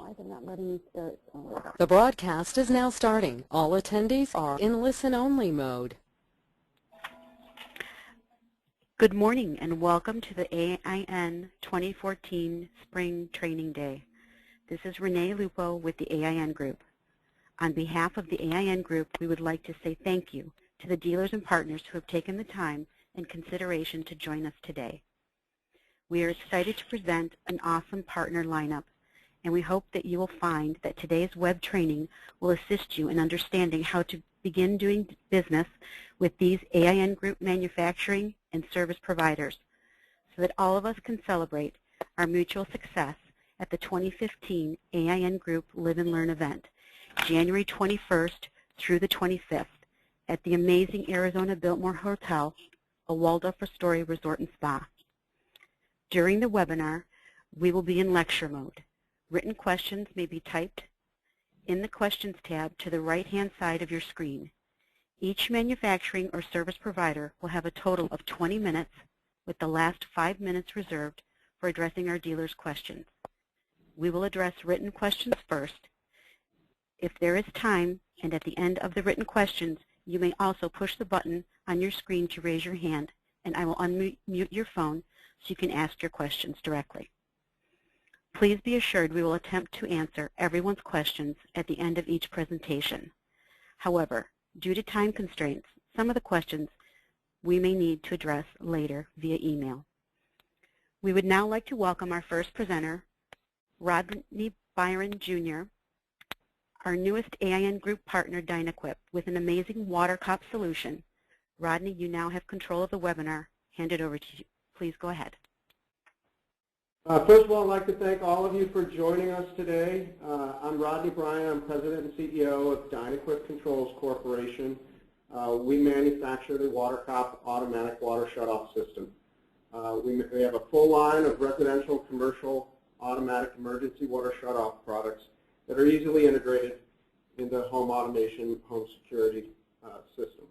Why they're not letting me start? The broadcast is now starting. All attendees are in listen-only mode. Good morning and welcome to the AiN 2014 Spring Training Day. This is Renee Lupo with the AiN Group. On behalf of the AiN Group, we would like to say thank you to the dealers and partners who have taken the time and consideration to join us today. We are excited to present an awesome partner lineup, and we hope that you will find that today's web training will assist you in understanding how to begin doing business with these AiN Group manufacturing and service providers so that all of us can celebrate our mutual success at the 2015 AiN Group Live and Learn event, January 21st through the 25th at the amazing Arizona Biltmore Hotel, a Waldorf Astoria Resort and Spa. During the webinar, we will be in lecture mode. Written questions may be typed in the Questions tab to the right-hand side of your screen. Each manufacturing or service provider will have a total of 20 minutes, with the last 5 minutes reserved for addressing our dealers' questions. We will address written questions first. If there is time, and at the end of the written questions, you may also push the button on your screen to raise your hand, and I will unmute your phone so you can ask your questions directly. Please be assured we will attempt to answer everyone's questions at the end of each presentation. However, due to time constraints, some of the questions we may need to address later via email. We would now like to welcome our first presenter, Rodney Byron Jr., our newest AiN Group partner, Dynaquip, with an amazing water cup solution. Rodney, you now have control of the webinar. Hand it over to you. Please go ahead. First of all, I'd like to thank all of you for joining us today. I'm Rodney Bryan. I'm President and CEO of Dynaquip Controls Corporation. We manufacture the WaterCop automatic water shutoff system. We have a full line of residential, commercial, automatic emergency water shutoff products that are easily integrated into home automation, home security systems.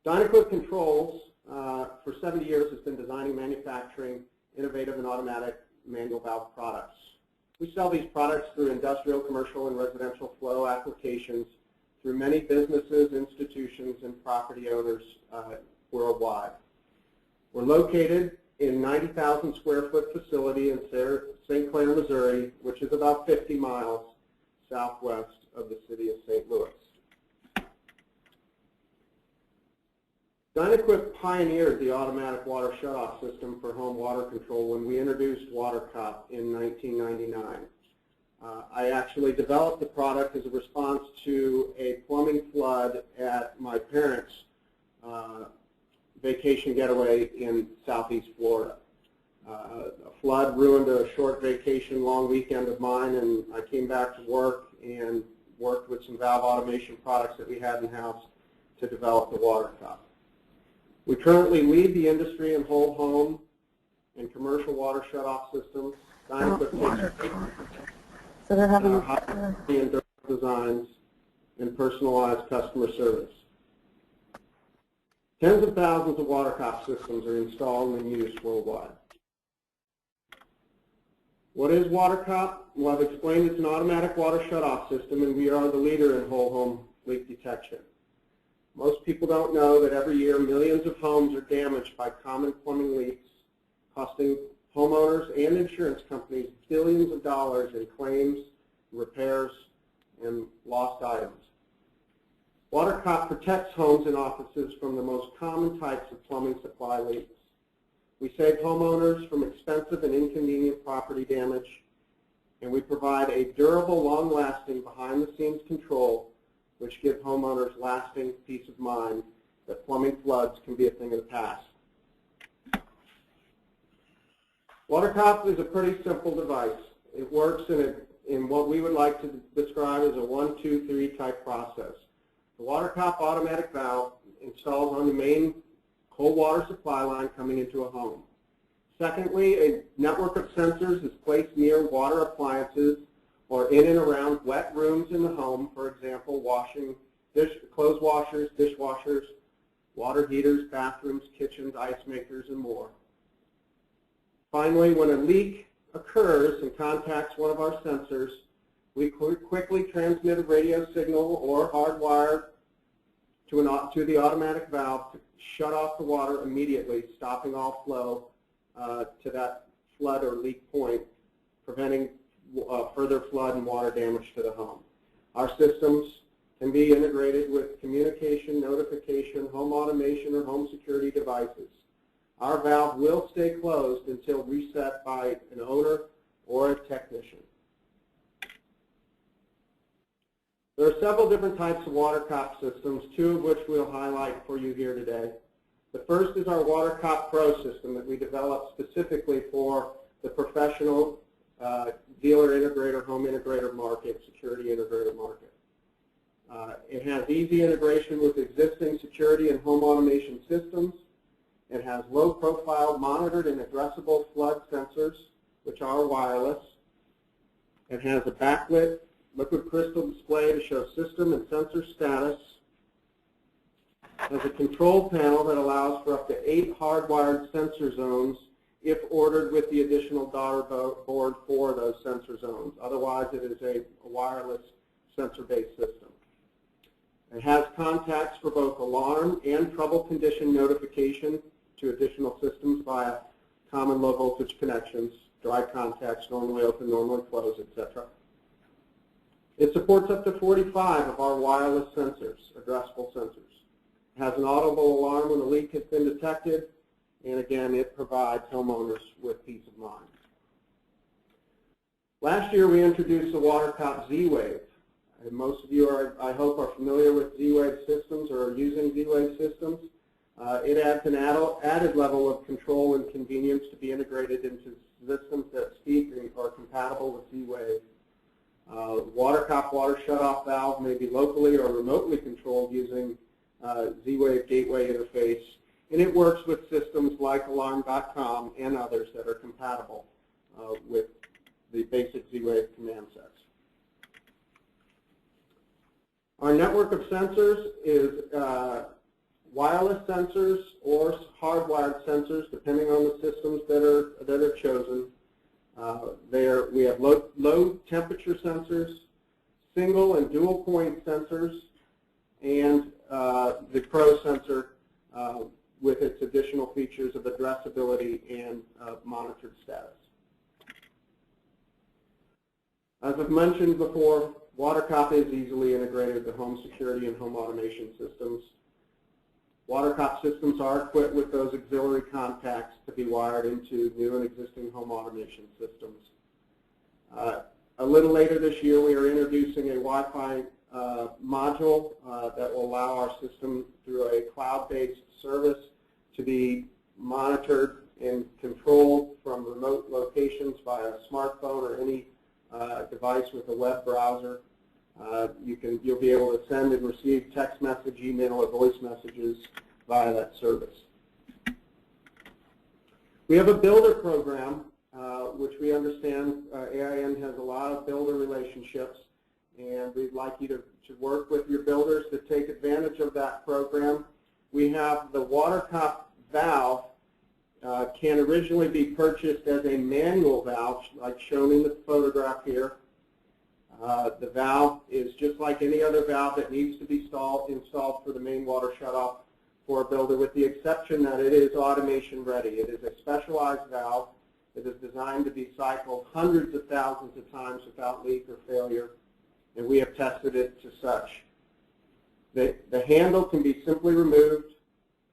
Dynaquip Controls, for 70 years, has been designing, manufacturing innovative and automatic manual valve products. We sell these products through industrial, commercial, and residential flow applications through many businesses, institutions, and property owners worldwide. We're located in a 90,000 square foot facility in St. Clair, Missouri, which is about 50 miles southwest of the city of St. Louis. Dynaquip pioneered the automatic water shutoff system for home water control when we introduced WaterCop in 1999. I actually developed the product as a response to a plumbing flood at my parents' vacation getaway in southeast Florida. A flood ruined a short vacation, long weekend of mine, and I came back to work and worked with some valve automation products that we had in-house to develop the WaterCop. We currently lead the industry in whole home and commercial water shutoff systems. So they're having high designs and personalized customer service. Tens of thousands of WaterCop systems are installed and used worldwide. What is WaterCop? Well, I've explained it's an automatic water shutoff system, and we are the leader in whole home leak detection. Most people don't know that every year millions of homes are damaged by common plumbing leaks, costing homeowners and insurance companies billions of dollars in claims, repairs, and lost items. WaterCop protects homes and offices from the most common types of plumbing supply leaks. We save homeowners from expensive and inconvenient property damage, and we provide a durable, long-lasting, behind-the-scenes control which give homeowners lasting peace of mind that plumbing floods can be a thing of the past. WaterCop is a pretty simple device. It works in what we would like to describe as a 1, 2, 3 type process. The WaterCop automatic valve installs on the main cold water supply line coming into a home. Secondly, a network of sensors is placed near water appliances or in and around wet rooms in the home, for example, clothes washers, dishwashers, water heaters, bathrooms, kitchens, ice makers, and more. Finally, when a leak occurs and contacts one of our sensors, we quickly transmit a radio signal or hardwire to the automatic valve to shut off the water immediately, stopping all flow to that flood or leak point, preventing further flood and water damage to the home. Our systems can be integrated with communication, notification, home automation, or home security devices. Our valve will stay closed until reset by an owner or a technician. There are several different types of water cop systems, two of which we'll highlight for you here today. The first is our Water Cop Pro system that we developed specifically for the professional dealer integrator, home integrator market, security integrator market. It has easy integration with existing security and home automation systems. It has low-profile, monitored, and addressable flood sensors, which are wireless. It has a backlit liquid crystal display to show system and sensor status. It has a control panel that allows for up to 8 hardwired sensor zones if ordered with the additional daughter board for those sensor zones. Otherwise, it is a wireless sensor-based system. It has contacts for both alarm and trouble condition notification to additional systems via common low voltage connections, dry contacts, normally open, normally close, etc. It supports up to 45 of our wireless sensors, addressable sensors. It has an audible alarm when a leak has been detected, and again, it provides homeowners with peace of mind. Last year, we introduced the WaterCop Z-Wave. And most of you, I hope, are familiar with Z-Wave systems or are using Z-Wave systems. It adds an added level of control and convenience to be integrated into systems that speak and are compatible with Z-Wave. WaterCop water shutoff valve may be locally or remotely controlled using Z-Wave gateway interface, and it works with systems like Alarm.com and others that are compatible with the basic Z-Wave command sets. Our network of sensors is wireless sensors or hardwired sensors, depending on the systems that are chosen. We have low temperature sensors, single and dual point sensors, and the Pro sensor with its additional features of addressability and monitored status. As I've mentioned before, WaterCop is easily integrated with home security and home automation systems. WaterCop systems are equipped with those auxiliary contacts to be wired into new and existing home automation systems. A little later this year, we are introducing a Wi-Fi module that will allow our system through a cloud-based service to be monitored and controlled from remote locations via a smartphone or any device with a web browser. You'll be able to send and receive text message, email, or voice messages via that service. We have a builder program, which we understand AiN has a lot of builder relationships, and we'd like you to work with your builders to take advantage of that program. We have the WaterCop valve can originally be purchased as a manual valve, like shown in the photograph here. The valve is just like any other valve that needs to be installed for the main water shutoff for a builder, with the exception that it is automation ready. It is a specialized valve. It is designed to be cycled hundreds of thousands of times without leak or failure, and we have tested it to such. The handle can be simply removed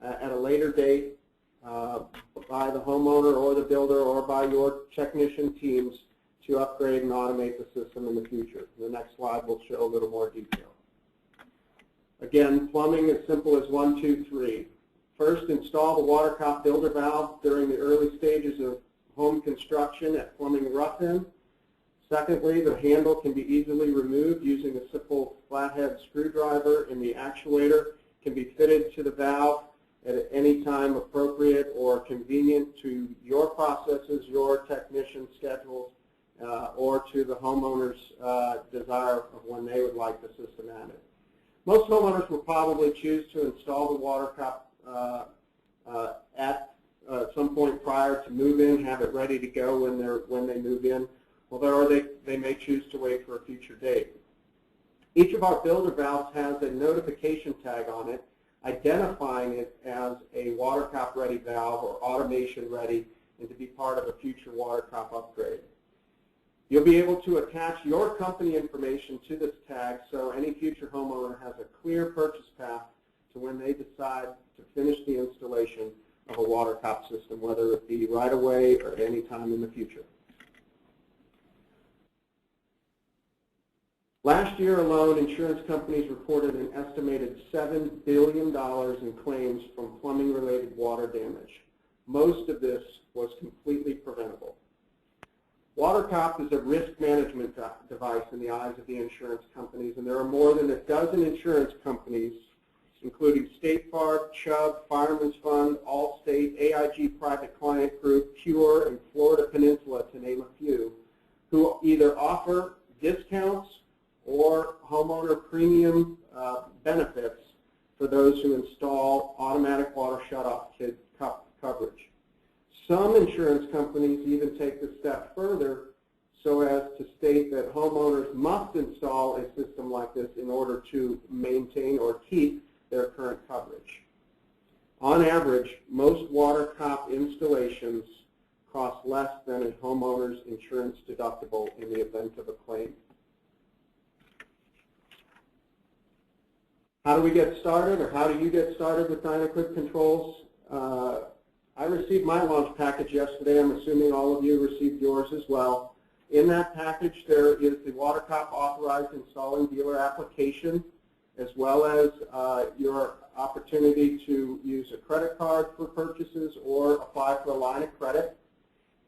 at a later date by the homeowner or the builder or by your technician teams to upgrade and automate the system in the future. The next slide will show a little more detail. Again, plumbing is simple as 1, 2, 3. First, install the WaterCop builder valve during the early stages of home construction at plumbing rough-in. Secondly, the handle can be easily removed using a simple flathead screwdriver, and the actuator can be fitted to the valve at any time appropriate or convenient to your processes, your technician schedules, or to the homeowner's desire of when they would like the system added. Most homeowners will probably choose to install the WaterCop at some point prior to move-in, have it ready to go when they move in, or they may choose to wait for a future date. Each of our builder valves has a notification tag on it, identifying it as a water cop ready valve or automation ready, and to be part of a future water cop upgrade. You'll be able to attach your company information to this tag so any future homeowner has a clear purchase path to when they decide to finish the installation of a water cop system, whether it be right away or at any time in the future. Last year alone, insurance companies reported an estimated $7 billion in claims from plumbing-related water damage. Most of this was completely preventable. WaterCop is a risk management device in the eyes of the insurance companies, and there are more than a dozen insurance companies, including State Farm, Chubb, Fireman's Fund, Allstate, AIG Private Client Group, Pure, and Florida Peninsula, to name a few, who either offer discounts or homeowner premium benefits for those who install automatic water shutoff coverage. Some insurance companies even take the step further so as to state that homeowners must install a system like this in order to maintain or keep their current coverage. On average, most water cop installations cost less than a homeowner's insurance deductible in the event of a claim. How do we get started, or how do you get started with Dynaquick controls? I received my launch package yesterday. I'm assuming all of you received yours as well. In that package, there is the WaterCop authorized installing dealer application, as well as your opportunity to use a credit card for purchases or apply for a line of credit.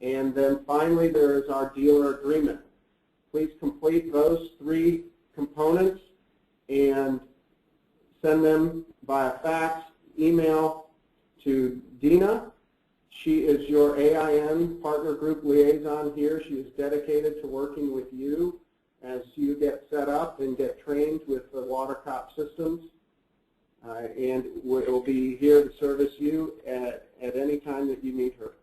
And then finally, there is our dealer agreement. Please complete those three components and send them via fax, email to Dina. She is your AiN partner group liaison here. She is dedicated to working with you as you get set up and get trained with the WaterCop systems. And will be here to service you at any time that you need her.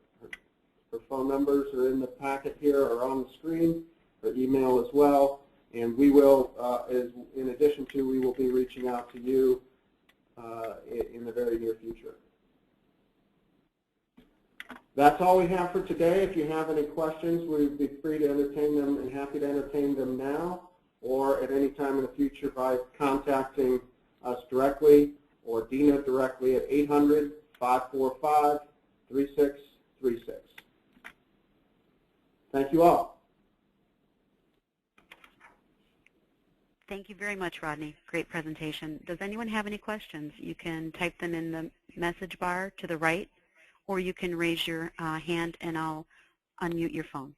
Her phone numbers are in the packet here or on the screen, her email as well. And we will, in addition to, we will be reaching out to you in the very near future. That's all we have for today. If you have any questions, we'd be free to entertain them and happy to entertain them now or at any time in the future by contacting us directly or Dina directly at 800-545-3636. Thank you all. Thank you very much, Rodney. Great presentation. Does anyone have any questions? You can type them in the message bar to the right, or you can raise your hand and I'll unmute your phone.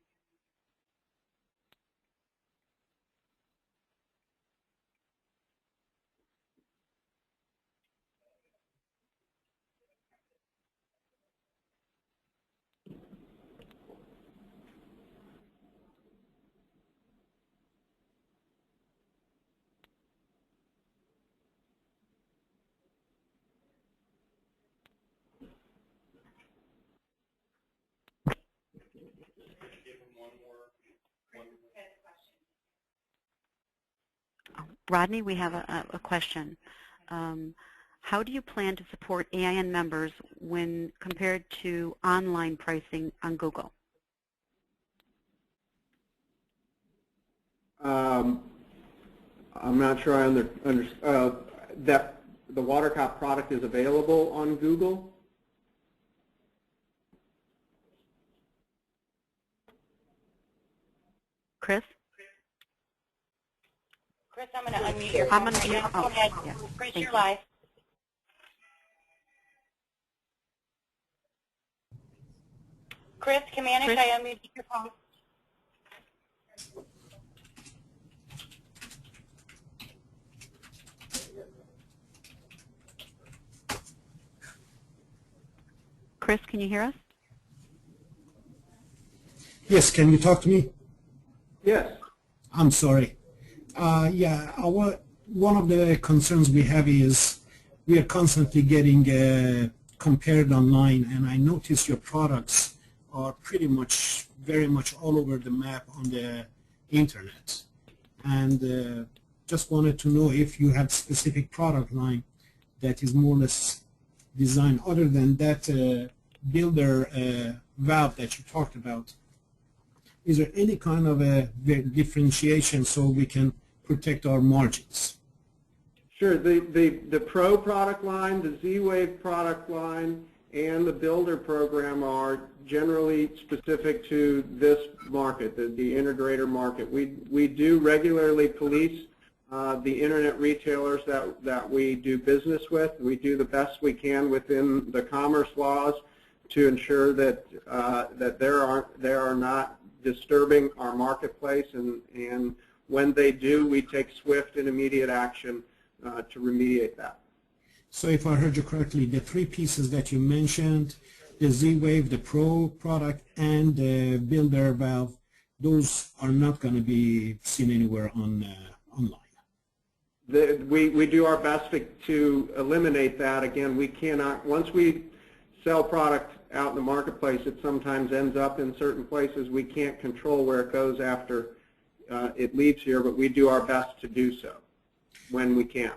Rodney, we have a question. How do you plan to support AiN members when compared to online pricing on Google? I'm not sure I understand that the WaterCop product is available on Google. Chris? Chris, I'm going to unmute your phone. Go ahead. Yeah. Chris, you're live. Chris, can I unmute your phone? Chris, can you hear us? Yes, can you talk to me? Yes. I'm sorry. Yeah, one of the concerns we have is we are constantly getting compared online, and I noticed your products are pretty much, very much all over the map on the internet. And just wanted to know if you have specific product line that is more or less designed other than that builder valve that you talked about. Is there any kind of a differentiation so we can protect our margins? Sure. The Pro product line, the Z-Wave product line, and the Builder program are generally specific to this market, the integrator market. We do regularly police the internet retailers that we do business with. We do the best we can within the commerce laws to ensure that that they are not disturbing our marketplace, and when they do, we take swift and immediate action to remediate that. So if I heard you correctly, the three pieces that you mentioned, the Z-Wave, the Pro product, and the Builder valve, those are not going to be seen anywhere online. We do our best to eliminate that. Again, we cannot, once we sell product out in the marketplace, it sometimes ends up in certain places. We can't control where it goes after it leaves here, but we do our best to do so when we can.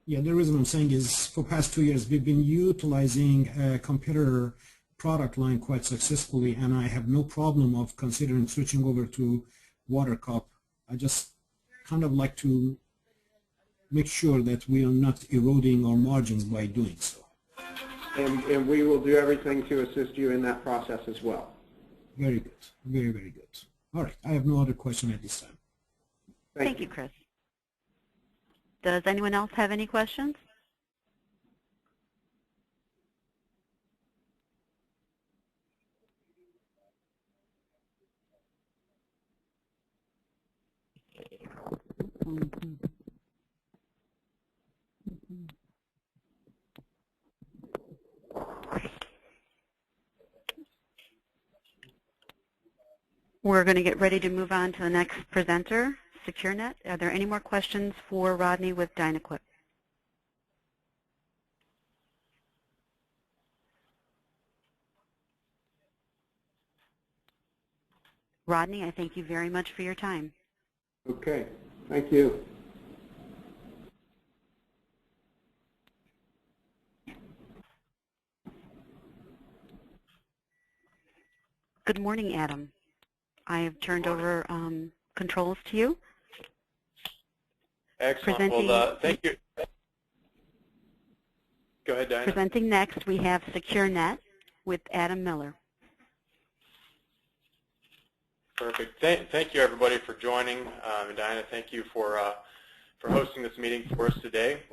Yeah, the reason I'm saying is for past 2 years we've been utilizing a competitor product line quite successfully, and I have no problem of considering switching over to water cup. I just kind of like to make sure that we are not eroding our margins by doing so. And we will do everything to assist you in that process as well. Very good. Very, very good. All right. I have no other question at this time. Thank you, Chris. Does anyone else have any questions? We're going to get ready to move on to the next presenter, SecureNet. Are there any more questions for Rodney with Dynaquip? Rodney, I thank you very much for your time. Okay. Thank you. Good morning, Adam. I have turned over controls to you. Excellent. Well, thank you. Go ahead, Diana. Presenting next, we have SecureNet with Adam Miller. Perfect. Thank you, everybody, for joining. And Diana, thank you for hosting this meeting for us today.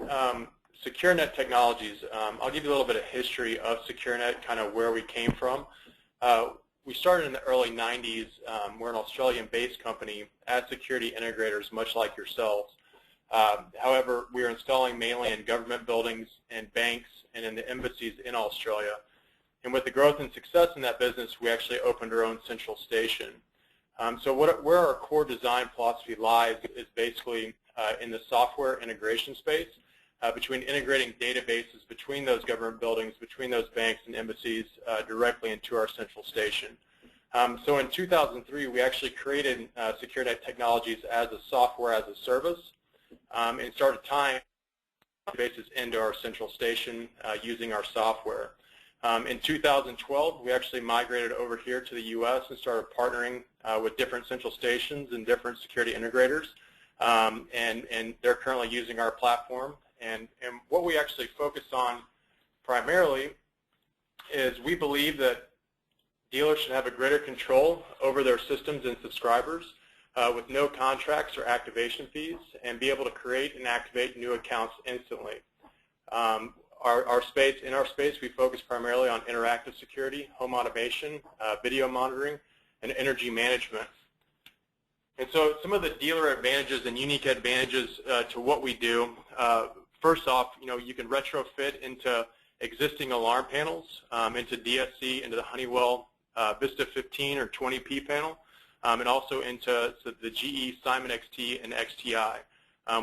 SecureNet Technologies. I'll give you a little bit of history of SecureNet, kind of where we came from. We started in the early 90s. We're an Australian-based company as security integrators, much like yourselves. However, we are installing mainly in government buildings and banks and in the embassies in Australia. And with the growth and success in that business, we actually opened our own central station. So where our core design philosophy lies is basically in the software integration space, between integrating databases between those government buildings, between those banks and embassies directly into our central station. So in 2003, we actually created SecureNet Technologies as a software as a service and started tying databases into our central station using our software. In 2012, we actually migrated over here to the U.S. and started partnering with different central stations and different security integrators, and they're currently using our platform. And what we actually focus on primarily is we believe that dealers should have a greater control over their systems and subscribers with no contracts or activation fees, and be able to create and activate new accounts instantly. In our space, we focus primarily on interactive security, home automation, video monitoring, and energy management. And so some of the dealer advantages and unique advantages to what we do, first off, you can retrofit into existing alarm panels, into DSC, into the Honeywell Vista 15 or 20P panel, and also into the GE Simon XT and XTI.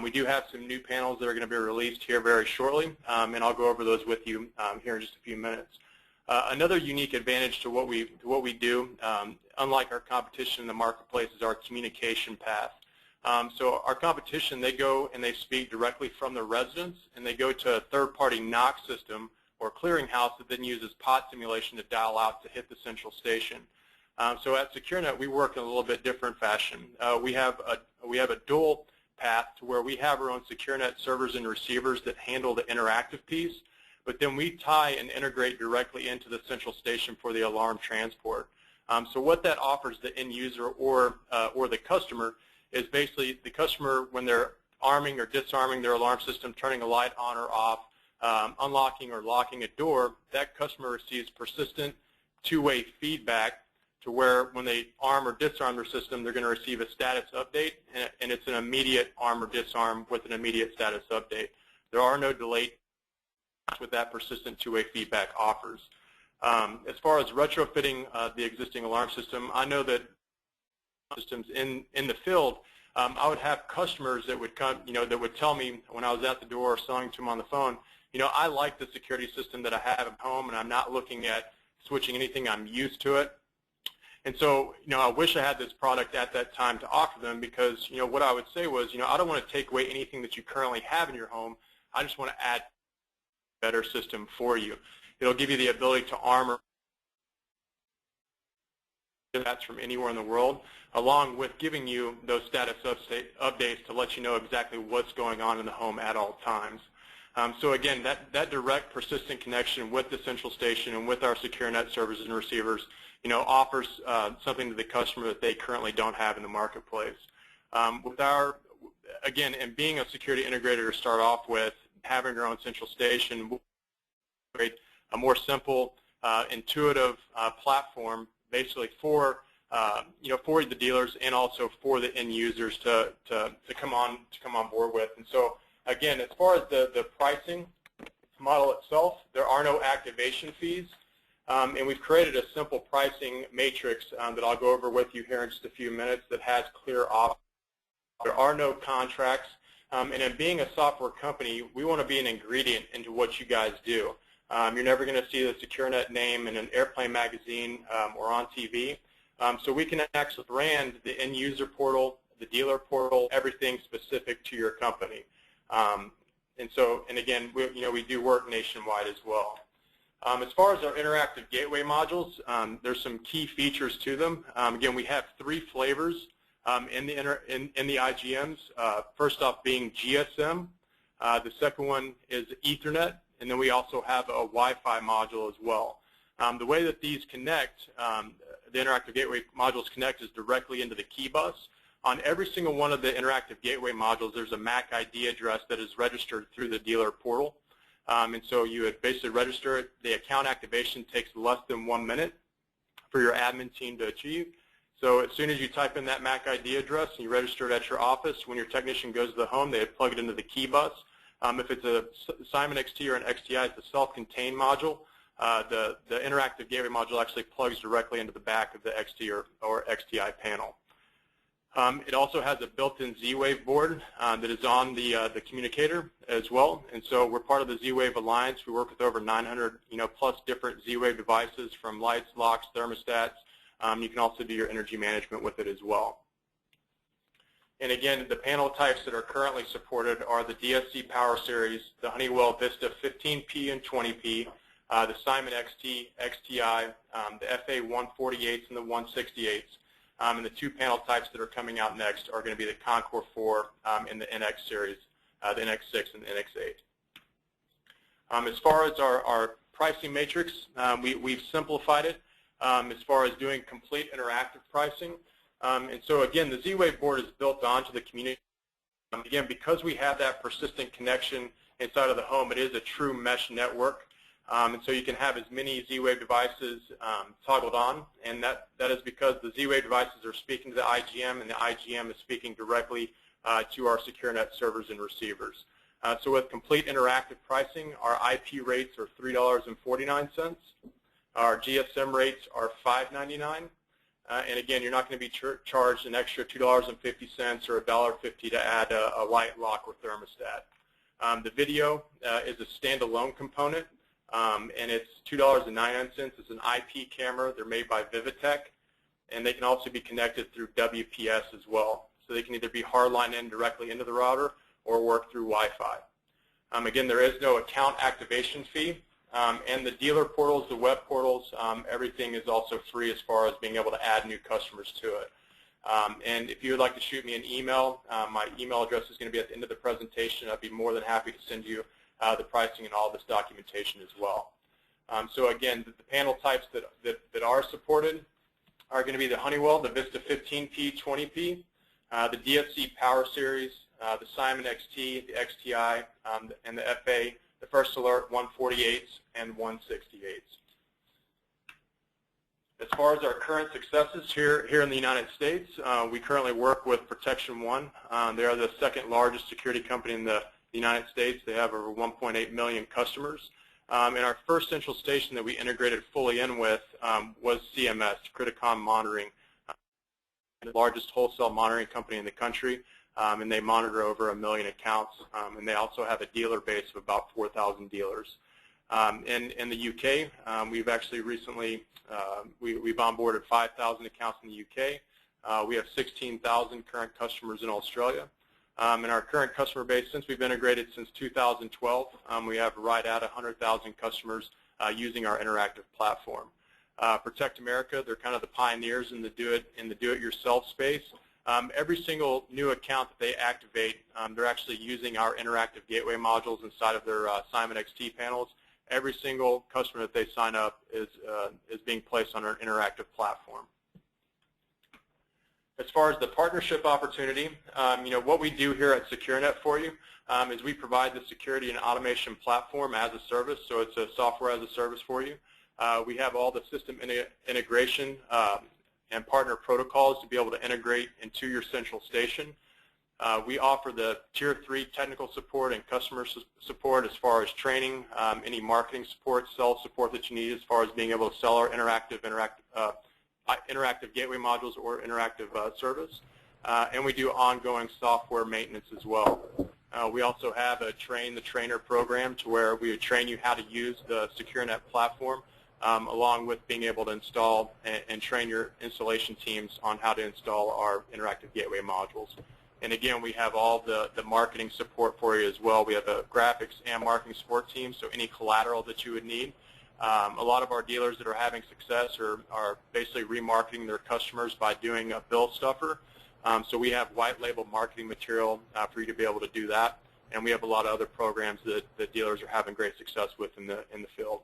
We do have some new panels that are going to be released here very shortly, and I'll go over those with you here in just a few minutes. Another unique advantage to what we do, unlike our competition in the marketplace, is our communication path. So our competition, they go and they speak directly from the residents, and they go to a third-party NOC system or clearinghouse that then uses pod simulation to dial out to hit the central station. So at SecureNet, we work in a little bit different fashion. We have a dual path to where we have our own SecureNet servers and receivers that handle the interactive piece, but then we tie and integrate directly into the central station for the alarm transport. So what that offers the end user or the customer is basically the customer, when they're arming or disarming their alarm system, turning a light on or off, unlocking or locking a door, that customer receives persistent two-way feedback to where when they arm or disarm their system, they're going to receive a status update, and it's an immediate arm or disarm with an immediate status update. There are no delays with that persistent two-way feedback offers. As far as retrofitting the existing alarm system, I know that systems in the field, I would have customers that would come, that would tell me when I was at the door or selling to them on the phone, I like the security system that I have at home, and I'm not looking at switching anything. I'm used to it. And so, I wish I had this product at that time to offer them, because, what I would say was, I don't want to take away anything that you currently have in your home. I just want to add a better system for you. It'll give you the ability to arm that's from anywhere in the world, along with giving you those status updates to let you know exactly what's going on in the home at all times. So again, that direct persistent connection with the central station and with our SecureNet servers and receivers, offers something to the customer that they currently don't have in the marketplace. With our, again, and being a security integrator to start off with, having your own central station, create a more simple, intuitive platform, basically for for the dealers and also for the end users to come on board with. And so again, as far as the pricing model itself, there are no activation fees. And we've created a simple pricing matrix that I'll go over with you here in just a few minutes that has clear offers. There are no contracts. And in being a software company, we want to be an ingredient into what you guys do. You're never going to see the SecureNet name in an airplane magazine or on TV. So we can actually brand the end user portal, the dealer portal, everything specific to your company. And again, we do work nationwide as well. As far as our interactive gateway modules, there's some key features to them. Again, we have 3 flavors in the IGMs. First off being GSM. The second one is Ethernet, and then we also have a Wi-Fi module as well. The way that these connect, the interactive gateway modules connect, is directly into the key bus. On every single one of the interactive gateway modules, there's a MAC ID address that is registered through the dealer portal. And so you would basically register it. The account activation takes less than 1 minute for your admin team to achieve. So as soon as you type in that MAC ID address and you register it at your office, when your technician goes to the home, they plug it into the key bus. If it's a Simon XT or an XTI, it's a self-contained module. The interactive gateway module actually plugs directly into the back of the XT or XTI panel. It also has a built-in Z-Wave board that is on the communicator as well, and so we're part of the Z-Wave Alliance. We work with over 900 plus different Z-Wave devices, from lights, locks, thermostats. You can also do your energy management with it as well. And again, the panel types that are currently supported are the DSC Power Series, the Honeywell Vista 15P and 20P, the Simon XT, XTI, the FA148s and the 168s. And the 2 panel types that are coming out next are going to be the Concord 4 and the NX series, the NX6 and the NX8. As far as our pricing matrix, we've simplified it as far as doing complete interactive pricing. And so again, the Z-Wave board is built onto the community. Again, because we have that persistent connection inside of the home, it is a true mesh network. And so you can have as many Z-Wave devices toggled on, and that is because the Z-Wave devices are speaking to the IGM, and the IGM is speaking directly to our SecureNet servers and receivers. So with complete interactive pricing, our IP rates are $3.49. Our GSM rates are $5.99. And again, you're not going to be charged an extra $2.50 or $1.50 to add a light, lock, or thermostat. The video is a standalone component, and it's $2.99. It's an IP camera. They're made by Vivitech, and they can also be connected through WPS as well. So they can either be hardline in directly into the router or work through Wi-Fi. Again, there is no account activation fee. And the dealer portals, the web portals, everything is also free as far as being able to add new customers to it. And if you would like to shoot me an email, my email address is going to be at the end of the presentation. I'd be more than happy to send you the pricing and all this documentation as well. So again, the panel types that are supported are going to be the Honeywell, the Vista 15P, 20P, the DSC Power Series, the Simon XT, the XTI, and the FA, the First Alert 148s and 168s. As far as our current successes here in the United States, we currently work with Protection One. They are the second largest security company in the United States. They have over 1.8 million customers. And our first central station that we integrated fully in with was CMS, Criticom Monitoring, the largest wholesale monitoring company in the country. And they monitor over 1 million accounts, and they also have a dealer base of about 4,000 dealers. In the UK, we've actually recently we've onboarded 5,000 accounts in the UK. We have 16,000 current customers in Australia. And our current customer base, since we've integrated since 2012, we have right at 100,000 customers using our interactive platform. Protect America, they're kind of the pioneers in the do-it-yourself space. Every single new account that they activate, they're actually using our interactive gateway modules inside of their Simon XT panels. Every single customer that they sign up is being placed on our interactive platform. As far as the partnership opportunity, what we do here at SecureNet for you is we provide the security and automation platform as a service, so it's a software as a service for you. We have all the system integration and partner protocols to be able to integrate into your central station. We offer the Tier 3 technical support and customer support as far as training, any marketing support, sales support that you need as far as being able to sell our interactive gateway modules or interactive service. And we do ongoing software maintenance as well. We also have a Train the Trainer program to where we would train you how to use the SecureNet platform, along with being able to install and train your installation teams on how to install our interactive gateway modules. And again, we have all the marketing support for you as well. We have a graphics and marketing support team, so any collateral that you would need. A lot of our dealers that are having success are basically remarketing their customers by doing a bill stuffer. So we have white label marketing material for you to be able to do that. And we have a lot of other programs that dealers are having great success with in the field.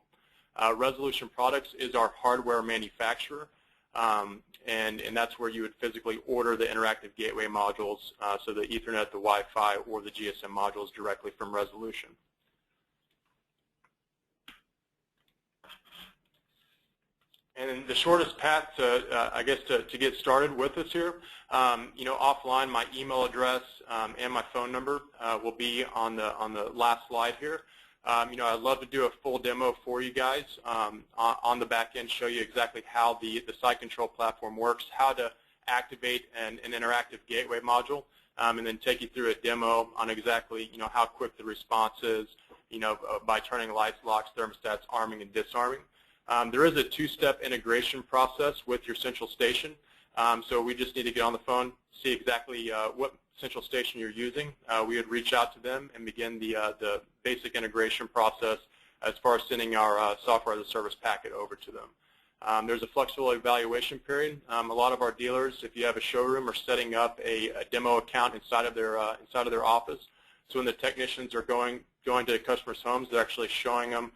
Resolution Products is our hardware manufacturer, and that's where you would physically order the interactive gateway modules, so the Ethernet, the Wi-Fi, or the GSM modules directly from Resolution. And the shortest path to get started with us here, offline, my email address and my phone number will be on the last slide here. I'd love to do a full demo for you guys on the back end, show you exactly how the site control platform works, how to activate an interactive gateway module, and then take you through a demo on exactly how quick the response is, by turning lights, locks, thermostats, arming and disarming. There is a two-step integration process with your central station, so we just need to get on the phone, see exactly what central station you're using. We would reach out to them and begin the basic integration process as far as sending our software as a service packet over to them. There's a flexible evaluation period. A lot of our dealers, if you have a showroom, are setting up a demo account inside of their office. So when the technicians are going to customers' homes, they're actually showing them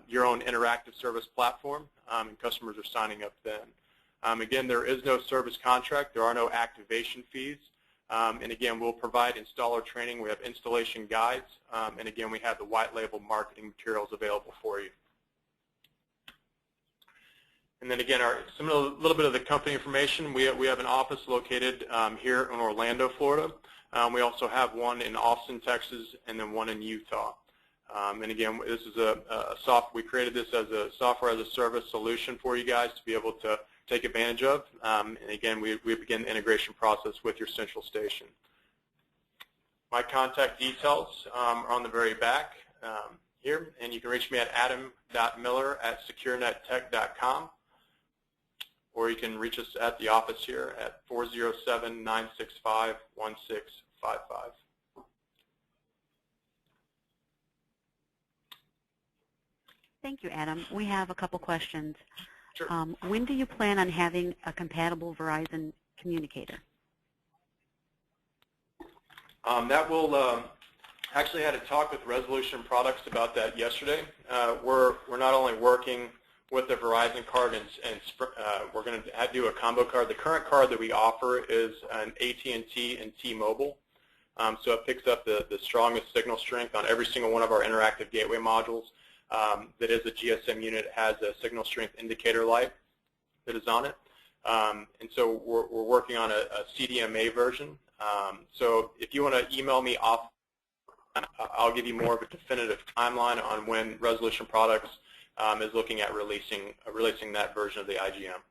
your own interactive service platform, and customers are signing up then. Again, there is no service contract. There are no activation fees. And again, we'll provide installer training. We have installation guides. And again, we have the white label marketing materials available for you. And then again, a little bit of the company information. We have an office located here in Orlando, Florida. We also have one in Austin, Texas, and then one in Utah. And again, this is we created this as a software as a service solution for you guys to be able to take advantage of. And again, we begin the integration process with your central station. My contact details are on the very back here, and you can reach me at adam.miller@securenettech.com, or you can reach us at the office here at 407-965-1655. Thank you, Adam. We have a couple questions. Sure. When do you plan on having a compatible Verizon communicator? That will actually had a talk with Resolution Products about that yesterday. We're not only working with the Verizon card and we're going to do a combo card. The current card that we offer is an AT&T and T-Mobile. So it picks up the strongest signal strength on every single one of our interactive gateway modules. That is a GSM unit. It has a signal strength indicator light that is on it. And so we're working on a CDMA version. So if you want to email me off, I'll give you more of a definitive timeline on when Resolution Products is looking at releasing that version of the IGM.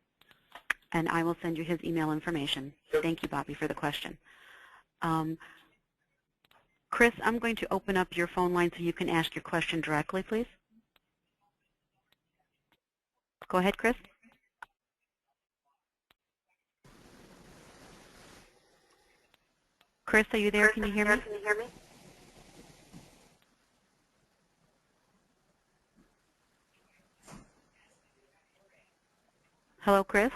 And I will send you his email information. Yep. Thank you, Bobby, for the question. Chris, I'm going to open up your phone line so you can ask your question directly, please. Go ahead, Chris. Chris, are you there? Can you hear me? Hello, Chris?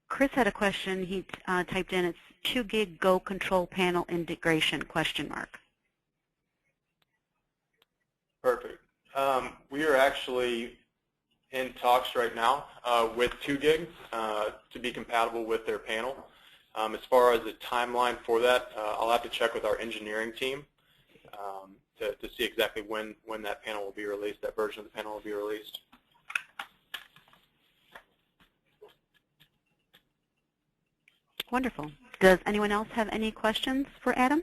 Chris had a question. He typed in, it's 2 gig Go control panel integration, question mark. Perfect. We are actually in talks right now with 2 gig to be compatible with their panel. As far as the timeline for that, I'll have to check with our engineering team to see exactly when that panel will be released, that version of the panel will be released. Wonderful. Does anyone else have any questions for Adam?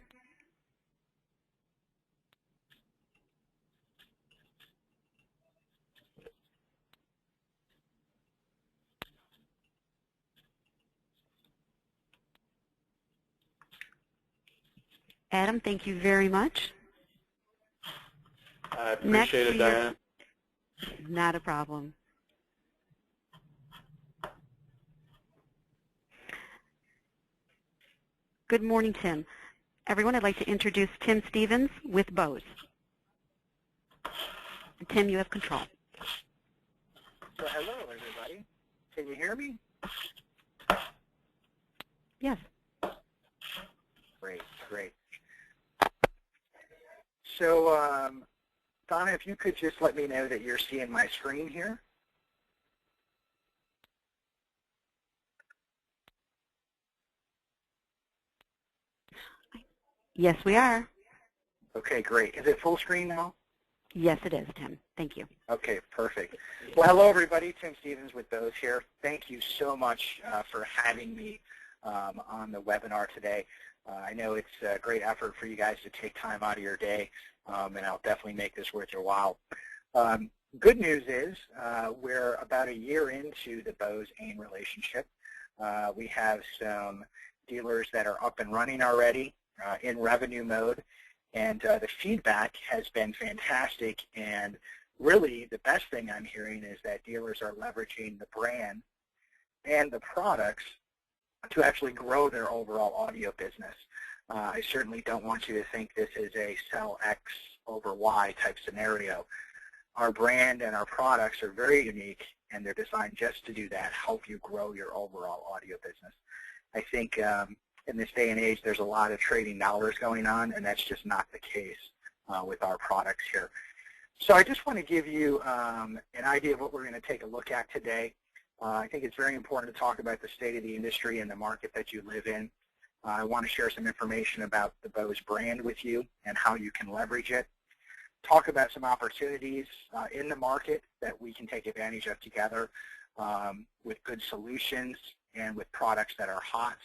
Adam, thank you very much. I appreciate it, Diana. Not a problem. Good morning, Tim. Everyone, I'd like to introduce Tim Stevens with Bose. Tim, you have control. So hello, everybody. Can you hear me? Yes. Great, great. So, Donna, if you could just let me know that you're seeing my screen here. Yes, we are. Okay, great. Is it full screen now? Yes, it is, Tim. Thank you. Okay, perfect. Well, hello, everybody. Tim Stevens with Bose here. Thank you so much for having me on the webinar today. I know it's a great effort for you guys to take time out of your day, and I'll definitely make this worth your while. Good news is we're about a year into the Bose AiN relationship. We have some dealers that are up and running already in revenue mode, and the feedback has been fantastic. And really, the best thing I'm hearing is that dealers are leveraging the brand and the products to actually grow their overall audio business. I certainly don't want you to think this is a sell X over Y type scenario. Our brand and our products are very unique, and they're designed just to do that, help you grow your overall audio business. I think in this day and age, there's a lot of trading dollars going on, and that's just not the case with our products here. So I just want to give you an idea of what we're going to take a look at today. I think it's very important to talk about the state of the industry and the market that you live in. I want to share some information about the Bose brand with you and how you can leverage it. Talk about some opportunities in the market that we can take advantage of together. with good solutions and with products that are hot.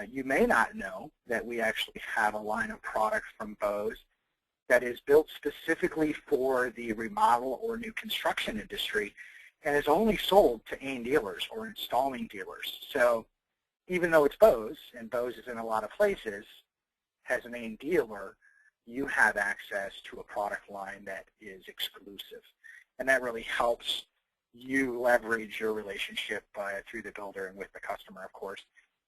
You may not know that we actually have a line of products from Bose that is built specifically for the remodel or new construction industry and is only sold to AiN dealers or installing dealers. So even though it's Bose, and Bose is in a lot of places, as an AiN dealer, you have access to a product line that is exclusive. And that really helps you leverage your relationship through the builder and with the customer, of course.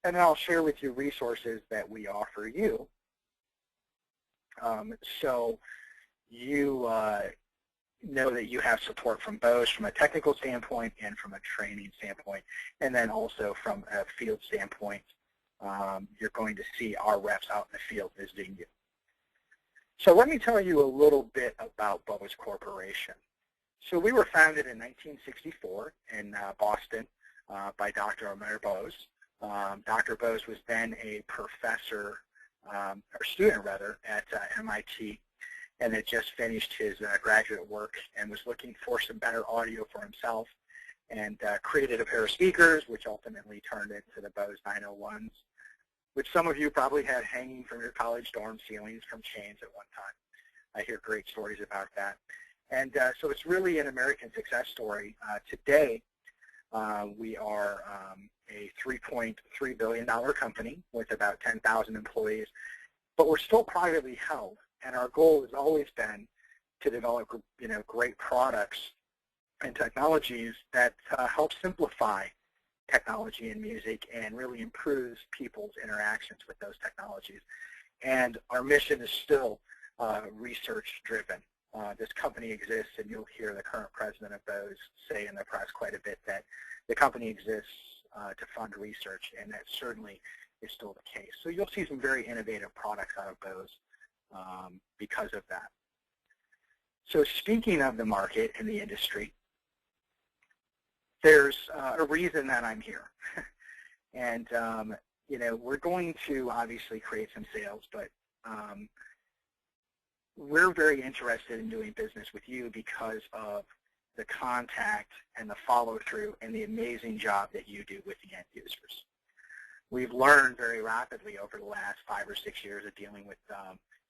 And then I'll share with you resources that we offer you. So you know that you have support from Bose from a technical standpoint and from a training standpoint, and then also from a field standpoint. You're going to see our reps out in the field visiting you. So let me tell you a little bit about Bose Corporation. So we were founded in 1964 in Boston by Dr. Omer Bose. Dr. Bose was then a professor, or student rather, at MIT, and had just finished his graduate work and was looking for some better audio for himself, and created a pair of speakers, which ultimately turned into the Bose 901s, which some of you probably had hanging from your college dorm ceilings from chains at one time. I hear great stories about that. And so it's really an American success story. Today, we are a $3.3 billion company with about 10,000 employees, but we're still privately held. And our goal has always been to develop, great products and technologies that help simplify technology and music and really improves people's interactions with those technologies. And our mission is still research-driven. This company exists, and you'll hear the current president of Bose say in the press quite a bit that the company exists to fund research, and that certainly is still the case. So you'll see some very innovative products out of Bose because of that. So speaking of the market and the industry, there's a reason that I'm here. And, we're going to obviously create some sales, but we're very interested in doing business with you because of the contact and the follow-through and the amazing job that you do with the end users. We've learned very rapidly over the last 5 or 6 years of dealing with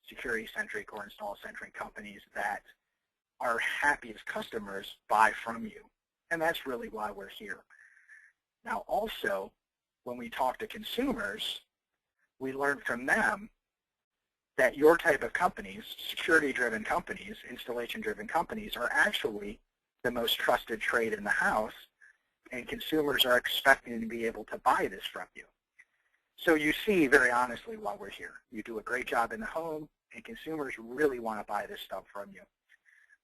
security-centric or install-centric companies that our happiest customers buy from you. And that's really why we're here. Now also, when we talk to consumers, we learn from them that your type of companies, security-driven companies, installation-driven companies, are actually the most trusted trade in the house, and consumers are expecting to be able to buy this from you. So you see, very honestly, why we're here. You do a great job in the home, and consumers really want to buy this stuff from you.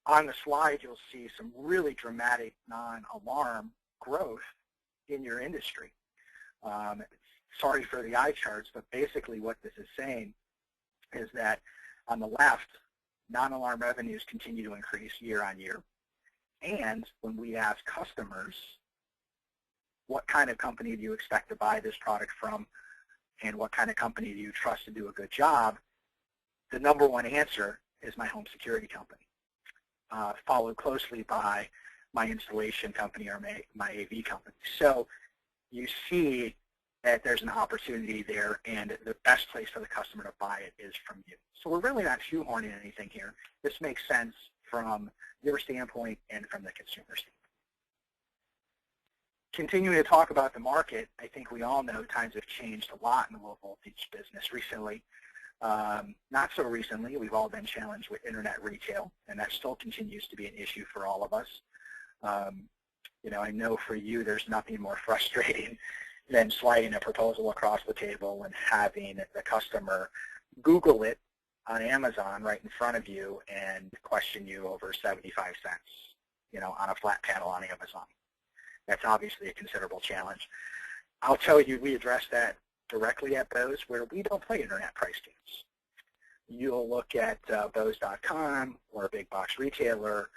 On the slide, you'll see some really dramatic non-alarm growth in your industry. Sorry for the eye charts, but basically what this is saying is that on the left, non-alarm revenues continue to increase year on year. And when we ask customers, what kind of company do you expect to buy this product from, and what kind of company do you trust to do a good job, the number one answer is my home security company, followed closely by my installation company or my AV company. So you see that there's an opportunity there, and the best place for the customer to buy it is from you. So we're really not shoehorning anything here. This makes sense from your standpoint and from the consumer standpoint. Continuing to talk about the market, I think we all know times have changed a lot in the low voltage business recently. Not so recently, we've all been challenged with internet retail, and that still continues to be an issue for all of us. I know for you there's nothing more frustrating than sliding a proposal across the table and having the customer Google it on Amazon right in front of you and question you over 75 cents, on a flat panel on Amazon. That's obviously a considerable challenge. I'll tell you, we address that directly at Bose, where we don't play internet price games. You'll look at Bose.com or a big box retailer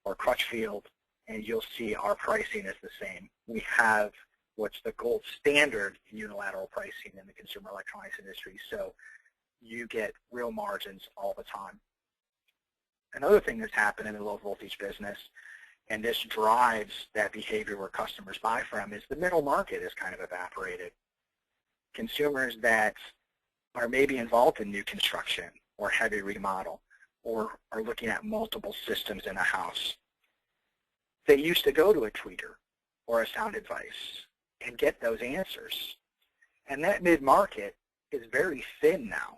or Crutchfield, and you'll see our pricing is the same. We have what's the gold standard in unilateral pricing in the consumer electronics industry, so you get real margins all the time. Another thing that's happened in the low voltage business, and this drives that behavior where customers buy from, is the middle market is kind of evaporated. Consumers that are maybe involved in new construction or heavy remodel or are looking at multiple systems in a house. They used to go to a tweeter or a sound advice and get those answers. And that mid-market is very thin now.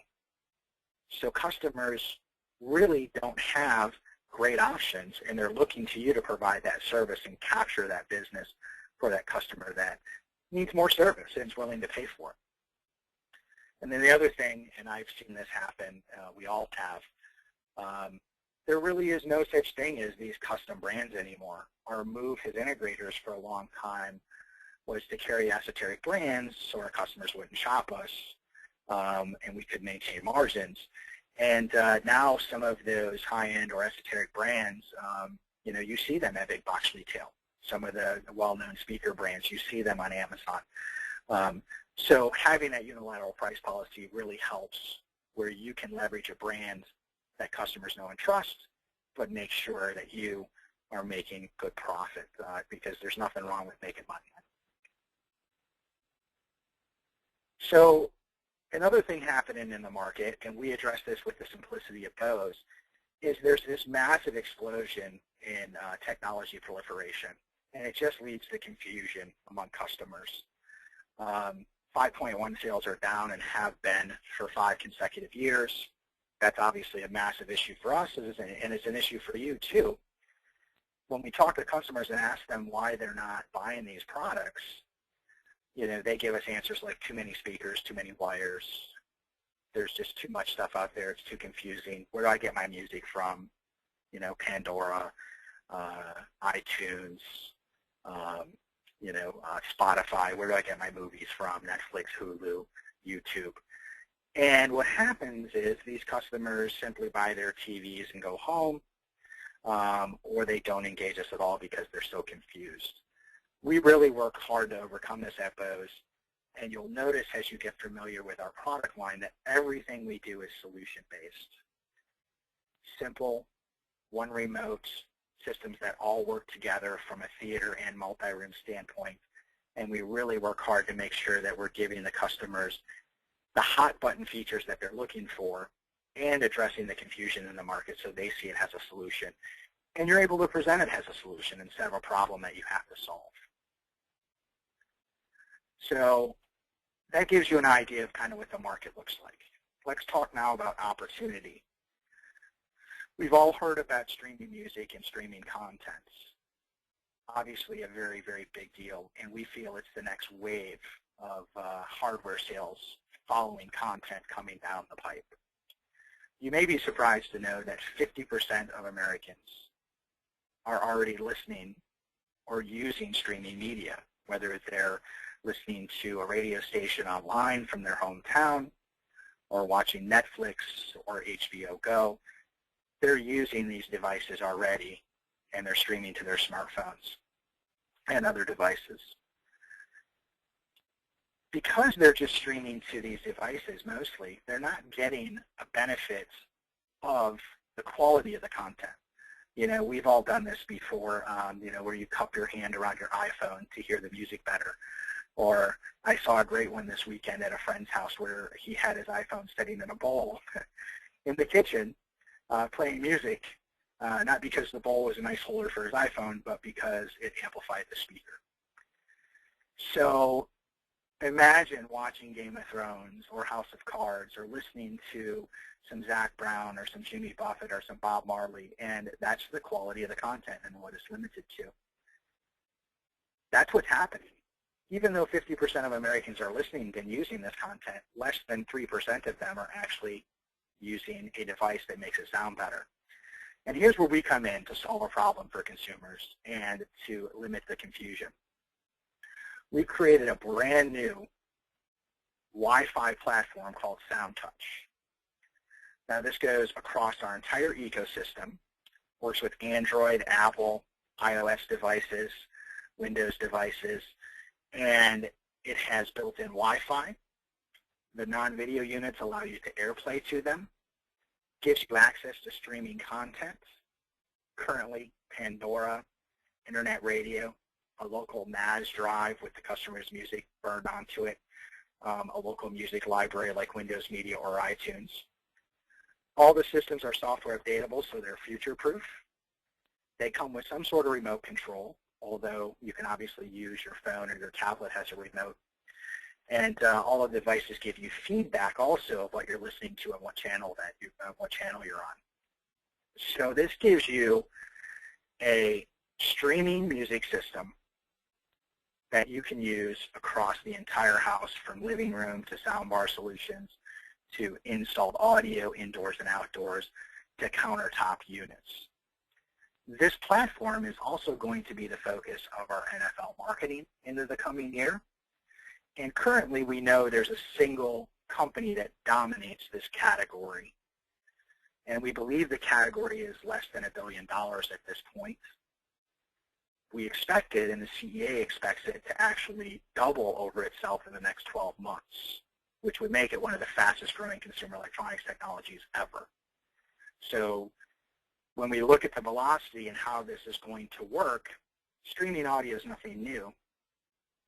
So customers really don't have great options, and they're looking to you to provide that service and capture that business for that customer that needs more service and is willing to pay for it. And then the other thing, and I've seen this happen, we all have, there really is no such thing as these custom brands anymore. Our move as integrators for a long time was to carry esoteric brands so our customers wouldn't shop us, and we could maintain margins. And now some of those high-end or esoteric brands, you see them at big box retail. Some of the well-known speaker brands, you see them on Amazon. So having that unilateral price policy really helps, where you can leverage a brand that customers know and trust, but make sure that you are making good profit, because there's nothing wrong with making money. So another thing happening in the market, and we address this with the simplicity of Bose, is there's this massive explosion in technology proliferation, and it just leads to confusion among customers. 5.1 sales are down and have been for 5 consecutive years. That's obviously a massive issue for us, and it's an issue for you too. When we talk to customers and ask them why they're not buying these products, they give us answers like too many speakers, too many wires. There's just too much stuff out there. It's too confusing. Where do I get my music from? Pandora, iTunes, Spotify. Where do I get my movies from? Netflix, Hulu, YouTube. And what happens is these customers simply buy their TVs and go home, or they don't engage us at all because they're so confused. We really work hard to overcome this at Bose, and you'll notice as you get familiar with our product line that everything we do is solution-based. Simple, one remote, systems that all work together from a theater and multi-room standpoint, and we really work hard to make sure that we're giving the customers the hot button features that they're looking for and addressing the confusion in the market so they see it as a solution. And you're able to present it as a solution instead of a problem that you have to solve. So that gives you an idea of kind of what the market looks like. Let's talk now about opportunity. We've all heard about streaming music and streaming content. Obviously a very, very big deal, and we feel it's the next wave of hardware sales following content coming down the pipe. You may be surprised to know that 50% of Americans are already listening or using streaming media, whether they're listening to a radio station online from their hometown or watching Netflix or HBO Go. They're using these devices already, and they're streaming to their smartphones and other devices. Because they're just streaming to these devices mostly, they're not getting a benefit of the quality of the content. We've all done this before, where you cup your hand around your iPhone to hear the music better. Or I saw a great one this weekend at a friend's house where he had his iPhone sitting in a bowl in the kitchen playing music, not because the bowl was a nice holder for his iPhone, but because it amplified the speaker. So imagine watching Game of Thrones or House of Cards or listening to some Zach Brown or some Jimmy Buffett or some Bob Marley, and that's the quality of the content and what it's limited to. That's what's happening. Even though 50% of Americans are listening and using this content, less than 3% of them are actually using a device that makes it sound better. And here's where we come in to solve a problem for consumers and to limit the confusion. We created a brand new Wi-Fi platform called SoundTouch. Now this goes across our entire ecosystem, works with Android, Apple, iOS devices, Windows devices, and it has built-in Wi-Fi. The non-video units allow you to AirPlay to them, gives you access to streaming content, currently Pandora, internet radio, a local NAS drive with the customer's music burned onto it, a local music library like Windows Media or iTunes. All the systems are software updatable, so they're future-proof. They come with some sort of remote control, although you can obviously use your phone or your tablet has a remote. And all of the devices give you feedback also of what you're listening to and what channel you're on. So this gives you a streaming music system that you can use across the entire house, from living room to soundbar solutions to installed audio indoors and outdoors to countertop units. This platform is also going to be the focus of our NFL marketing into the coming year. And currently we know there's a single company that dominates this category. And we believe the category is less than $1 billion at this point. We expect it, and the CEA expects it, to actually double over itself in the next 12 months, which would make it one of the fastest growing consumer electronics technologies ever. So when we look at the velocity and how this is going to work, streaming audio is nothing new.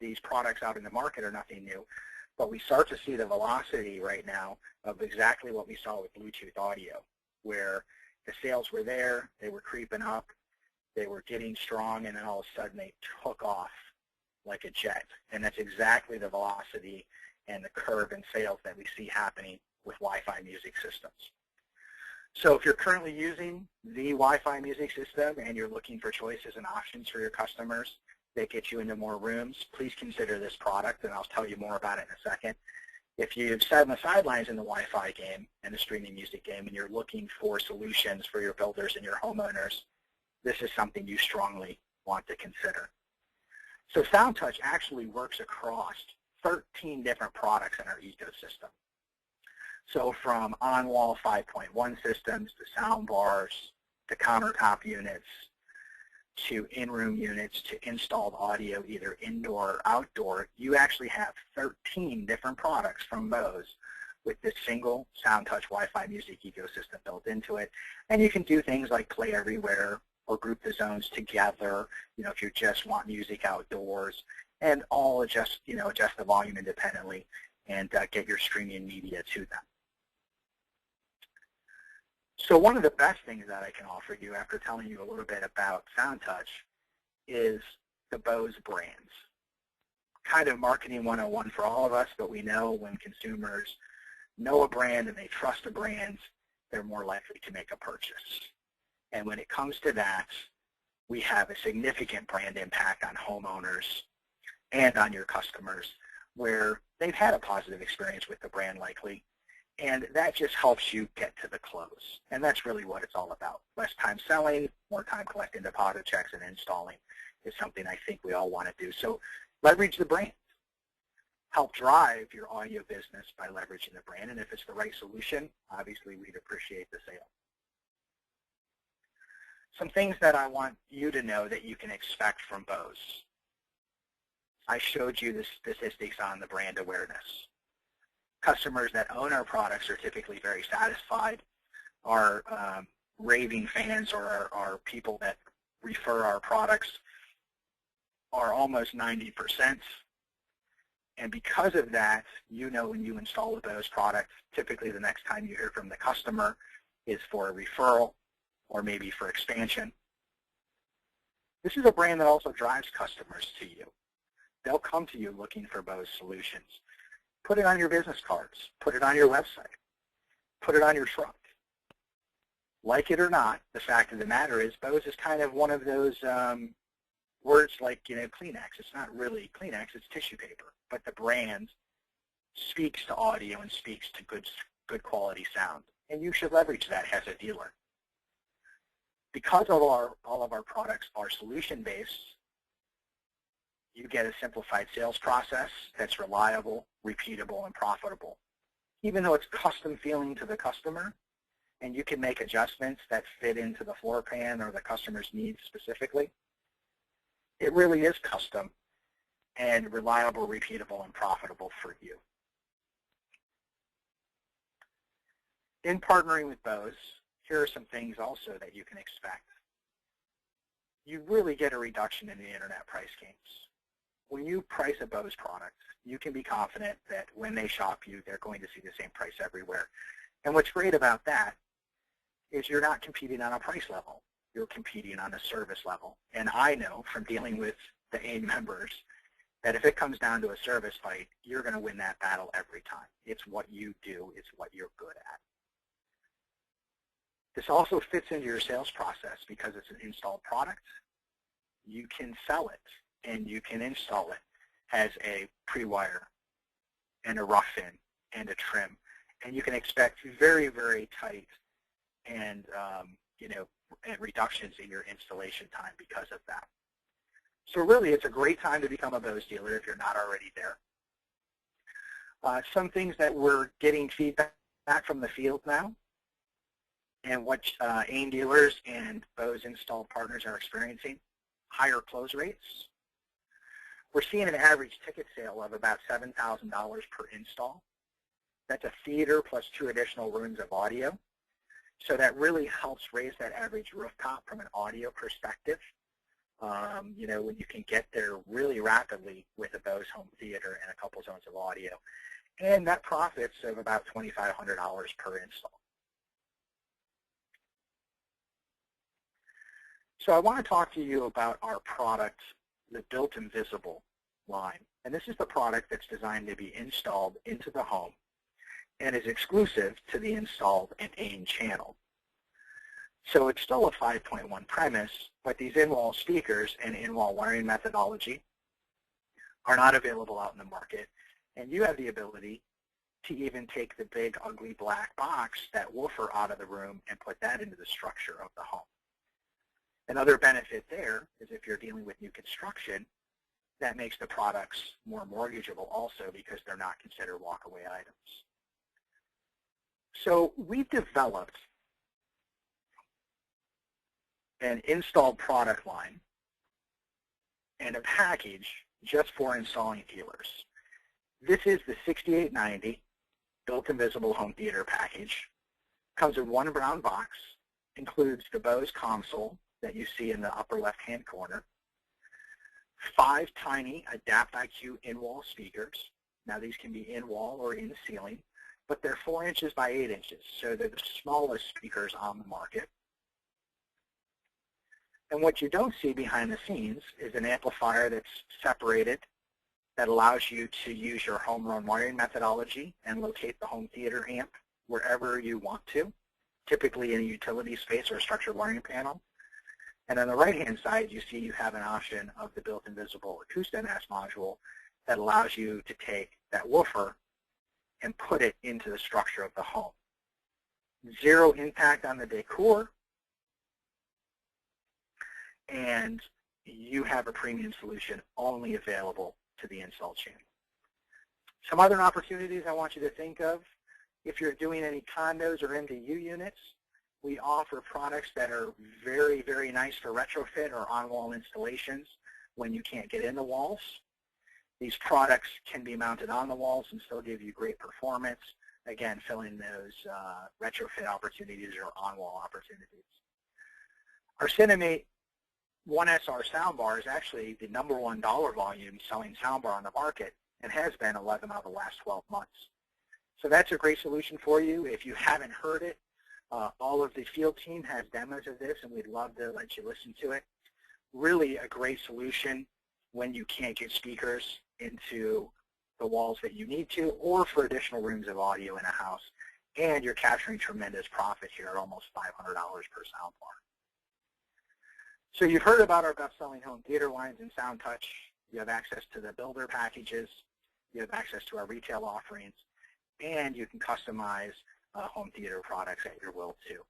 These products out in the market are nothing new. But we start to see the velocity right now of exactly what we saw with Bluetooth audio, where the sales were there, they were creeping up, they were getting strong, and then all of a sudden they took off like a jet. And that's exactly the velocity and the curve in sales that we see happening with Wi-Fi music systems. So if you're currently using the Wi-Fi music system and you're looking for choices and options for your customers that get you into more rooms, please consider this product, and I'll tell you more about it in a second. If you've sat on the sidelines in the Wi-Fi game and the streaming music game and you're looking for solutions for your builders and your homeowners, this is something you strongly want to consider. So SoundTouch actually works across 13 different products in our ecosystem. So from on-wall 5.1 systems to sound bars to countertop units to in-room units to installed audio, either indoor or outdoor, you actually have 13 different products from Bose with this single SoundTouch Wi-Fi music ecosystem built into it. And you can do things like play everywhere or group the zones together, if you just want music outdoors, and all adjust the volume independently and get your streaming media to them. So one of the best things that I can offer you after telling you a little bit about SoundTouch is the Bose brands. Kind of marketing 101 for all of us, but we know when consumers know a brand and they trust a brand, they're more likely to make a purchase. And when it comes to that, we have a significant brand impact on homeowners and on your customers where they've had a positive experience with the brand likely, and that just helps you get to the close. And that's really what it's all about. Less time selling, more time collecting deposit checks and installing is something I think we all want to do. So leverage the brand. Help drive your audio business by leveraging the brand. And if it's the right solution, obviously we'd appreciate the sale. Some things that I want you to know that you can expect from Bose. I showed you the statistics on the brand awareness. Customers that own our products are typically very satisfied. Our raving fans or our people that refer our products are almost 90%. And because of that, when you install a Bose product, typically the next time you hear from the customer is for a referral or maybe for expansion. This is a brand that also drives customers to you. They'll come to you looking for Bose solutions. Put it on your business cards. Put it on your website. Put it on your truck. Like it or not, the fact of the matter is Bose is kind of one of those words like, Kleenex. It's not really Kleenex, it's tissue paper. But the brand speaks to audio and speaks to good quality sound. And you should leverage that as a dealer. Because all of our products are solution-based, you get a simplified sales process that's reliable, repeatable, and profitable. Even though it's custom feeling to the customer, and you can make adjustments that fit into the floor plan or the customer's needs specifically, it really is custom and reliable, repeatable, and profitable for you. In partnering with Bose, here are some things also that you can expect. you really get a reduction in the internet price games. When you price a Bose product, you can be confident that when they shop you, they're going to see the same price everywhere. And what's great about that is you're not competing on a price level. You're competing on a service level. And I know from dealing with the AiN members that if it comes down to a service fight, you're going to win that battle every time. It's what you do. It's what you're good at. This also fits into your sales process because it's an installed product. You can sell it and you can install it as a pre-wire and a rough-in and a trim. And you can expect very, very tight and reductions in your installation time because of that. So really, it's a great time to become a Bose dealer if you're not already there. Some things that we're getting feedback from the field now, and what AiN dealers and Bose install partners are experiencing, higher close rates. We're seeing an average ticket sale of about $7,000 per install. That's a theater plus 2 additional rooms of audio. So that really helps raise that average rooftop from an audio perspective. When you can get there really rapidly with a Bose home theater and a couple zones of audio. And that profits of about $2,500 per install. So I want to talk to you about our product, the Built Invisible line. And this is the product that's designed to be installed into the home and is exclusive to the installed and AiN channel. So it's still a 5.1 premise, but these in-wall speakers and in-wall wiring methodology are not available out in the market. And you have the ability to even take the big, ugly black box, that woofer, out of the room and put that into the structure of the home. Another benefit there is if you're dealing with new construction, that makes the products more mortgageable also because they're not considered walk-away items. So we've developed an installed product line and a package just for installing dealers. This is the 6890 Built Invisible Home Theater package. Comes in one brown box, includes the Bose console that you see in the upper left-hand corner, 5 tiny Adapt IQ in-wall speakers. Now these can be in-wall or in ceiling, but they're 4 inches by 8 inches, so they're the smallest speakers on the market. And what you don't see behind the scenes is an amplifier that's separated that allows you to use your home run wiring methodology and locate the home theater amp wherever you want to, typically in a utility space or a structured wiring panel. And on the right-hand side, you see you have an option of the Built Invisible AcoustiNS module that allows you to take that woofer and put it into the structure of the home. Zero impact on the decor, and you have a premium solution only available to the install channel. Some other opportunities I want you to think of, if you're doing any condos or MDU units, we offer products that are very, very nice for retrofit or on-wall installations when you can't get in the walls. These products can be mounted on the walls and still give you great performance, again, filling those retrofit opportunities or on-wall opportunities. Our Cinemate 1SR soundbar is actually the #1 dollar volume selling soundbar on the market and has been 11 out of the last 12 months. So that's a great solution for you. If you haven't heard it, all of the field team has demos of this, and we'd love to let you listen to it. Really a great solution when you can't get speakers into the walls that you need to, or for additional rooms of audio in a house. And you're capturing tremendous profit here at almost $500 per soundbar. So you've heard about our best-selling home theater lines and SoundTouch. You have access to the builder packages. You have access to our retail offerings. And you can customize home theater products at your will, too.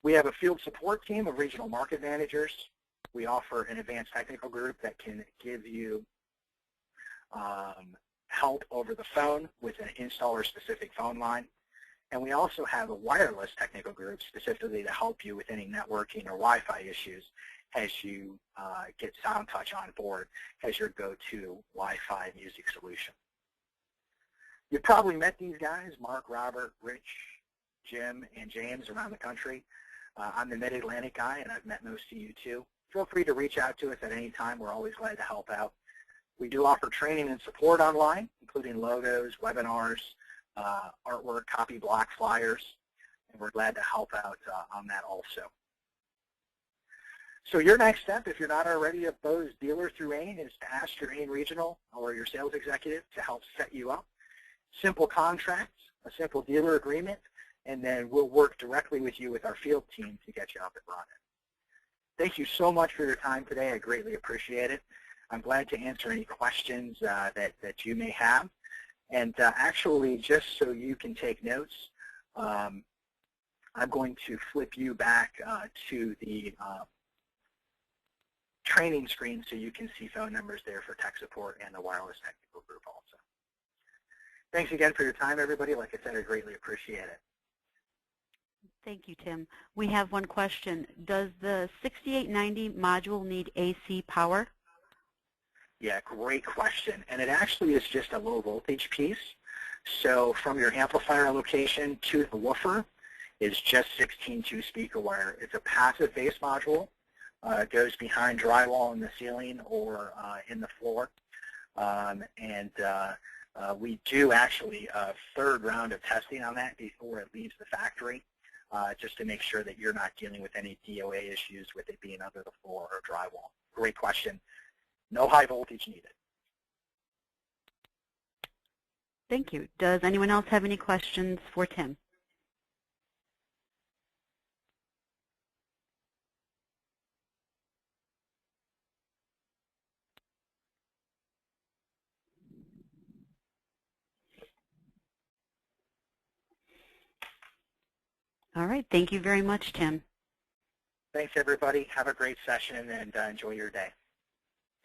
We have a field support team of regional market managers. We offer an advanced technical group that can give you help over the phone with an installer-specific phone line. And we also have a wireless technical group specifically to help you with any networking or Wi-Fi issues as you get SoundTouch on board as your go-to Wi-Fi music solution. You've probably met these guys, Mark, Robert, Rich, Jim, and James around the country. I'm the Mid-Atlantic guy, and I've met most of you too. Feel free to reach out to us at any time. We're always glad to help out. We do offer training and support online, including logos, webinars, artwork, copy block flyers, and we're glad to help out on that also. So your next step, if you're not already a Bose dealer through AiN, is to ask your AiN regional or your sales executive to help set you up. Simple contracts, a simple dealer agreement, and then we'll work directly with you with our field team to get you up and running. Thank you so much for your time today. I greatly appreciate it. I'm glad to answer any questions that you may have. And actually, just so you can take notes, I'm going to flip you back to the training screen so you can see phone numbers there for tech support and the wireless technical group also. Thanks again for your time, everybody. Like I said, I greatly appreciate it. Thank you, Tim. We have one question. Does the 6890 module need AC power? Yeah, great question. And it actually is just a low voltage piece. So from your amplifier location to the woofer is just 16-2 speaker wire. It's a passive base module. It goes behind drywall in the ceiling or in the floor. We do actually a third round of testing on that before it leaves the factory, just to make sure that you're not dealing with any DOA issues with it being under the floor or drywall. Great question. No high voltage needed. Thank you. Does anyone else have any questions for Tim? All right. Thank you very much, Tim. Thanks, everybody. Have a great session and enjoy your day.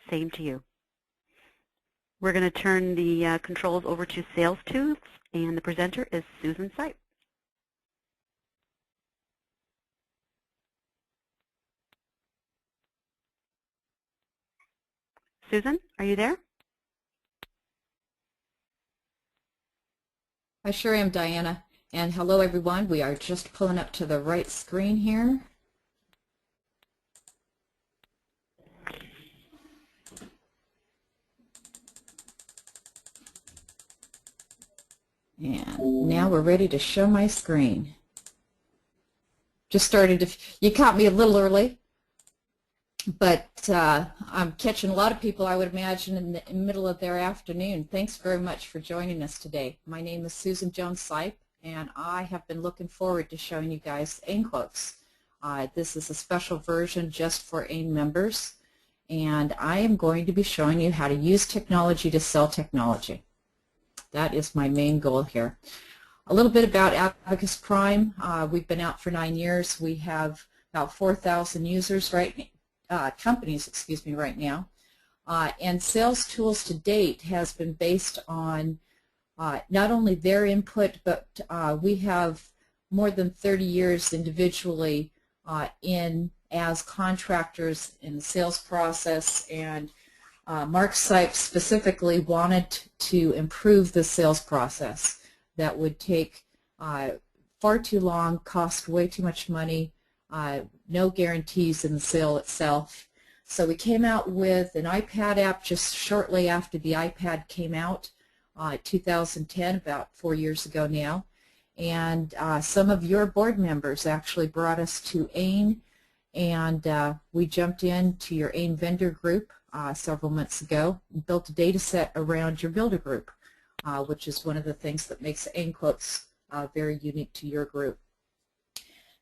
Same to you. We're going to turn the controls over to Sales Tools, and the presenter is Susan Sipe. Susan, are you there? I sure am, Diana. And hello, everyone. We are just pulling up to the right screen here. And now we're ready to show my screen. Just started to, you caught me a little early, but I'm catching a lot of people, I would imagine, in the middle of their afternoon. Thanks very much for joining us today. My name is Susan Jones Sipe, and I have been looking forward to showing you guys AiN quotes. This is a special version just for AiN members, and I am going to be showing you how to use technology to sell technology. That is my main goal here. A little bit about Abacus Prime. We've been out for 9 years. We have about 4,000 users companies, excuse me, right now. And Sales Tools to date has been based on not only their input, but we have more than 30 years individually as contractors in the sales process, and Mark Sipe specifically wanted to improve the sales process that would take far too long, cost way too much money, no guarantees in the sale itself. So we came out with an iPad app just shortly after the iPad came out, 2010, about 4 years ago now. And some of your board members actually brought us to AiN, and we jumped into your AiN vendor group several months ago and built a data set around your builder group, which is one of the things that makes AiN quotes very unique to your group.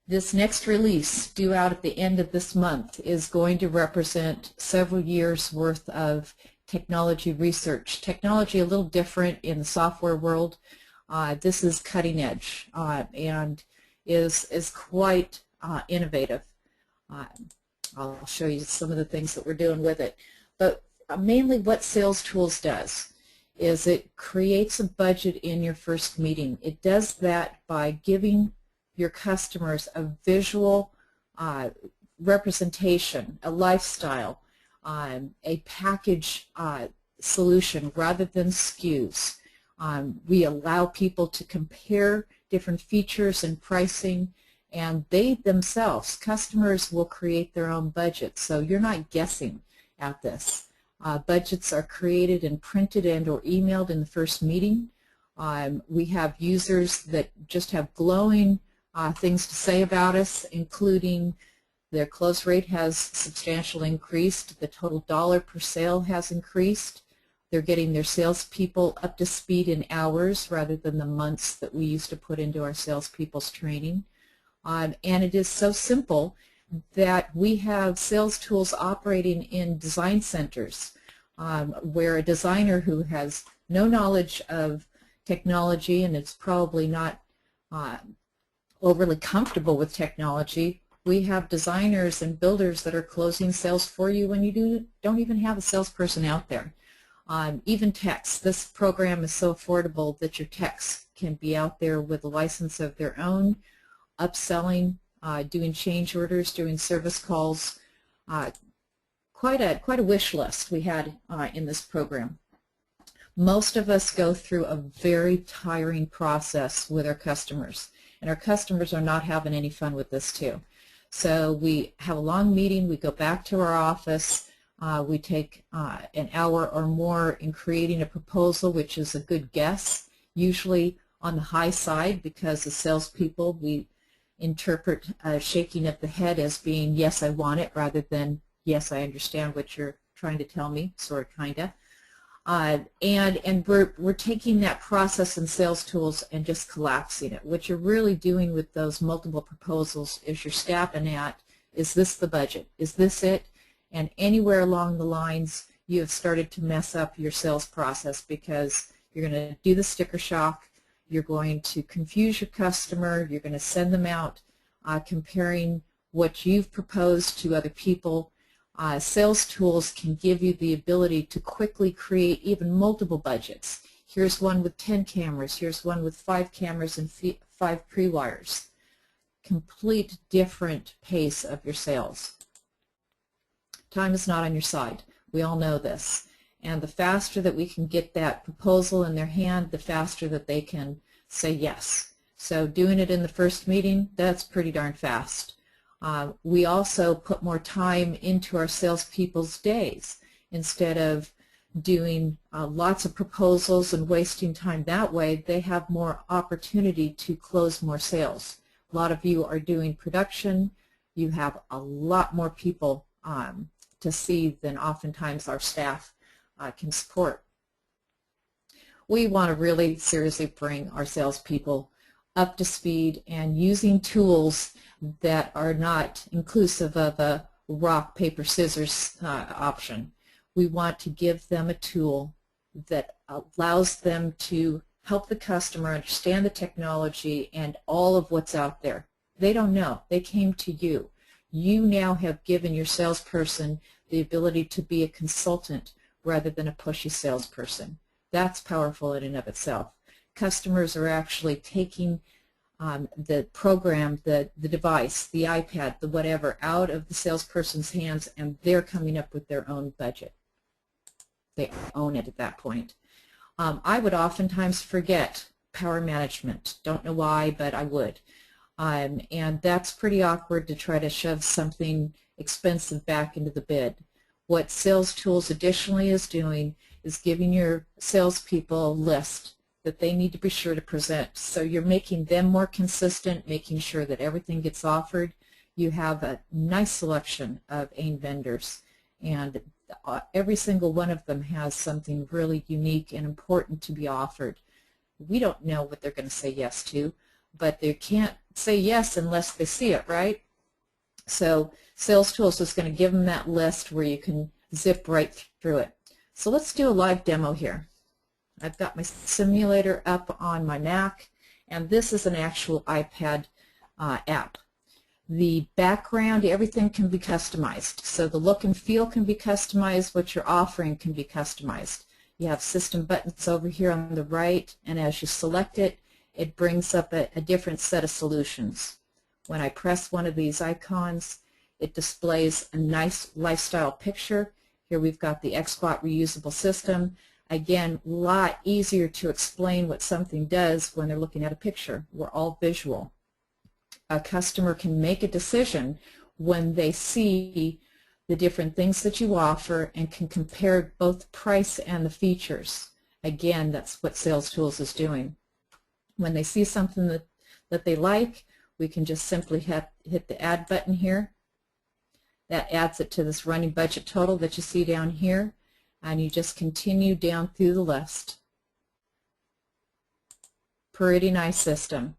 This next release, due out at the end of this month, is going to represent several years worth of technology research. Technology a little different in the software world. This is cutting edge and is quite innovative. I'll show you some of the things that we're doing with it. But mainly what Sales Tools does is it creates a budget in your first meeting. It does that by giving your customers a visual representation, a lifestyle, a package solution rather than SKUs. We allow people to compare different features and pricing and they themselves, customers, will create their own budgets. So you're not guessing at this. Budgets are created and printed and or emailed in the first meeting. We have users that just have glowing things to say about us, including their close rate has substantially increased, the total dollar per sale has increased, they're getting their salespeople up to speed in hours rather than the months that we used to put into our salespeople's training. And it is so simple that we have sales tools operating in design centers where a designer who has no knowledge of technology and is probably not overly comfortable with technology, we have designers and builders that are closing sales for you when you don't even have a salesperson out there. Even techs. This program is so affordable that your techs can be out there with a license of their own, upselling, doing change orders, doing service calls. Quite a wish list we had in this program. Most of us go through a very tiring process with our customers, and our customers are not having any fun with this too. So we have a long meeting, we go back to our office, we take an hour or more in creating a proposal, which is a good guess, usually on the high side, because as salespeople we interpret shaking of the head as being yes, I want it, rather than yes, I understand what you're trying to tell me, sort of, kinda. And we're taking that process in sales tools and just collapsing it. What you're really doing with those multiple proposals is you're stepping at, is this the budget? Is this it? And anywhere along the lines you have started to mess up your sales process, because you're going to do the sticker shock, you're going to confuse your customer, you're going to send them out comparing what you've proposed to other people. Sales tools can give you the ability to quickly create even multiple budgets. Here's one with 10 cameras, here's one with 5 cameras and 5 pre-wires. Complete different pace of your sales. Time is not on your side. We all know this. And the faster that we can get that proposal in their hand, the faster that they can say yes. So doing it in the first meeting, that's pretty darn fast. We also put more time into our salespeople's days. Instead of doing lots of proposals and wasting time that way, they have more opportunity to close more sales. A lot of you are doing production. You have a lot more people to see than oftentimes our staff can support. We want to really seriously bring our salespeople up to speed and using tools that are not inclusive of a rock, paper, scissors option. We want to give them a tool that allows them to help the customer understand the technology and all of what's out there. They don't know. They came to you. You now have given your salesperson the ability to be a consultant rather than a pushy salesperson. That's powerful in and of itself. Customers are actually taking the program, the device, the iPad, the whatever, out of the salesperson's hands, and they're coming up with their own budget. They own it at that point. I would oftentimes forget power management. Don't know why, but I would. And that's pretty awkward to try to shove something expensive back into the bid. What Sales Tools additionally is doing is giving your salespeople a list that they need to be sure to present. So you're making them more consistent, making sure that everything gets offered. You have a nice selection of AiN vendors, and every single one of them has something really unique and important to be offered. We don't know what they're going to say yes to, but they can't say yes unless they see it, right? So Sales Tools is going to give them that list where you can zip right through it. So let's do a live demo here. I've got my simulator up on my Mac, and this is an actual iPad app. The background, everything can be customized. So the look and feel can be customized, what you're offering can be customized. You have system buttons over here on the right, and as you select it, it brings up a different set of solutions. When I press one of these icons, it displays a nice lifestyle picture. Here we've got the XBot reusable system. Again, a lot easier to explain what something does when they're looking at a picture. We're all visual. a customer can make a decision when they see the different things that you offer and can compare both the price and the features. Again, that's what Sales Tools is doing. When they see something that they like, we can just simply hit the Add button here. That adds it to this running budget total that you see down here, and you just continue down through the list. Pretty nice system.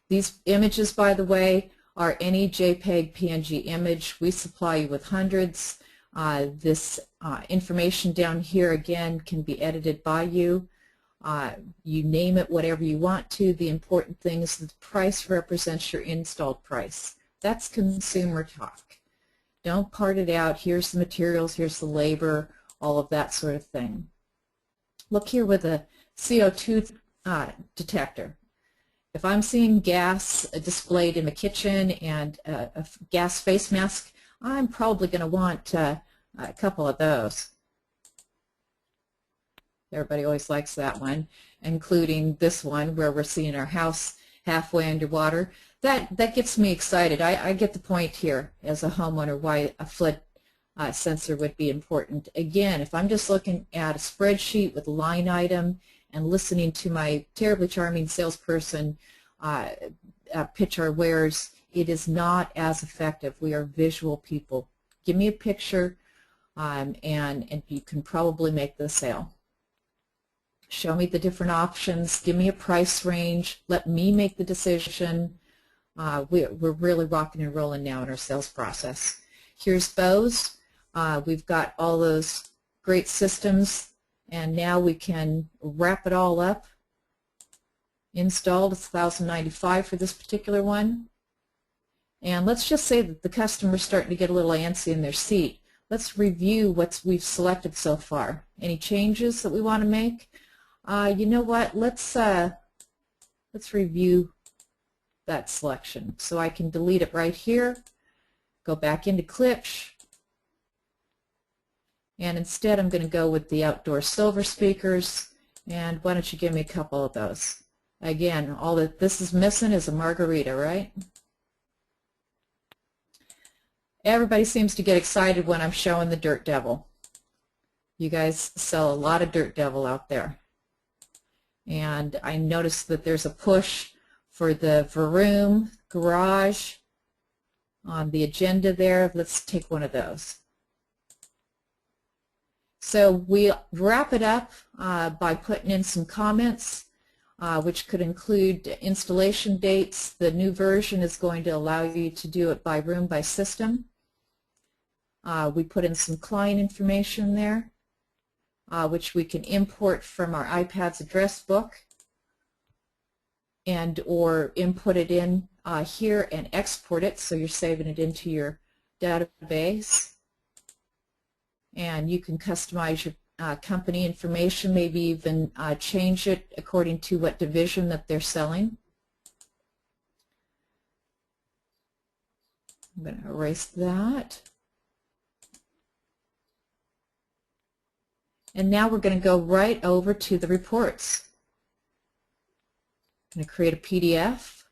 These images, by the way, are any JPEG PNG image. We supply you with hundreds. This information down here, again, can be edited by you. You name it whatever you want to. The important thing is that the price represents your installed price. That's consumer talk. Don't part it out. Here's the materials, here's the labor, all of that sort of thing. Look here with a CO2 detector. If I'm seeing gas displayed in the kitchen and a gas face mask, I'm probably going to want a couple of those. Everybody always likes that one, including this one where we're seeing our house halfway underwater. That gets me excited. I get the point here as a homeowner why a flood sensor would be important. Again, if I'm just looking at a spreadsheet with a line item and listening to my terribly charming salesperson pitch our wares, it is not as effective. We are visual people. Give me a picture and you can probably make the sale. Show me the different options. Give me a price range. Let me make the decision. We're really rocking and rolling now in our sales process. Here's Bose. We've got all those great systems, and now we can wrap it all up. Installed, it's $1,095 for this particular one. And let's just say that the customer's starting to get a little antsy in their seat. Let's review what we've selected so far. Any changes that we want to make? You know what? Let's review that selection. So I can delete it right here, go back into Klipsch, and instead I'm going to go with the outdoor silver speakers, and why don't you give me a couple of those? Again, all that this is missing is a margarita, right? Everybody seems to get excited when I'm showing the Dirt Devil. You guys sell a lot of Dirt Devil out there. And I noticed that there's a push for the Vroom garage on the agenda there. Let's take one of those. So we wrap it up by putting in some comments, which could include installation dates. The new version is going to allow you to do it by room, by system. We put in some client information there, which we can import from our iPad's address book and or input it in here and export it, so you're saving it into your database. And you can customize your company information, maybe even change it according to what division that they're selling. I'm going to erase that. And now we're going to go right over to the reports. I'm going to create a PDF.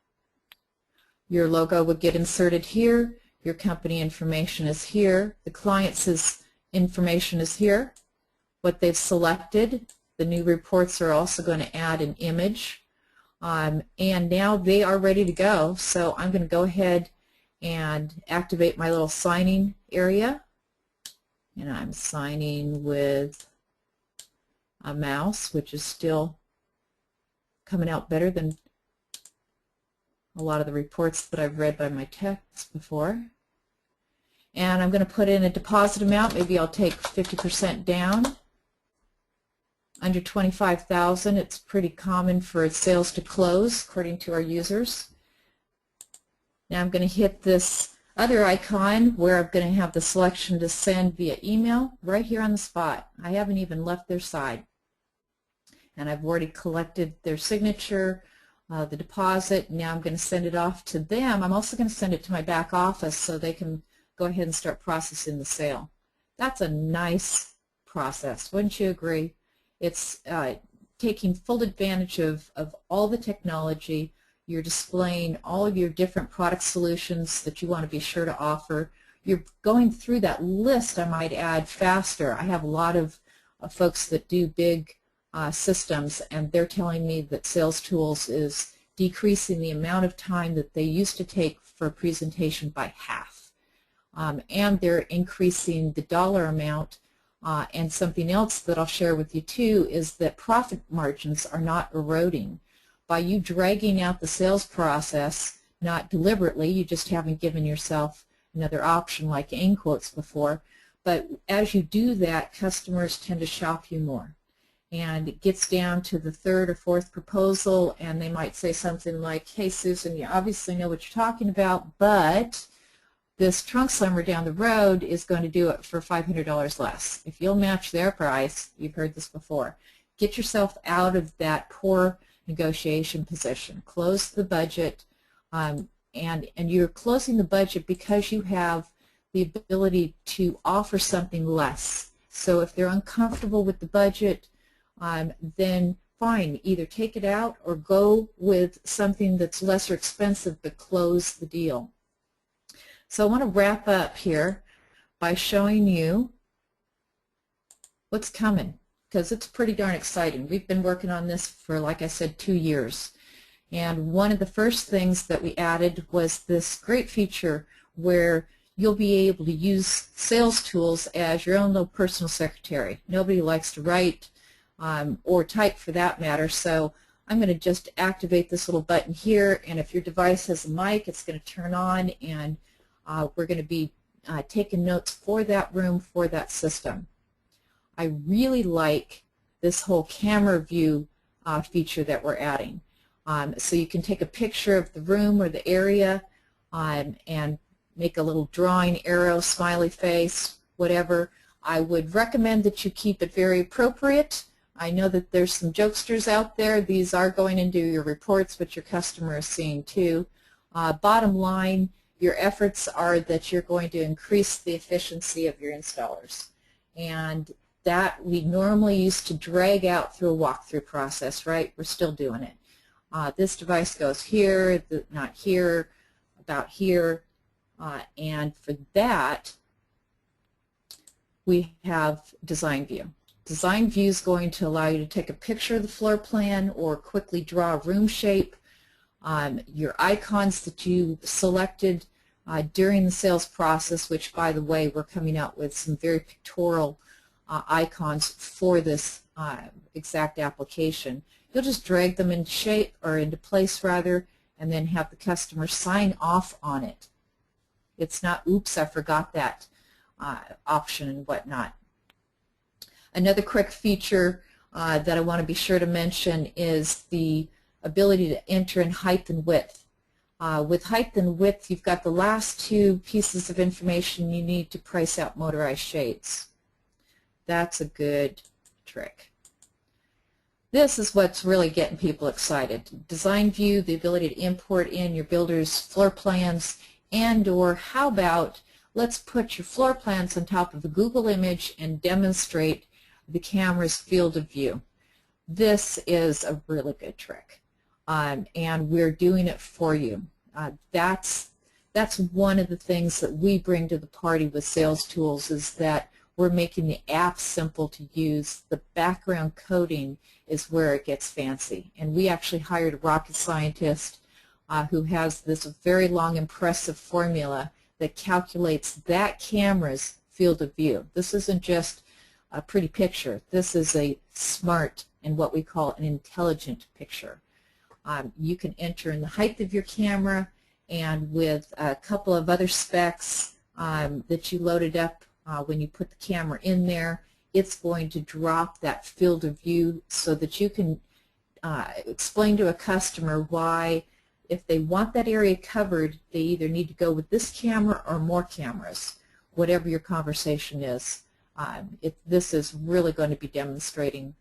Your logo would get inserted here. Your company information is here. The client's information is here. What they've selected. The new reports are also going to add an image. And now they are ready to go. So I'm going to go ahead and activate my little signing area. And I'm signing with a mouse, which is still coming out better than a lot of the reports that I've read by my text before. And I'm going to put in a deposit amount. Maybe I'll take 50% down. Under $25,000, it's pretty common for sales to close, according to our users. Now I'm going to hit this other icon where I'm going to have the selection to send via email right here on the spot. I haven't even left their side. And I've already collected their signature, the deposit. Now I'm going to send it off to them. I'm also going to send it to my back office so they can go ahead and start processing the sale. That's a nice process, wouldn't you agree? It's taking full advantage of all the technology. You're displaying all of your different product solutions that you want to be sure to offer. You're going through that list, I might add, faster. I have a lot of folks that do big systems, and they're telling me that Sales Tools is decreasing the amount of time that they used to take for a presentation by half. And they're increasing the dollar amount. And something else that I'll share with you too is that profit margins are not eroding. By you dragging out the sales process, not deliberately, you just haven't given yourself another option like AiN quotes before, but as you do that, customers tend to shop you more. And it gets down to the third or fourth proposal, and they might say something like, hey Susan, you obviously know what you're talking about, this trunk slimmer down the road is going to do it for $500 less. If you'll match their price, you've heard this before, get yourself out of that poor negotiation position. Close the budget, and you're closing the budget because you have the ability to offer something less. So if they're uncomfortable with the budget, then fine, either take it out or go with something that's lesser expensive but close the deal. So I want to wrap up here by showing you what's coming, because it's pretty darn exciting. We've been working on this for, like I said, 2 years. And one of the first things that we added was this great feature where you'll be able to use Sales Tools as your own little personal secretary. Nobody likes to write or type for that matter, so I'm going to just activate this little button here, and if your device has a mic, it's going to turn on, and we're going to be taking notes for that room, for that system. I really like this whole camera view feature that we're adding. So you can take a picture of the room or the area and make a little drawing, arrow, smiley face, whatever. I would recommend that you keep it very appropriate. I know that there's some jokesters out there. These are going into your reports, but your customer is seeing too. Bottom line, your efforts are that you're going to increase the efficiency of your installers. And that we normally used to drag out through a walkthrough process, right? We're still doing it. This device goes here, not here, about here, and for that we have Design View. Design View is going to allow you to take a picture of the floor plan or quickly draw a room shape. Your icons that you selected during the sales process, which by the way we're coming out with some very pictorial icons for this exact application. You'll just drag them into shape, or into place rather, and then have the customer sign off on it. It's not, oops, I forgot that option and whatnot. Another quick feature that I want to be sure to mention is the ability to enter in height and width. With height and width, you've got the last two pieces of information you need to price out motorized shades. That's a good trick. This is what's really getting people excited. Design View, the ability to import in your builder's floor plans, and or how about let's put your floor plans on top of a Google image and demonstrate the camera's field of view. This is a really good trick, and we're doing it for you. That's one of the things that we bring to the party with Sales Tools, is that we're making the app simple to use. The background coding is where it gets fancy. And we actually hired a rocket scientist who has this very long, impressive formula that calculates that camera's field of view. This isn't just a pretty picture. This is a smart and what we call an intelligent picture. You can enter in the height of your camera, and with a couple of other specs that you loaded up when you put the camera in there, it's going to drop that field of view so that you can explain to a customer why, if they want that area covered, they either need to go with this camera or more cameras, whatever your conversation is. This is really going to be demonstrating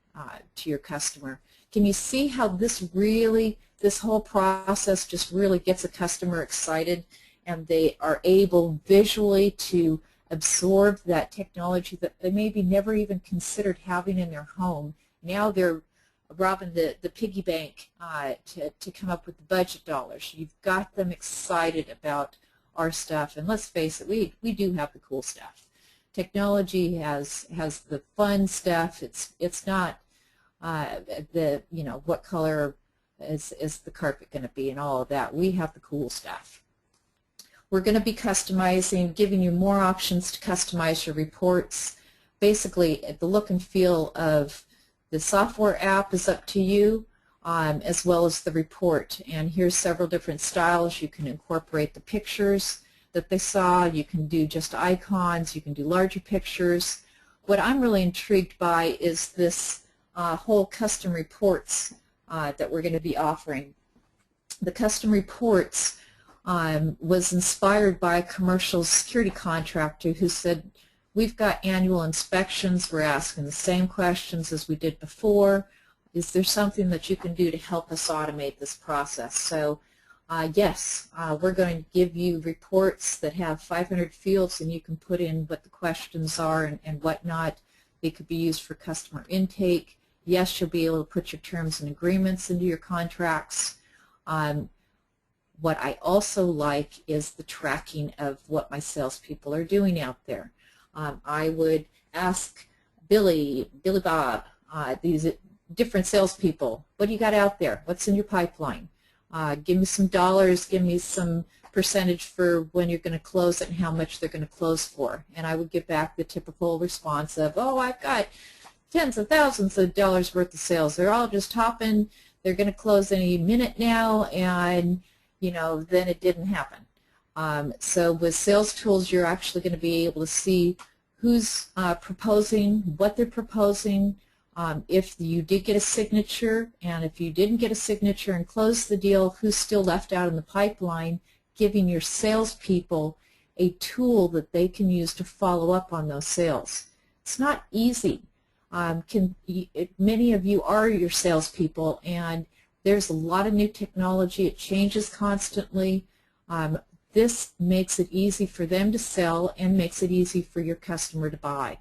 to your customer. Can you see how this whole process just really gets a customer excited, and they are able visually to absorb that technology that they maybe never even considered having in their home. Now they're robbing the piggy bank to come up with the budget dollars. You've got them excited about our stuff, and let's face it, we do have the cool stuff. Technology has the fun stuff. It's not what color is the carpet going to be and all of that. We have the cool stuff. We're going to be customizing, giving you more options to customize your reports. Basically, the look and feel of the software app is up to you, as well as the report. And here's several different styles. You can incorporate the pictures that they saw. You can do just icons. You can do larger pictures. What I'm really intrigued by is this whole custom reports that we're going to be offering. The custom reports was inspired by a commercial security contractor who said, we've got annual inspections, we're asking the same questions as we did before. Is there something that you can do to help us automate this process? So yes, we're going to give you reports that have 500 fields, and you can put in what the questions are and whatnot. They could be used for customer intake. Yes, you'll be able to put your terms and agreements into your contracts. What I also like is the tracking of what my salespeople are doing out there. I would ask Billy Bob, these different salespeople, what do you got out there? What's in your pipeline? Give me some dollars, give me some percentage for when you're going to close it and how much they're going to close for. And I would get back the typical response of, oh, I've got tens of thousands of dollars worth of sales. They're all just hopping. They're going to close any minute now, and then it didn't happen. So with sales tools, you're actually going to be able to see who's proposing, what they're proposing, if you did get a signature, and if you didn't get a signature and close the deal, who's still left out in the pipeline, giving your salespeople a tool that they can use to follow up on those sales. It's not easy. Many of you are your salespeople, and there's a lot of new technology. It changes constantly. This makes it easy for them to sell and makes it easy for your customer to buy.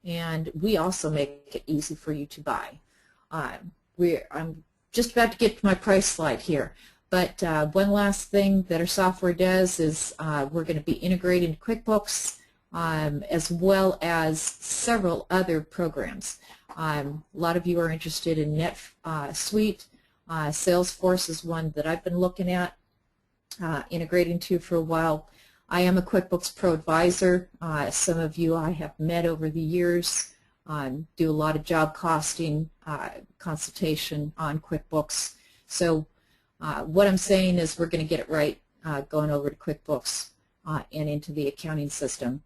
And we also make it easy for you to buy. I'm just about to get to my price slide here, but one last thing that our software does is we're going to be integrating QuickBooks as well as several other programs. A lot of you are interested in NetSuite. Salesforce is one that I've been looking at integrating to for a while. I am a QuickBooks Pro Advisor. Some of you I have met over the years, do a lot of job costing consultation on QuickBooks. So what I'm saying is we're going to get it right going over to QuickBooks and into the accounting system.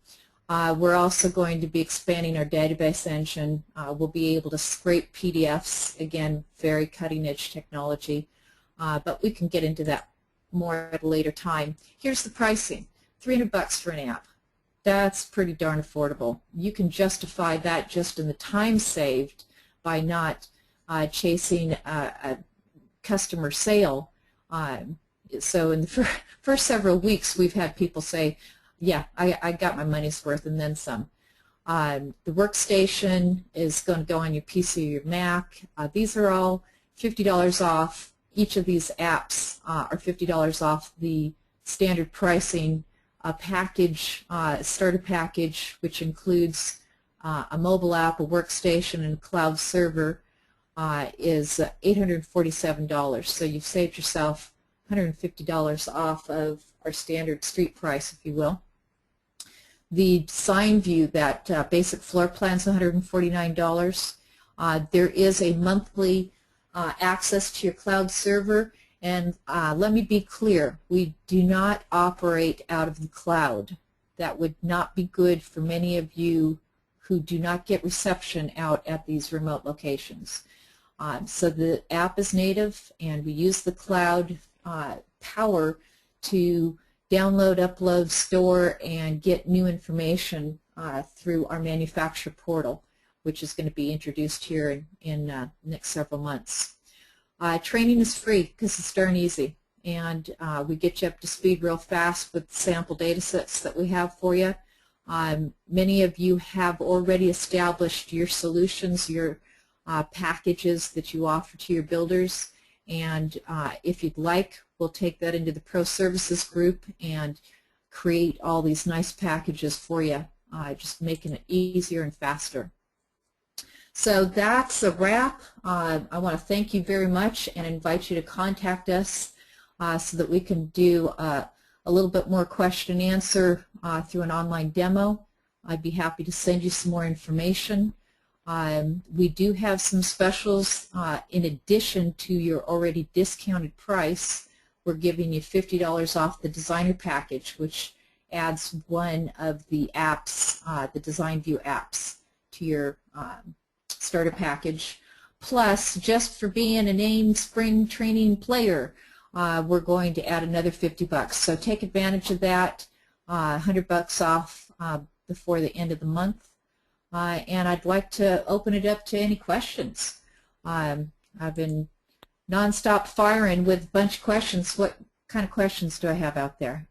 We're also going to be expanding our database engine. We'll be able to scrape PDFs, again, very cutting-edge technology, but we can get into that more at a later time. Here's the pricing, $300 for an app. That's pretty darn affordable. You can justify that just in the time saved by not chasing a customer sale. So in the first several weeks, we've had people say, yeah, I got my money's worth and then some. The workstation is going to go on your PC or your Mac. These are all $50 off. Each of these apps are $50 off the standard pricing. A package, starter package, which includes a mobile app, a workstation, and a cloud server, is $847. So you've saved yourself $150 off of our standard street price, if you will. The sign view, that basic floor plan, is $149. There is a monthly access to your cloud server, and let me be clear, we do not operate out of the cloud. That would not be good for many of you who do not get reception out at these remote locations. So the app is native, and we use the cloud power to download, upload, store, and get new information through our manufacturer portal, which is going to be introduced here in the next several months. Training is free because it's darn easy, and we get you up to speed real fast with sample data sets that we have for you. Many of you have already established your solutions, your packages that you offer to your builders. And if you'd like, we'll take that into the Pro Services group and create all these nice packages for you, just making it easier and faster. So that's a wrap. I want to thank you very much and invite you to contact us so that we can do a little bit more question and answer through an online demo. I'd be happy to send you some more information. We do have some specials in addition to your already discounted price. We're giving you $50 off the designer package, which adds one of the apps, the Design View apps, to your starter package. Plus, just for being an AiN spring training player, we're going to add another $50. So take advantage of that, $100 off before the end of the month. And I'd like to open it up to any questions. I've been nonstop firing with a bunch of questions. What kind of questions do I have out there?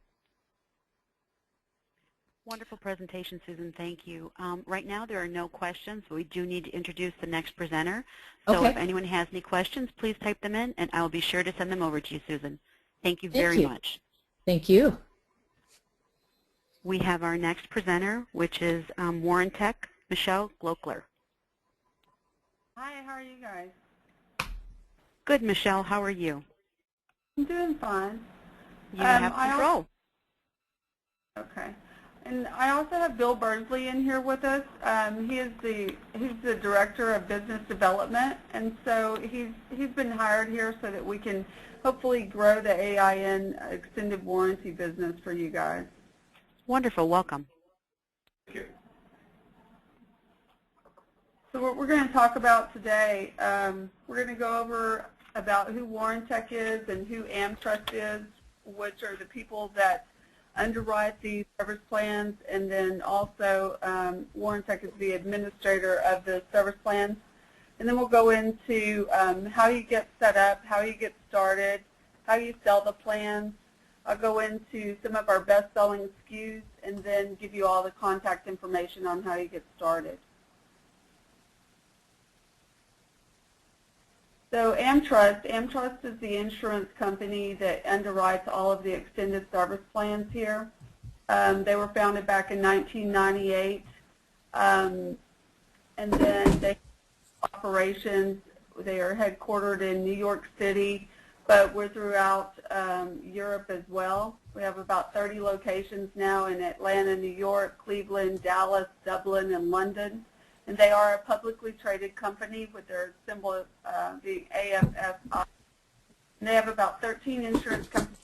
Wonderful presentation, Susan. Thank you. Right now there are no questions. We do need to introduce the next presenter. So Okay. if anyone has any questions, please type them in, and I will be sure to send them over to you, Susan. Thank you very much. Thank you. We have our next presenter, which is Warren Tech, Michelle Glockler. Hi, how are you guys? Good, Michelle. How are you? I'm doing fine. You have control. Okay. And I also have Bill Burnsley in here with us. He's the director of business development, and so he's been hired here so that we can hopefully grow the AiN extended warranty business for you guys. Wonderful. Welcome. Thank you. So what we're going to talk about today, we're going to go over about who Warrantech is and who AmTrust is, which are the people that underwrite these service plans, and then also Warrantech is the administrator of the service plans. And then we'll go into how you get set up, how you get started, how you sell the plans. I'll go into some of our best-selling SKUs and then give you all the contact information on how you get started. So AmTrust is the insurance company that underwrites all of the extended service plans here. They were founded back in 1998, and then they have operations. They are headquartered in New York City, but we're throughout Europe as well. We have about 30 locations now in Atlanta, New York, Cleveland, Dallas, Dublin, and London. And they are a publicly traded company with their symbol being AFSI. And they have about 13 insurance companies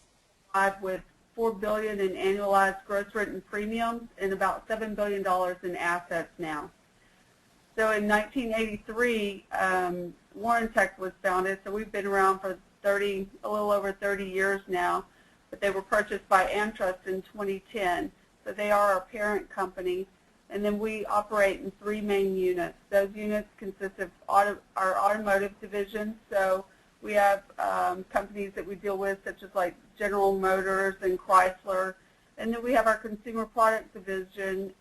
with $4 billion in annualized gross written premiums and about $7 billion in assets now. So in 1983, Warrantech was founded. So we've been around for a little over 30 years now. But they were purchased by AmTrust in 2010. So they are our parent company. And then we operate in 3 main units. Those units consist of our automotive division. So we have companies that we deal with, such as like General Motors and Chrysler. And then we have our consumer product division,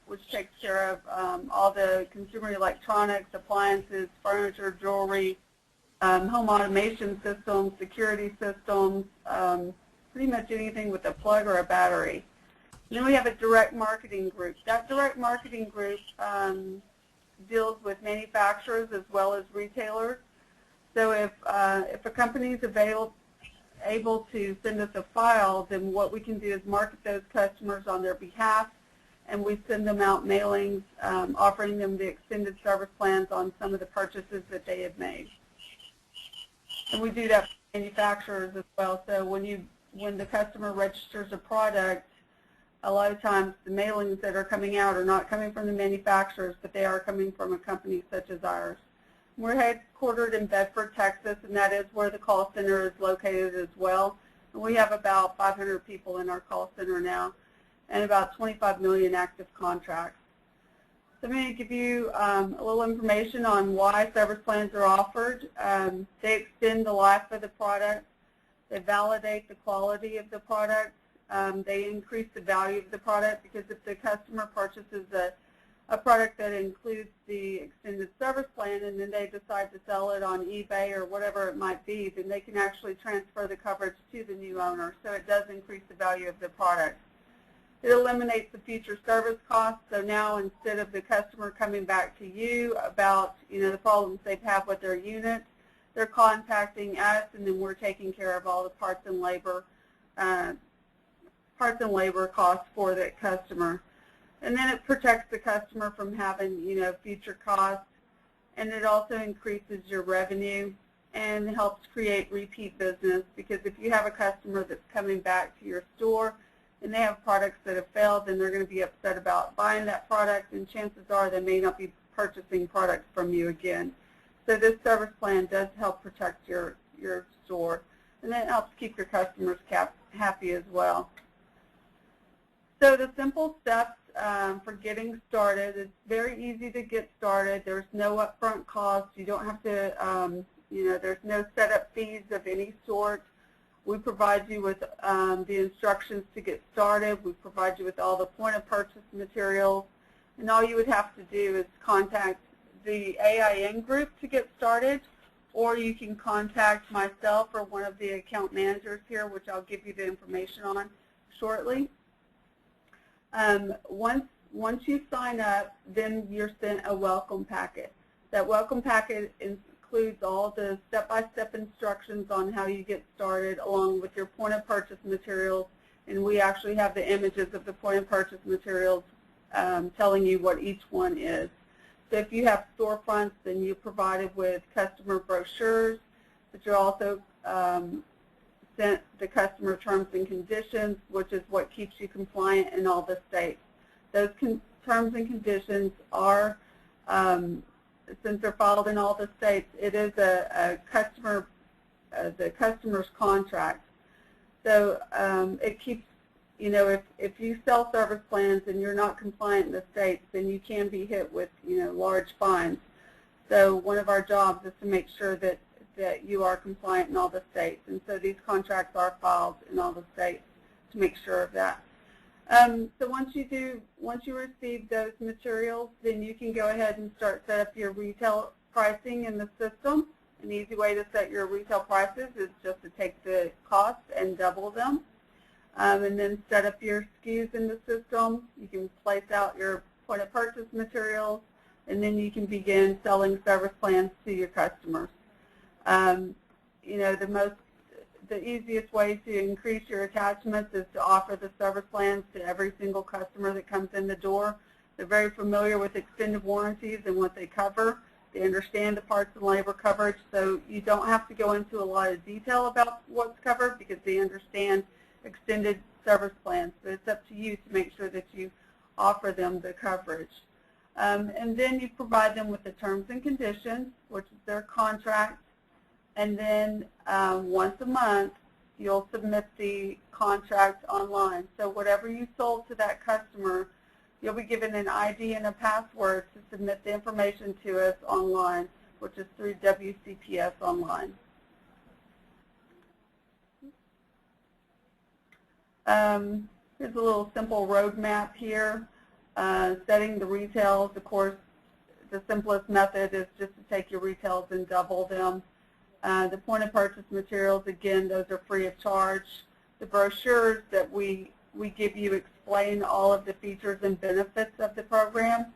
which takes care of all the consumer electronics, appliances, furniture, jewelry, home automation systems, security systems, pretty much anything with a plug or a battery. And then we have a direct marketing group. That direct marketing group deals with manufacturers as well as retailers. So if a company is able to send us a file, then what we can do is market those customers on their behalf, and we send them out mailings offering them the extended service plans on some of the purchases that they have made. And we do that for manufacturers as well. So when the customer registers a product, a lot of times the mailings that are coming out are not coming from the manufacturers, but they are coming from a company such as ours. We're headquartered in Bedford, Texas, and that is where the call center is located as well. And we have about 500 people in our call center now and about 25 million active contracts. So I'm going to give you a little information on why service plans are offered. They extend the life of the product. They validate the quality of the product. They increase the value of the product, because if the customer purchases a a product that includes the extended service plan and then they decide to sell it on eBay or whatever it might be, then they can actually transfer the coverage to the new owner. So it does increase the value of the product. It eliminates the future service costs. So now instead of the customer coming back to you about the problems they've had with their unit, they're contacting us, and then we're taking care of all the parts and labor costs for that customer. And then it protects the customer from having, future costs, and it also increases your revenue and helps create repeat business, because if you have a customer that's coming back to your store and they have products that have failed, then they're going to be upset about buying that product, and chances are they may not be purchasing products from you again. So this service plan does help protect your store, and then it helps keep your customers happy as well. So the simple steps for getting started, it's very easy to get started. There's no upfront cost. You don't have to, there's no setup fees of any sort. We provide you with the instructions to get started. We provide you with all the point of purchase materials, and all you would have to do is contact the AiN group to get started, or you can contact myself or one of the account managers here, which I'll give you the information on shortly. Once you sign up, then you're sent a welcome packet. That welcome packet includes all the step-by-step instructions on how you get started, along with your point of purchase materials, and we actually have the images of the point of purchase materials telling you what each one is. So if you have storefronts, then you're provided with customer brochures, but you're also sent the customer terms and conditions, which is what keeps you compliant in all the states. Those terms and conditions are, since they're filed in all the states, it is the customer's contract. So it keeps, if you sell service plans and you're not compliant in the states, then you can be hit with, large fines. So one of our jobs is to make sure that you are compliant in all the states, and so these contracts are filed in all the states to make sure of that. So once you receive those materials, then you can go ahead and start set up your retail pricing in the system. An easy way to set your retail prices is just to take the cost and double them, and then set up your SKUs in the system. You can place out your point of purchase materials, and then you can begin selling service plans to your customers. The easiest way to increase your attachments is to offer the service plans to every single customer that comes in the door. They're very familiar with extended warranties and what they cover. They understand the parts and labor coverage, so you don't have to go into a lot of detail about what's covered because they understand extended service plans. But it's up to you to make sure that you offer them the coverage. And then you provide them with the terms and conditions, which is their contract. And then once a month, you'll submit the contract online. So whatever you sold to that customer, you'll be given an ID and a password to submit the information to us online, which is through WCPS Online. Here's a little simple roadmap here. Setting the retails, of course, the simplest method is just to take your retails and double them. The point of purchase materials, again, those are free of charge. The brochures that we give you explain all of the features and benefits of the program.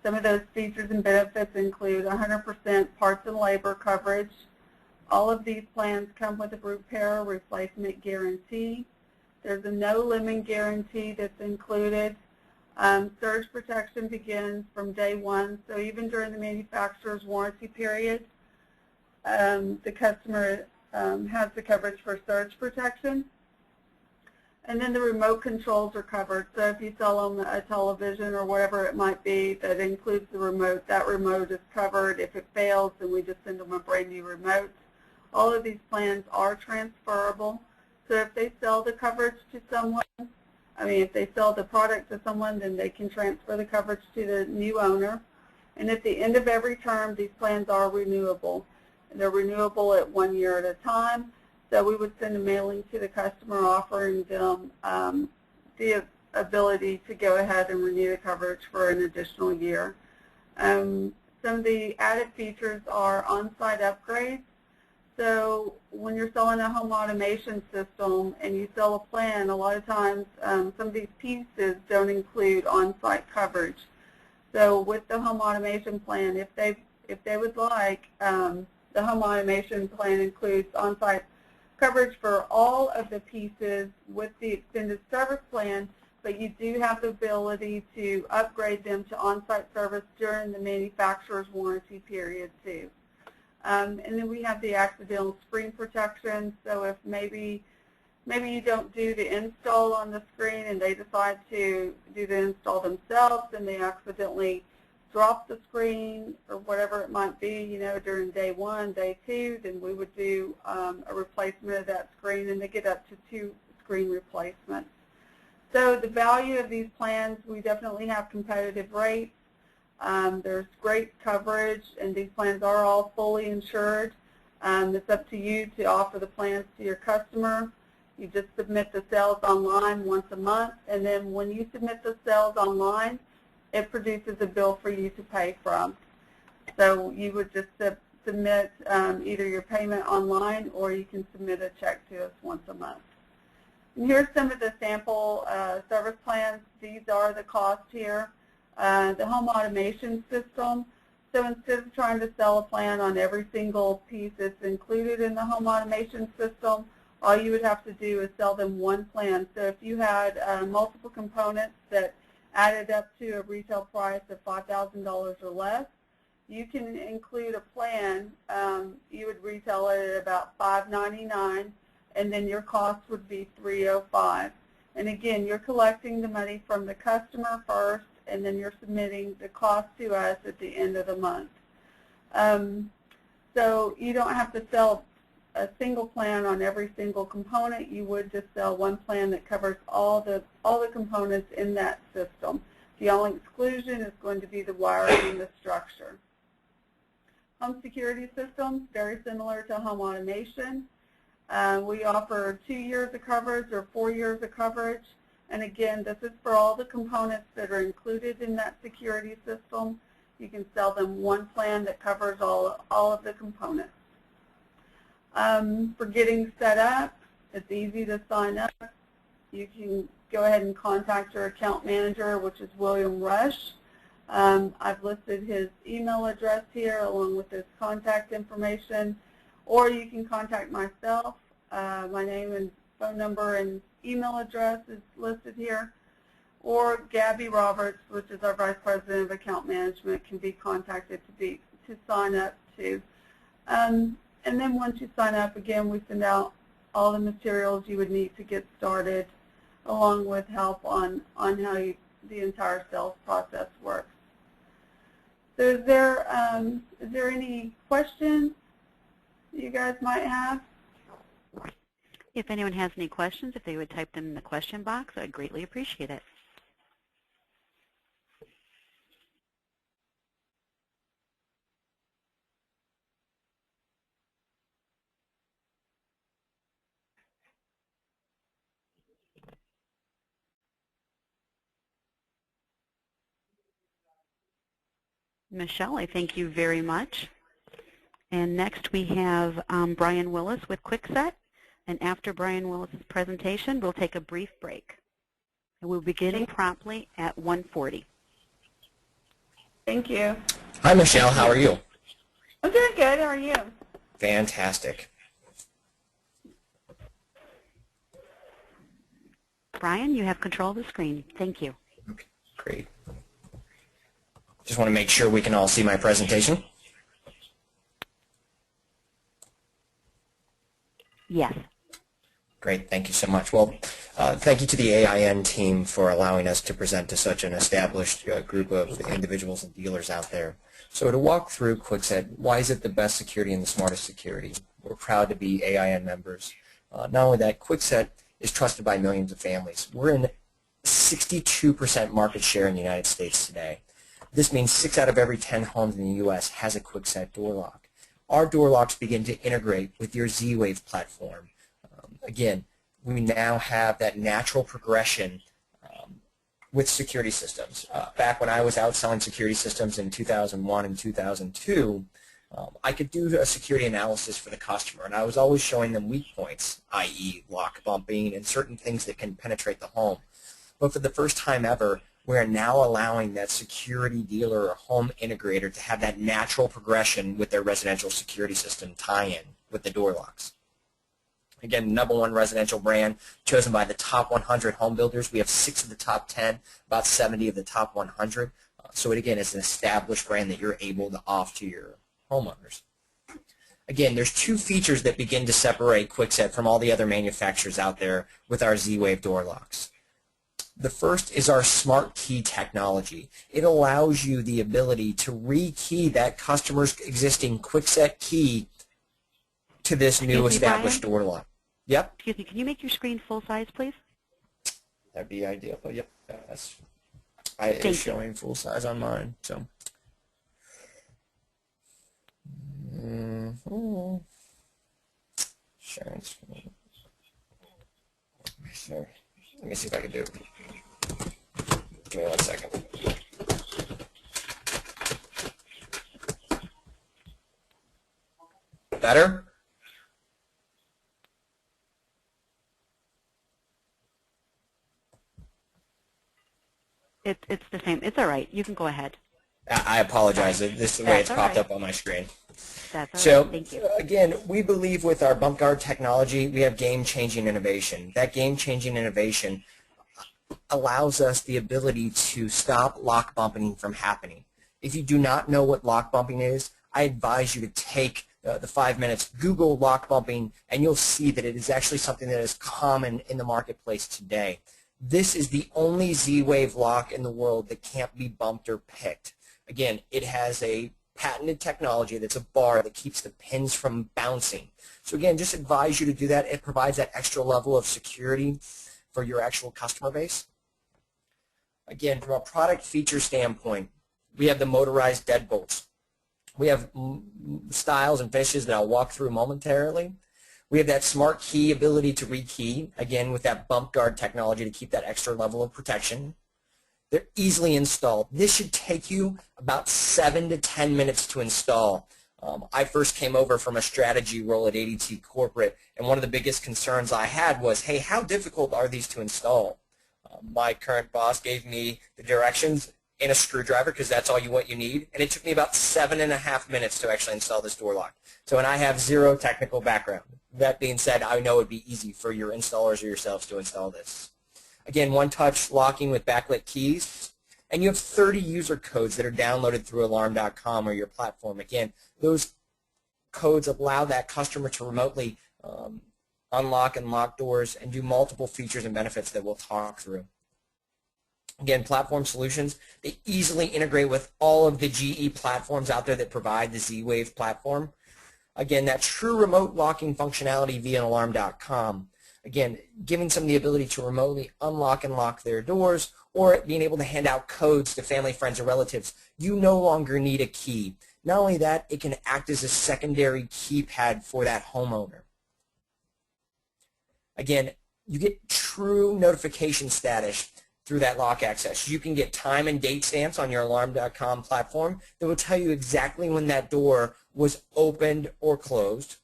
Some of those features and benefits include 100% parts and labor coverage. All of these plans come with a repair replacement guarantee. There's a no limit guarantee that's included. Surge protection begins from day one, so even during the manufacturer's warranty period, the customer has the coverage for surge protection. And then the remote controls are covered. So if you sell them a television or whatever it might be that includes the remote, that remote is covered. If it fails, then we just send them a brand new remote. All of these plans are transferable. So if they sell the coverage to someone, if they sell the product to someone, then they can transfer the coverage to the new owner. And at the end of every term, these plans are renewable. They're renewable at 1 year at a time. So we would send a mailing to the customer offering them the ability to go ahead and renew the coverage for an additional year. Some of the added features are on-site upgrades. So when you're selling a home automation system and you sell a plan, a lot of times some of these pieces don't include on-site coverage. So with the home automation plan, if they would like, the home automation plan includes on-site coverage for all of the pieces with the extended service plan, but you do have the ability to upgrade them to on-site service during the manufacturer's warranty period too. And then we have the accidental screen protection, so if maybe you don't do the install on the screen and they decide to do the install themselves and they accidentally drop the screen or whatever it might be, you know, during day 1, day 2, then we would do a replacement of that screen, and they get up to 2 screen replacements. So the value of these plans, we definitely have competitive rates. There's great coverage, and these plans are all fully insured. It's up to you to offer the plans to your customer. You just submit the sales online once a month, and then when you submit the sales online, it produces a bill for you to pay from. So you would just submit either your payment online, or you can submit a check to us once a month. And here's some of the sample service plans. These are the costs here. The home automation system. So instead of trying to sell a plan on every single piece that's included in the home automation system, all you would have to do is sell them one plan. So if you had multiple components that added up to a retail price of $5,000 or less, you can include a plan. You would retail it at about $599, and then your cost would be $305. And again, you're collecting the money from the customer first, and then you're submitting the cost to us at the end of the month. So you don't have to sell a single plan on every single component. You would just sell one plan that covers all the components in that system. The only exclusion is going to be the wiring and the structure. Home security systems, very similar to home automation. We offer 2 years of coverage or 4 years of coverage. And again, this is for all the components that are included in that security system. You can sell them one plan that covers all of the components. For getting set up, it's easy to sign up. You can go ahead and contact your account manager, which is William Rush. I've listed his email address here along with his contact information, or you can contact myself. My name and phone number and email address is listed here, or Gabby Roberts, which is our Vice President of Account Management, can be contacted to sign up to. And then once you sign up, again, we send out all the materials you would need to get started, along with help on how the entire sales process works. So is there any questions you guys might have? If anyone has any questions, if they would type them in the question box, I'd greatly appreciate it. Michelle, I thank you very much. And next we have Brian Willis with Kwikset. And after Brian Willis's presentation, we'll take a brief break. And we'll begin promptly at 1:40. Thank you. Hi, Michelle. How are you? I'm doing good. How are you? Fantastic. Brian, you have control of the screen. Thank you. Okay, great. Just want to make sure we can all see my presentation. Yes. Great. Thank you so much. Well, thank you to the AiN team for allowing us to present to such an established group of individuals and dealers out there. So to walk through Kwikset, why is it the best security and the smartest security? We're proud to be AiN members. Not only that, Kwikset is trusted by millions of families. We're in 62% market share in the United States today. This means 6 out of every 10 homes in the U.S. has a Kwikset door lock. Our door locks begin to integrate with your Z-Wave platform. Again, we now have that natural progression with security systems. Back when I was out selling security systems in 2001 and 2002, I could do a security analysis for the customer, and I was always showing them weak points, i.e. lock bumping and certain things that can penetrate the home. But for the first time ever, we're now allowing that security dealer or home integrator to have that natural progression with their residential security system tie-in with the door locks. Again, #1 residential brand chosen by the top 100 home builders. We have 6 of the top 10, about 70 of the top 100. So it, again, is an established brand that you're able to offer to your homeowners. Again, there's 2 features that begin to separate Kwikset from all the other manufacturers out there with our Z-Wave door locks. The first is our smart key technology. It allows you the ability to rekey that customer's existing Kwikset key to this new established door lock. Yep. Excuse me, can you make your screen full size, please? That'd be ideal. But yep, it's showing full size on mine. So. Sharing screen. Sorry. Let me see if I can do it. Give me 1 second. Better? It's the same. It's all right. You can go ahead. I apologize. This is the way it's popped up on my screen. That's So, all right. Thank you. Again, we believe with our bump guard technology, we have game-changing innovation. That game-changing innovation allows us the ability to stop lock bumping from happening. If you do not know what lock bumping is, I advise you to take the 5 minutes, Google lock bumping, and you'll see that it is actually something that is common in the marketplace today. This is the only Z-Wave lock in the world that can't be bumped or picked. Again, it has a patented technology that's a bar that keeps the pins from bouncing. So again, just advise you to do that. It provides that extra level of security for your actual customer base. Again, from a product feature standpoint, we have the motorized deadbolts. We have styles and finishes that I'll walk through momentarily. We have that smart key ability to rekey, again with that bump guard technology to keep that extra level of protection. They're easily installed. This should take you about 7 to 10 minutes to install. I first came over from a strategy role at ADT Corporate, and one of the biggest concerns I had was, hey, how difficult are these to install? My current boss gave me the directions and a screwdriver because that's all what you need, and it took me about 7.5 minutes to actually install this door lock. So, and I have zero technical background. That being said, I know it would be easy for your installers or yourselves to install this. Again, one-touch locking with backlit keys, and you have 30 user codes that are downloaded through alarm.com or your platform. Again, those codes allow that customer to remotely unlock and lock doors and do multiple features and benefits that we'll talk through. Again, platform solutions, they easily integrate with all of the GE platforms out there that provide the Z-Wave platform. Again, that true remote locking functionality via alarm.com. Again, giving someone the ability to remotely unlock and lock their doors, or being able to hand out codes to family, friends, or relatives. You no longer need a key. Not only that, it can act as a secondary keypad for that homeowner. Again, you get true notification status through that lock access. You can get time and date stamps on your alarm.com platform that will tell you exactly when that door was opened or closed.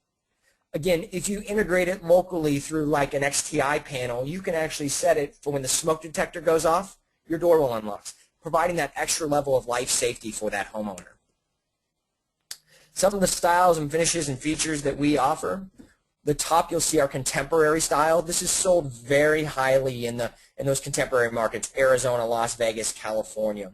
Again, if you integrate it locally through like an XTI panel, you can actually set it for when the smoke detector goes off, your door will unlock, providing that extra level of life safety for that homeowner. Some of the styles and finishes and features that we offer, the top you'll see our contemporary style. This is sold very highly in those contemporary markets, Arizona, Las Vegas, California.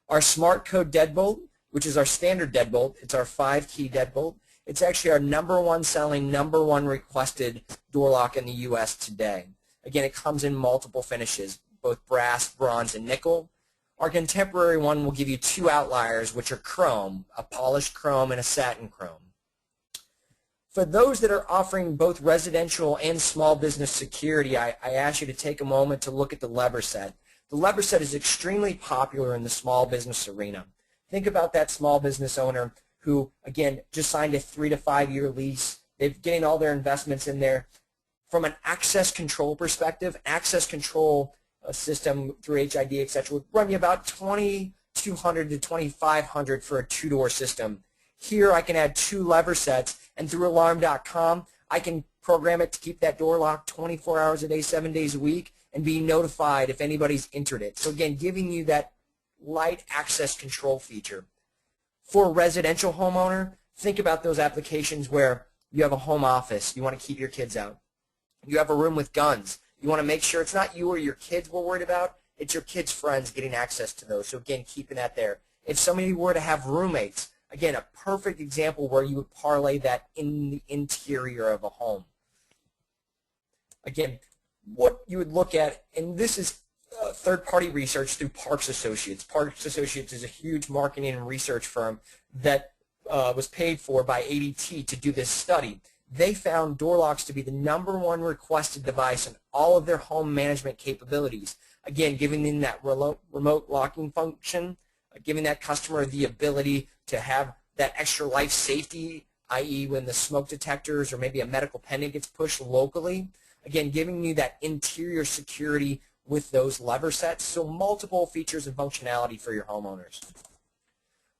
Our Smart Code deadbolt, which is our standard deadbolt, it's our 5-key deadbolt. It's actually our #1 selling, #1 requested door lock in the U.S. today. Again, it comes in multiple finishes, both brass, bronze, and nickel. Our contemporary one will give you 2 outliers, which are chrome, a polished chrome and a satin chrome. For those that are offering both residential and small business security, I ask you to take a moment to look at the lever set. The lever set is extremely popular in the small business arena. Think about that small business owner who, again, just signed a 3 to 5 year lease. They're getting all their investments in there. From an access control perspective, access control system through HID, etc., would run you about $2,200 to $2,500 for a two-door system. Here I can add 2 lever sets, and through Alarm.com I can program it to keep that door locked 24 hours a day, 7 days a week, and be notified if anybody's entered it. So again, giving you that light access control feature. For a residential homeowner, think about those applications where you have a home office, you want to keep your kids out. You have a room with guns. You want to make sure it's not you or your kids we're worried about, it's your kids' friends getting access to those. So again, keeping that there. If somebody were to have roommates, again, a perfect example where you would parlay that in the interior of a home. Again, what you would look at, and this is third-party research through Parks Associates. Parks Associates is a huge marketing and research firm that was paid for by ADT to do this study. They found door locks to be the #1 requested device in all of their home management capabilities. Again, giving them that remote locking function, giving that customer the ability to have that extra life safety, i.e. when the smoke detectors or maybe a medical pendant gets pushed locally. Again, giving you that interior security with those lever sets, so multiple features and functionality for your homeowners.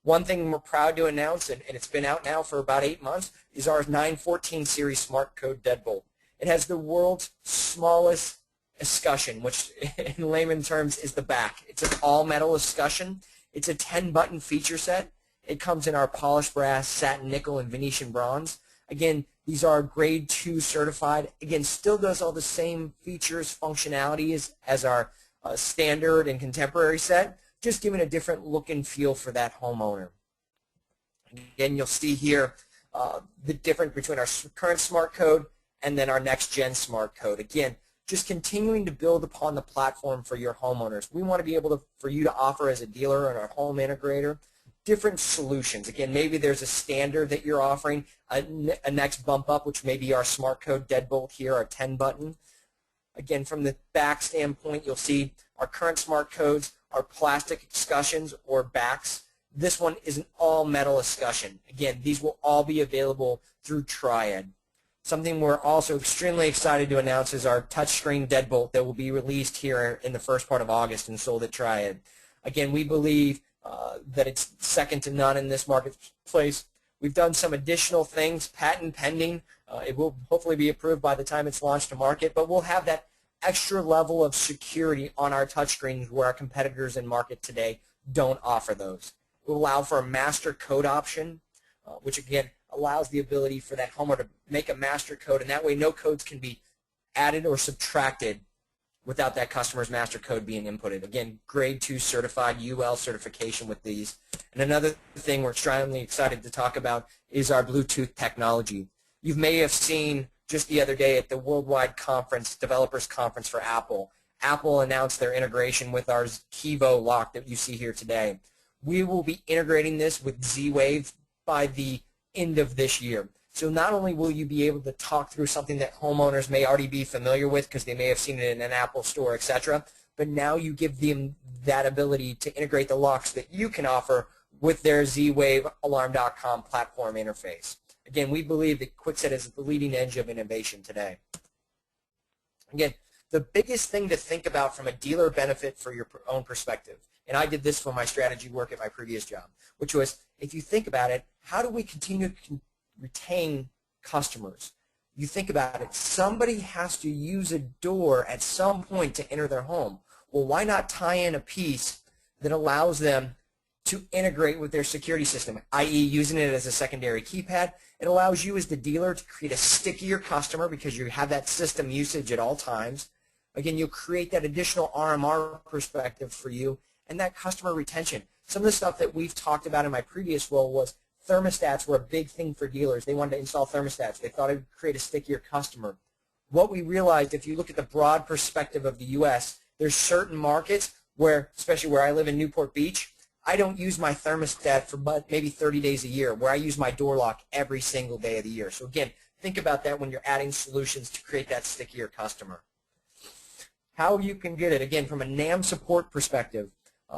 One thing we're proud to announce, and it's been out now for about 8 months, is our 914 series Smart Code deadbolt. It has the world's smallest escutcheon, which in layman terms is the back. It's an all-metal escutcheon. It's a 10-button feature set. It comes in our polished brass, satin nickel, and Venetian bronze. Again, these are grade 2 certified. Again, still does all the same features, functionalities as our standard and contemporary set, just giving a different look and feel for that homeowner. Again, you'll see here the difference between our current smart code and then our next gen smart code. Again, just continuing to build upon the platform for your homeowners. We want to be able to, for you to offer as a dealer and our home integrator, different solutions. Again, maybe there's a standard that you're offering, a next bump up, which may be our smart code deadbolt here, our 10 button. Again, from the back standpoint, you'll see our current smart codes are plastic escutcheons or backs. This one is an all-metal escutcheon. Again, these will all be available through Triad. Something we're also extremely excited to announce is our touchscreen deadbolt that will be released here in the first part of August and sold at Triad. Again, we believe that it's second to none in this marketplace. We've done some additional things, patent pending. It will hopefully be approved by the time it's launched to market, but we'll have that extra level of security on our touchscreens where our competitors in market today don't offer those. It will allow for a master code option, which again allows the ability for that homeowner to make a master code, and that way no codes can be added or subtracted without that customer's master code being inputted. Again, grade 2 certified UL certification with these. And another thing we're extremely excited to talk about is our Bluetooth technology. You may have seen just the other day at the Worldwide Conference, Developers Conference for Apple, Apple announced their integration with our Kivo lock that you see here today. We will be integrating this with Z-Wave by the end of this year. So not only will you be able to talk through something that homeowners may already be familiar with because they may have seen it in an Apple store, etc., but now you give them that ability to integrate the locks that you can offer with their Z-Wave Alarm.com platform interface. Again, we believe that Kwikset is at the leading edge of innovation today. Again, the biggest thing to think about from a dealer benefit for your own perspective, and I did this for my strategy work at my previous job, which was, if you think about it, how do we continue to retain customers? You think about it, somebody has to use a door at some point to enter their home. Well, why not tie in a piece that allows them to integrate with their security system, i.e. using it as a secondary keypad? It allows you as the dealer to create a stickier customer because you have that system usage at all times. Again, you'll create that additional RMR perspective for you and that customer retention. Some of the stuff that we've talked about in my previous role was thermostats were a big thing for dealers. They wanted to install thermostats. They thought it would create a stickier customer. What we realized, if you look at the broad perspective of the U.S., there's certain markets where, especially where I live in Newport Beach, I don't use my thermostat for maybe 30 days a year, where I use my door lock every single day of the year. So again, think about that when you're adding solutions to create that stickier customer. How you can get it, again, from a NAM support perspective,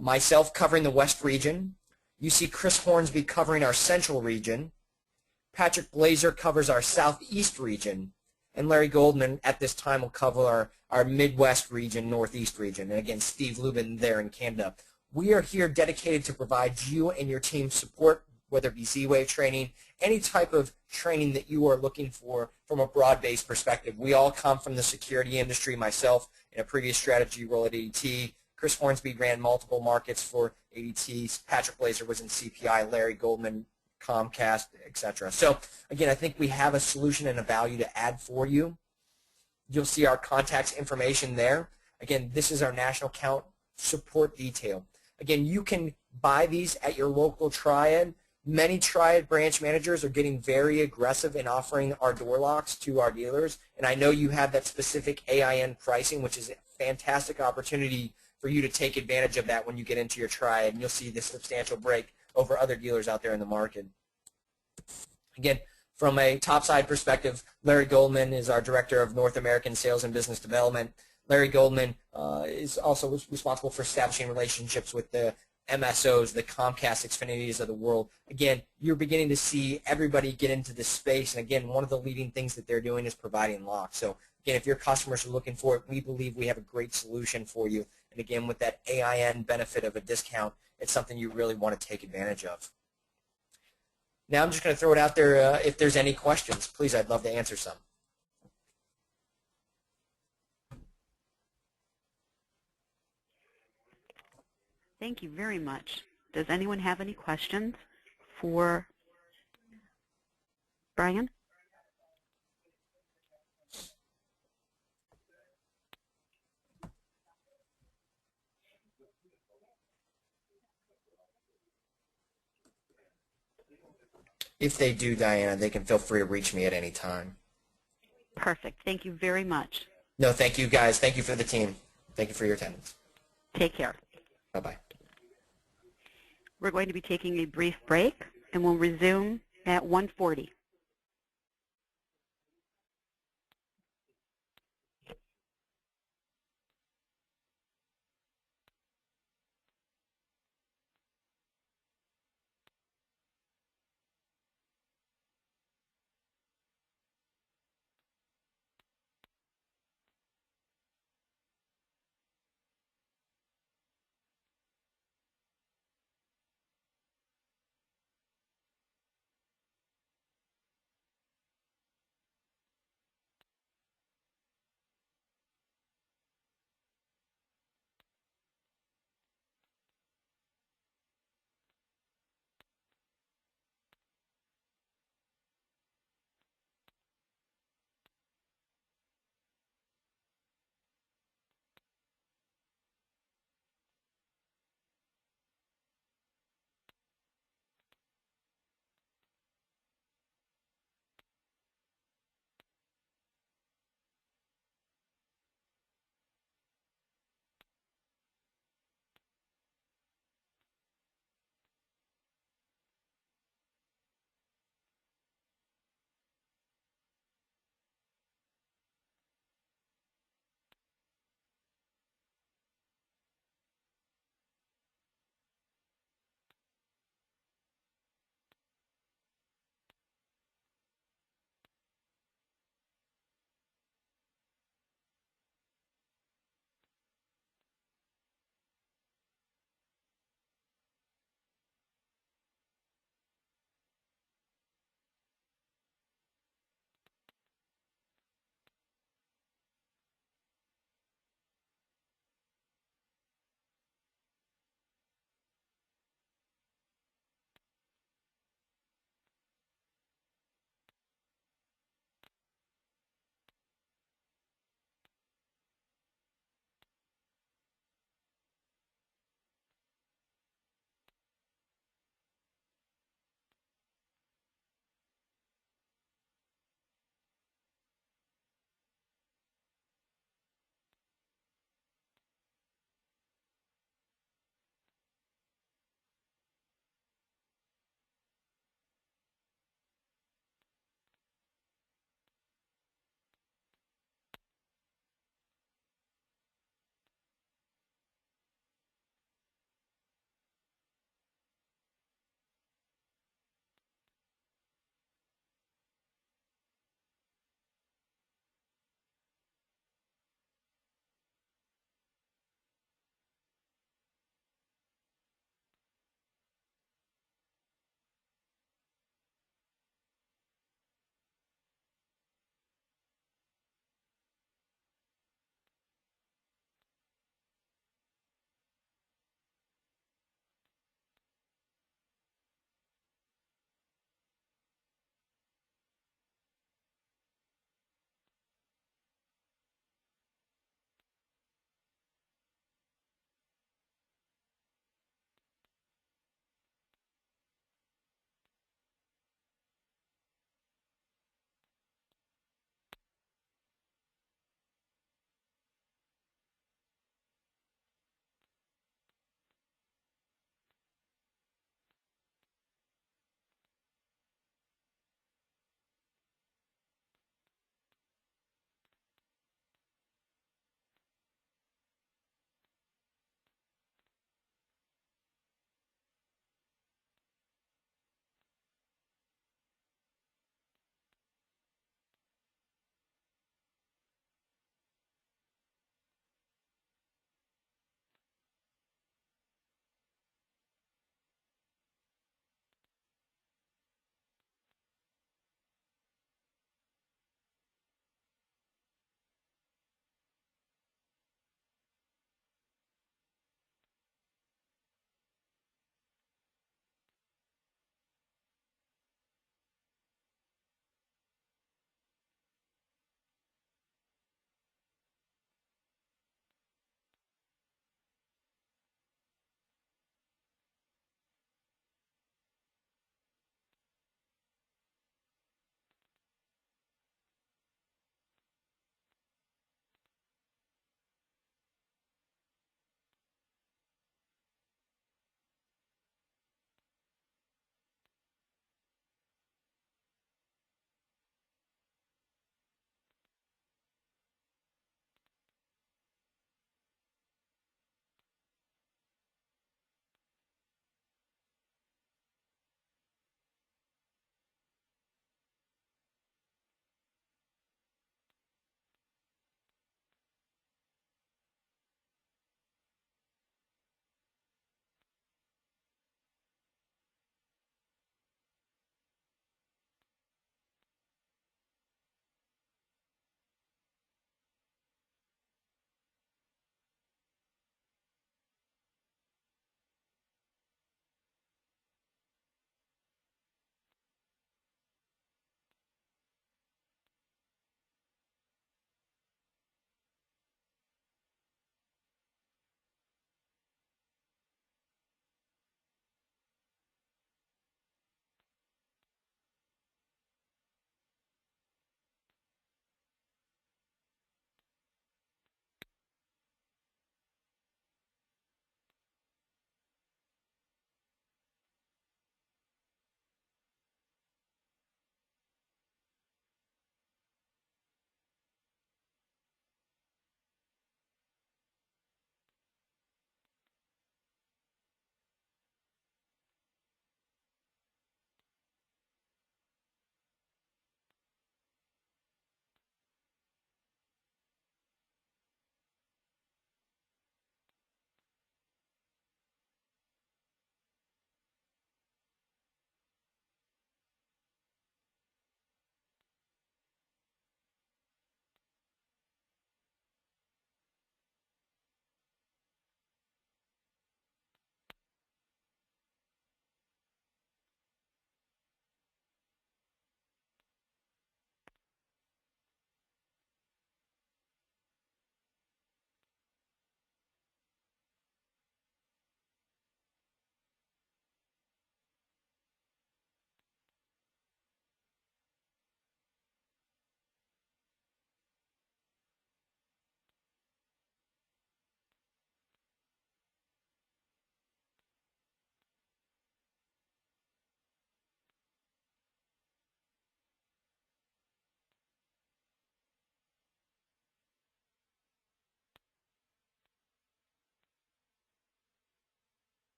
myself covering the West region. You see Chris Hornsby covering our Central region. Patrick Blazer covers our Southeast region. and Larry Goldman at this time will cover our Midwest region, Northeast region, and again, Steve Lubin there in Canada. We are here dedicated to provide you and your team support, whether it be Z-Wave training, any type of training that you are looking for from a broad-based perspective. We all come from the security industry, myself in a previous strategy role at ADT. Chris Hornsby ran multiple markets for ADT. Patrick Blazer was in CPI, Larry Goldman, Comcast, etc. So again, I think we have a solution and a value to add for you. You'll see our contacts information there. Again, this is our national account support detail. Again, you can buy these at your local Triad. Many Triad branch managers are getting very aggressive in offering our door locks to our dealers, and I know you have that specific AiN pricing, which is a fantastic opportunity for you to take advantage of that when you get into your Triad, and you'll see this substantial break over other dealers out there in the market. Again, from a top-side perspective, Larry Goldman is our Director of North American Sales and Business Development. Larry Goldman is also responsible for establishing relationships with the MSOs, the Comcast, Xfinities of the world. Again, you're beginning to see everybody get into this space, and again, one of the leading things that they're doing is providing locks. So again, if your customers are looking for it, we believe we have a great solution for you. And again, with that AiN benefit of a discount, it's something you really want to take advantage of. Now I'm just going to throw it out there. If there's any questions, please, I'd love to answer some. Thank you very much. Does anyone have any questions for Brian? If they do, Diana, they can feel free to reach me at any time. Perfect. Thank you very much. No, thank you, guys. Thank you for the team. Thank you for your attendance. Take care. Bye-bye. We're going to be taking a brief break, and we'll resume at 1:40.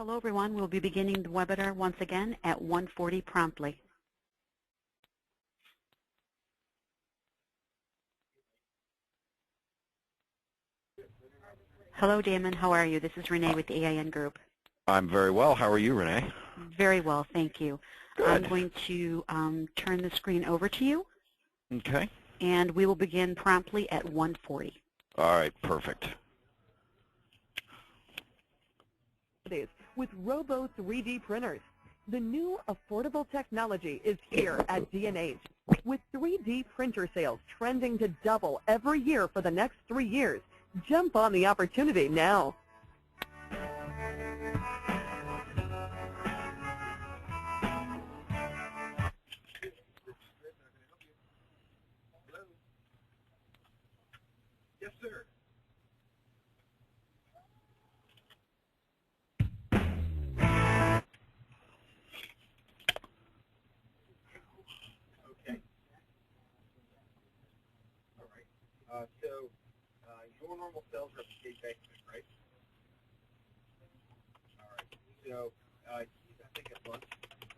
Hello, everyone. We'll be beginning the webinar once again at 1:40 promptly. Hello, Damon. How are you? This is Renee with the AiN Group. I'm very well. How are you, Renee? Very well, thank you. Good. I'm going to turn the screen over to you. Okay. And we will begin promptly at 1:40. All right, perfect. With Robo 3D printers. The new affordable technology is here at D&H. With 3D printer sales trending to double every year for the next 3 years, jump on the opportunity now. Yes, sir. Okay. All right. Your normal sales rep is Dave Bakeman, right? All right. So he's, I think, at lunch,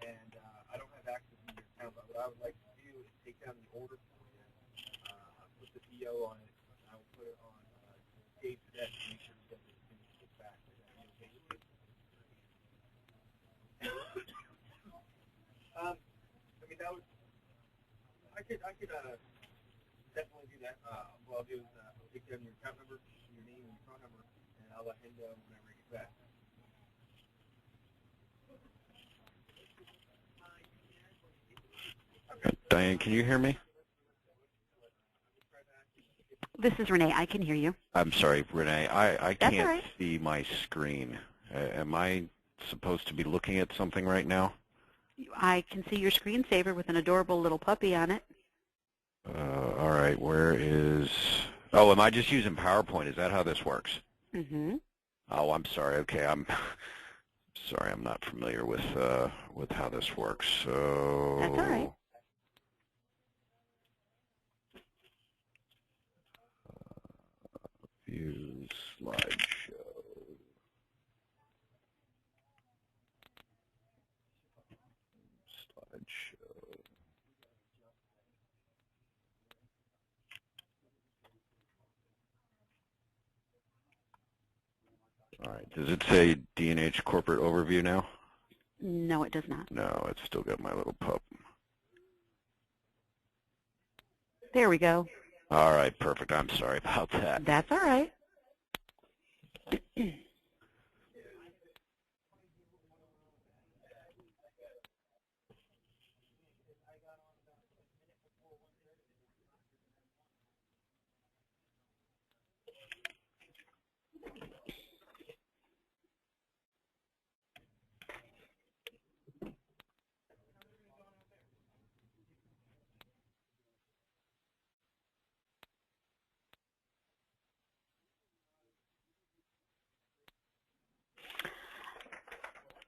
and I don't have access to your account, but what I would like to do is take down the order for you, put the PO on it, and I will put it on Dave's desk to make sure he doesn't get back. Is that okay with you? I mean, that would, I could definitely do that. What I'll do is I'll take down your account number, your name, and your phone number, and I'll let him know whenever he gets back. Diane, can you hear me? This is Renee. I can hear you. I'm sorry, Renee. I That's can't all right. see my screen. Am I supposed to be looking at something right now? I can see your screensaver with an adorable little puppy on it. All right, where is... Oh, am I just using PowerPoint? Is that how this works? Mm-hmm. Oh, I'm sorry. Okay, I'm sorry. I'm not familiar with how this works. So That's all right. View slideshow. Slideshow. All right. Does it say D&H corporate overview now? No, it does not. No, it's still got my little pup. There we go. All right, perfect. I'm sorry about that. That's all right.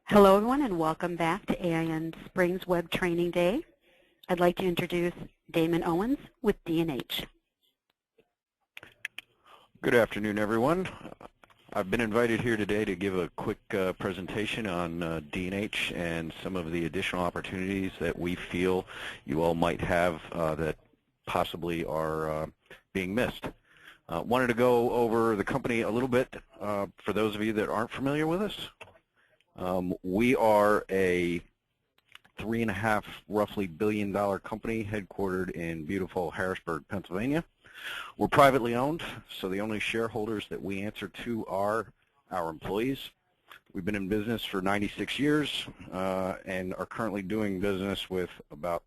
Hello, everyone, and welcome back to AiN Springs Web Training Day. I'd like to introduce Damon Owens with D&H. Good afternoon, everyone. I've been invited here today to give a quick presentation on D&H and some of the additional opportunities that we feel you all might have that possibly are being missed. Wanted to go over the company a little bit for those of you that aren't familiar with us. We are a $3.5 roughly billion company headquartered in beautiful Harrisburg, Pennsylvania. We're privately owned, so the only shareholders that we answer to are our employees. We've been in business for 96 years and are currently doing business with about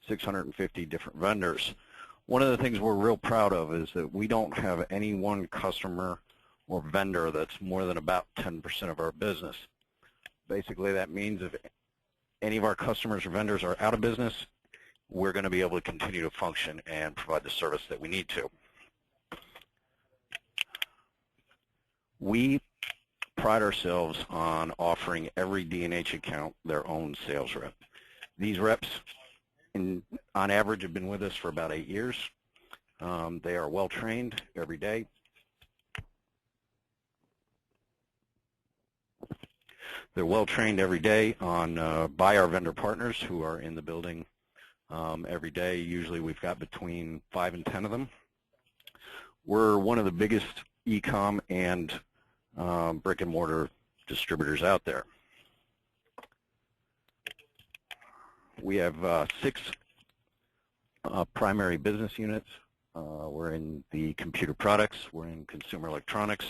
650 different vendors. One of the things we're real proud of is that we don't have any one customer or vendor that's more than about 10% of our business. Basically, that means if any of our customers or vendors are out of business, we're going to be able to continue to function and provide the service that we need to. We pride ourselves on offering every D&H account their own sales rep. These reps, on average, have been with us for about 8 years. They are well trained every day. They're well trained every day on by our vendor partners who are in the building every day. Usually we've got between 5 and 10 of them. We're one of the biggest e-com and brick and mortar distributors out there. We have 6 primary business units. We're in the computer products, we're in consumer electronics,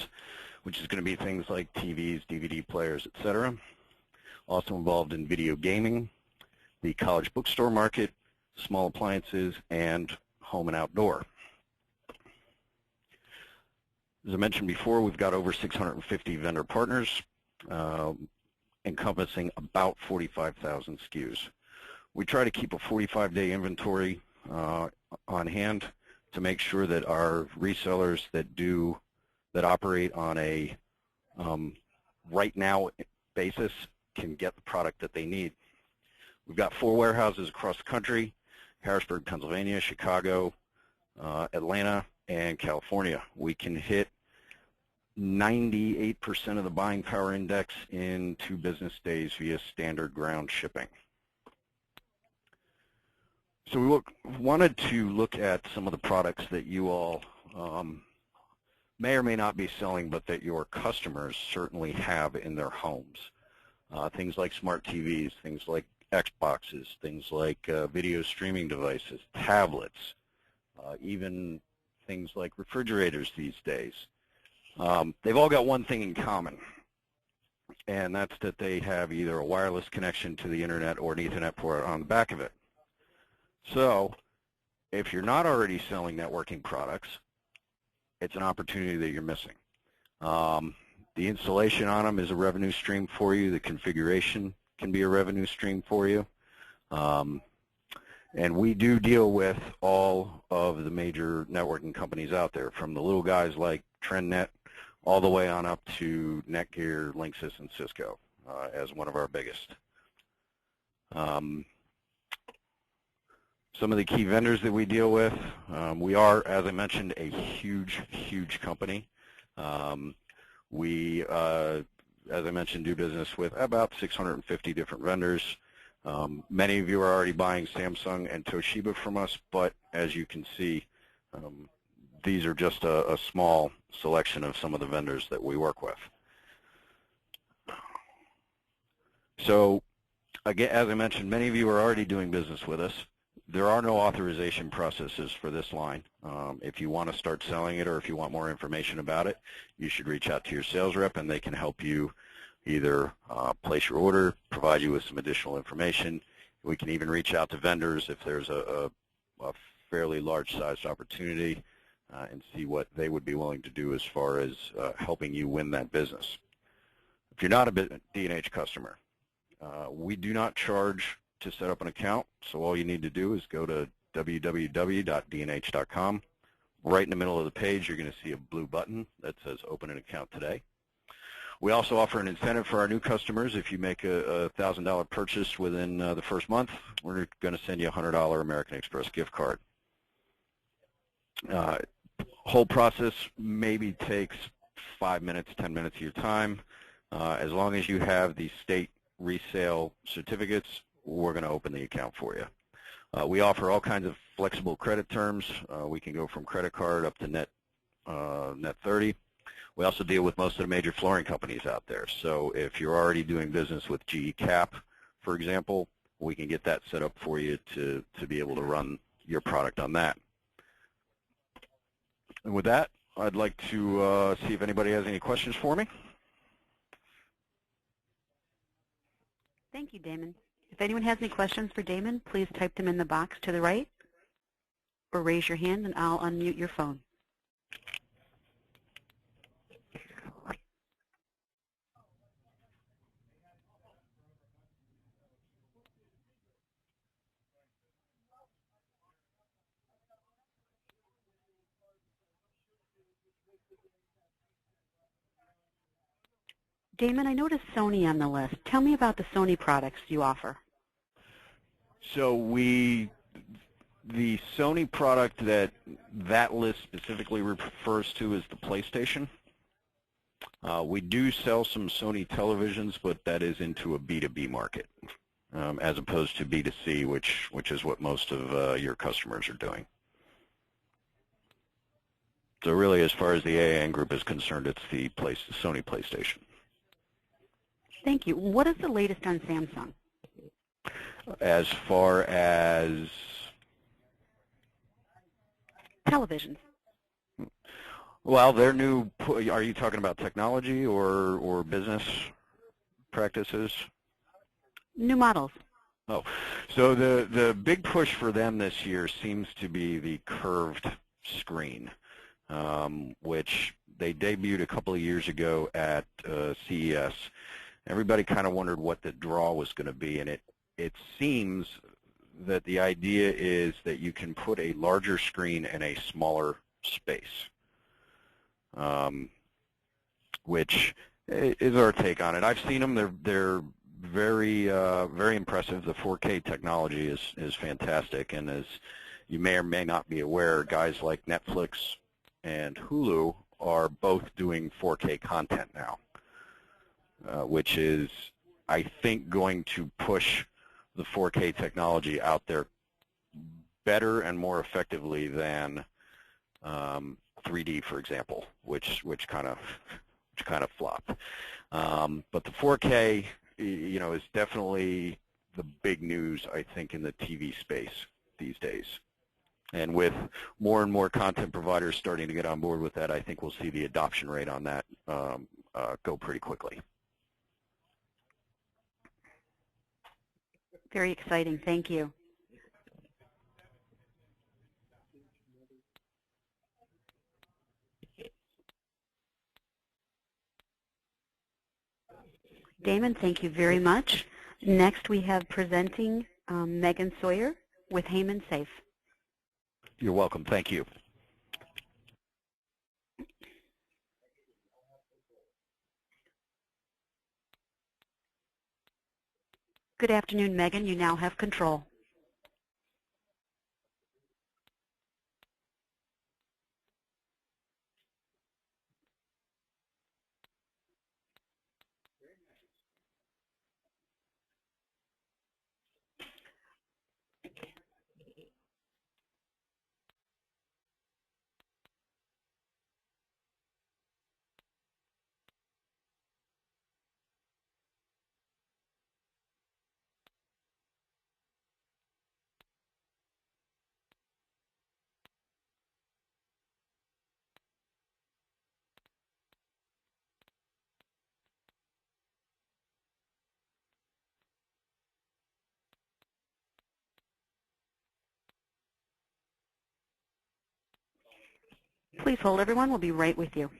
which is going to be things like TVs, DVD players, etc. Also involved in video gaming, the college bookstore market, small appliances, and home and outdoor. As I mentioned before, we've got over 650 vendor partners, encompassing about 45,000 SKUs. We try to keep a 45-day inventory on hand to make sure that our resellers that operate on a right now basis can get the product that they need. We've got 4 warehouses across the country: Harrisburg, Pennsylvania, Chicago, Atlanta, and California. We can hit 98% of the buying power index in 2 business days via standard ground shipping. So we wanted to look at some of the products that you all may or may not be selling, but that your customers certainly have in their homes. Things like smart TVs, things like Xboxes, things like video streaming devices, tablets, even things like refrigerators these days. They've all got one thing in common, and that's that they have either a wireless connection to the internet or an Ethernet port on the back of it. So if you're not already selling networking products, it's an opportunity that you're missing. The installation on them is a revenue stream for you. The configuration can be a revenue stream for you. And we do deal with all of the major networking companies out there, from the little guys like TrendNet all the way on up to Netgear, Linksys, and Cisco as one of our biggest. Some of the key vendors that we deal with, we are, as I mentioned, a huge, huge company. We, as I mentioned, do business with about 650 different vendors. Many of you are already buying Samsung and Toshiba from us, but as you can see, these are just a small selection of some of the vendors that we work with. So, again, as I mentioned, many of you are already doing business with us. There are no authorization processes for this line. If you want to start selling it or if you want more information about it, you should reach out to your sales rep and they can help you either place your order, provide you with some additional information. We can even reach out to vendors if there's a fairly large-sized opportunity and see what they would be willing to do as far as helping you win that business. If you're not a D&H customer, we do not charge to set up an account, so all you need to do is go to www.dnh.com. Right in the middle of the page, you're going to see a blue button that says Open an Account Today. We also offer an incentive for our new customers. If you make a $1,000 purchase within the first month, we're going to send you a $100 American Express gift card. Whole process maybe takes 5 minutes, 10 minutes of your time. As long as you have the state resale certificates, we're going to open the account for you. We offer all kinds of flexible credit terms. We can go from credit card up to net 30. We also deal with most of the major flooring companies out there. So if you're already doing business with GE Cap, for example, we can get that set up for you to be able to run your product on that. And with that, I'd like to see if anybody has any questions for me. Thank you, Damon. If anyone has any questions for Damon, please type them in the box to the right or raise your hand and I'll unmute your phone. Damon, I noticed Sony on the list. Tell me about the Sony products you offer. So the Sony product that list specifically refers to is the PlayStation. We do sell some Sony televisions, but that is into a B2B market, as opposed to B2C, which is what most of your customers are doing. So really, as far as the AiN group is concerned, it's the Sony PlayStation. Thank you. What is the latest on Samsung? As far as televisions. Well, their new, are you talking about technology or business practices? New models. Oh, so the big push for them this year seems to be the curved screen, which they debuted a couple of years ago at CES. Everybody kind of wondered what the draw was going to be, and it seems that the idea is that you can put a larger screen in a smaller space, which is our take on it. I've seen them. They're very very impressive. The 4K technology is fantastic, and as you may or may not be aware, guys like Netflix and Hulu are both doing 4K content now, which is, I think, going to push the 4K technology out there better and more effectively than 3D, for example, which kind of flopped. But the 4K, is definitely the big news, I think, in the TV space these days. And with more and more content providers starting to get on board with that, I think we'll see the adoption rate on that go pretty quickly. Very exciting. Thank you. Damon, thank you very much. Next we have presenting Megan Sawyer with Heyman Safe. You're welcome. Thank you. Good afternoon, Megan. You now have control. Please hold, everyone. We'll be right with you.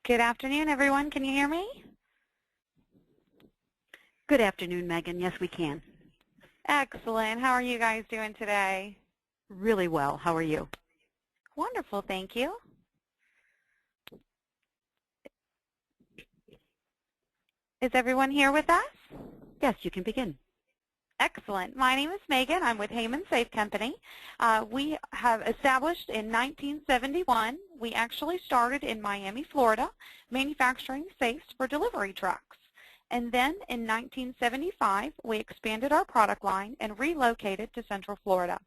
Good afternoon, everyone. Can you hear me? Good afternoon, Megan. Yes, we can. Excellent. How are you guys doing today? Really well. How are you? Wonderful, thank you. Is everyone here with us? Yes, you can begin. Excellent. My name is Megan. I'm with AiN Safe Company. We have established in 1971. We actually started in Miami, Florida, manufacturing safes for delivery trucks. And then in 1975, we expanded our product line and relocated to Central Florida.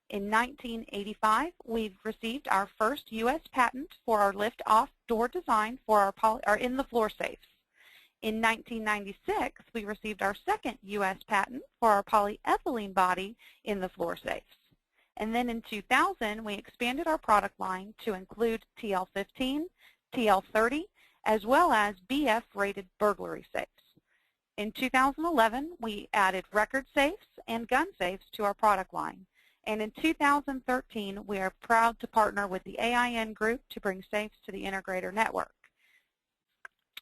In 1985, we've received our first U.S. patent for our lift-off door design for our in-the-floor safes. In 1996, we received our second U.S. patent for our polyethylene body in the floor safes. And then in 2000, we expanded our product line to include TL15, TL30, as well as BF-rated burglary safes. In 2011, we added record safes and gun safes to our product line. And in 2013, we are proud to partner with the AiN group to bring safes to the integrator network.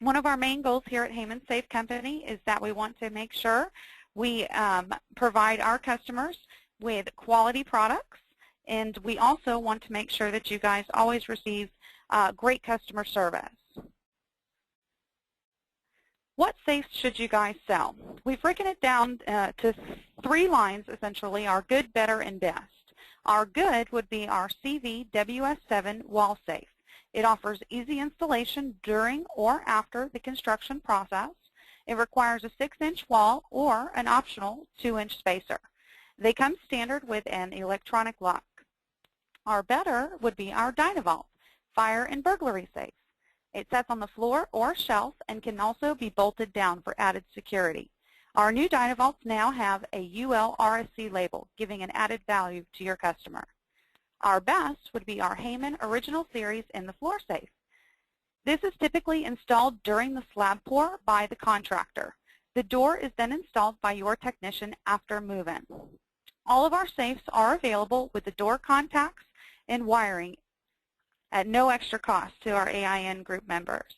One of our main goals here at AiN Safe Company is that we want to make sure we provide our customers with quality products, and we also want to make sure that you guys always receive great customer service. What safes should you guys sell? We've broken it down to 3 lines, essentially, our good, better, and best. Our good would be our CV-WS7 wall safe. It offers easy installation during or after the construction process. It requires a 6-inch wall or an optional 2-inch spacer. They come standard with an electronic lock. Our better would be our Dynavault fire and burglary safe. It sits on the floor or shelf and can also be bolted down for added security. Our new Dynavaults now have a UL RSC label, giving an added value to your customer. Our best would be our AiN Original Series in the floor safe. This is typically installed during the slab pour by the contractor. The door is then installed by your technician after move-in. All of our safes are available with the door contacts and wiring at no extra cost to our AiN group members.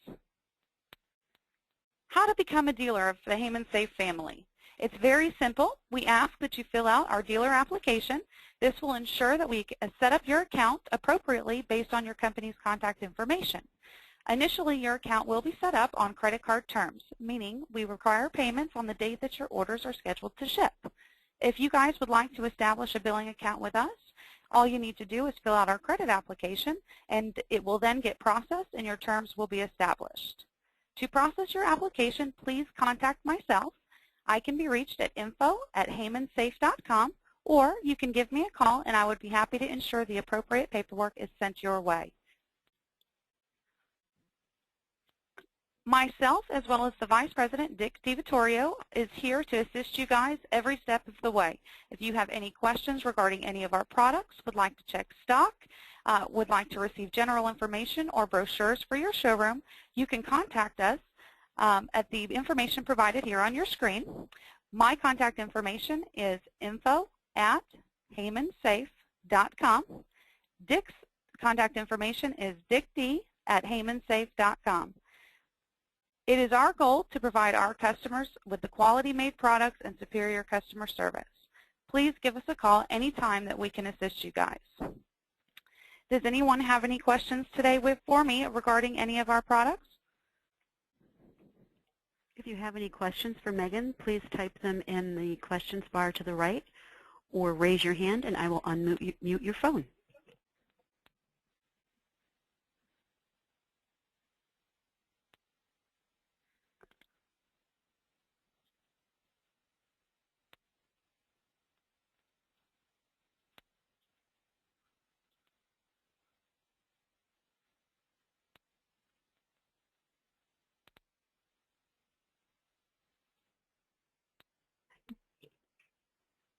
How to become a dealer of the AiN Safe family. It's very simple. We ask that you fill out our dealer application. This will ensure that we set up your account appropriately based on your company's contact information. Initially, your account will be set up on credit card terms, meaning we require payments on the date that your orders are scheduled to ship. If you guys would like to establish a billing account with us, all you need to do is fill out our credit application, and it will then get processed and your terms will be established. To process your application, please contact myself. I can be reached at info@AiNsafe.com, or you can give me a call and I would be happy to ensure the appropriate paperwork is sent your way. Myself, as well as the Vice President, Dick DiVittorio, is here to assist you guys every step of the way. If you have any questions regarding any of our products, would like to check stock, would like to receive general information or brochures for your showroom, you can contact us at the information provided here on your screen. My contact information is info@AiNsafe.com. Dick's contact information is dickd@AiNsafe.com. It is our goal to provide our customers with the quality-made products and superior customer service. Please give us a call anytime that we can assist you guys. Does anyone have any questions today for me regarding any of our products? If you have any questions for Megan, please type them in the questions bar to the right or raise your hand and I will unmute your phone.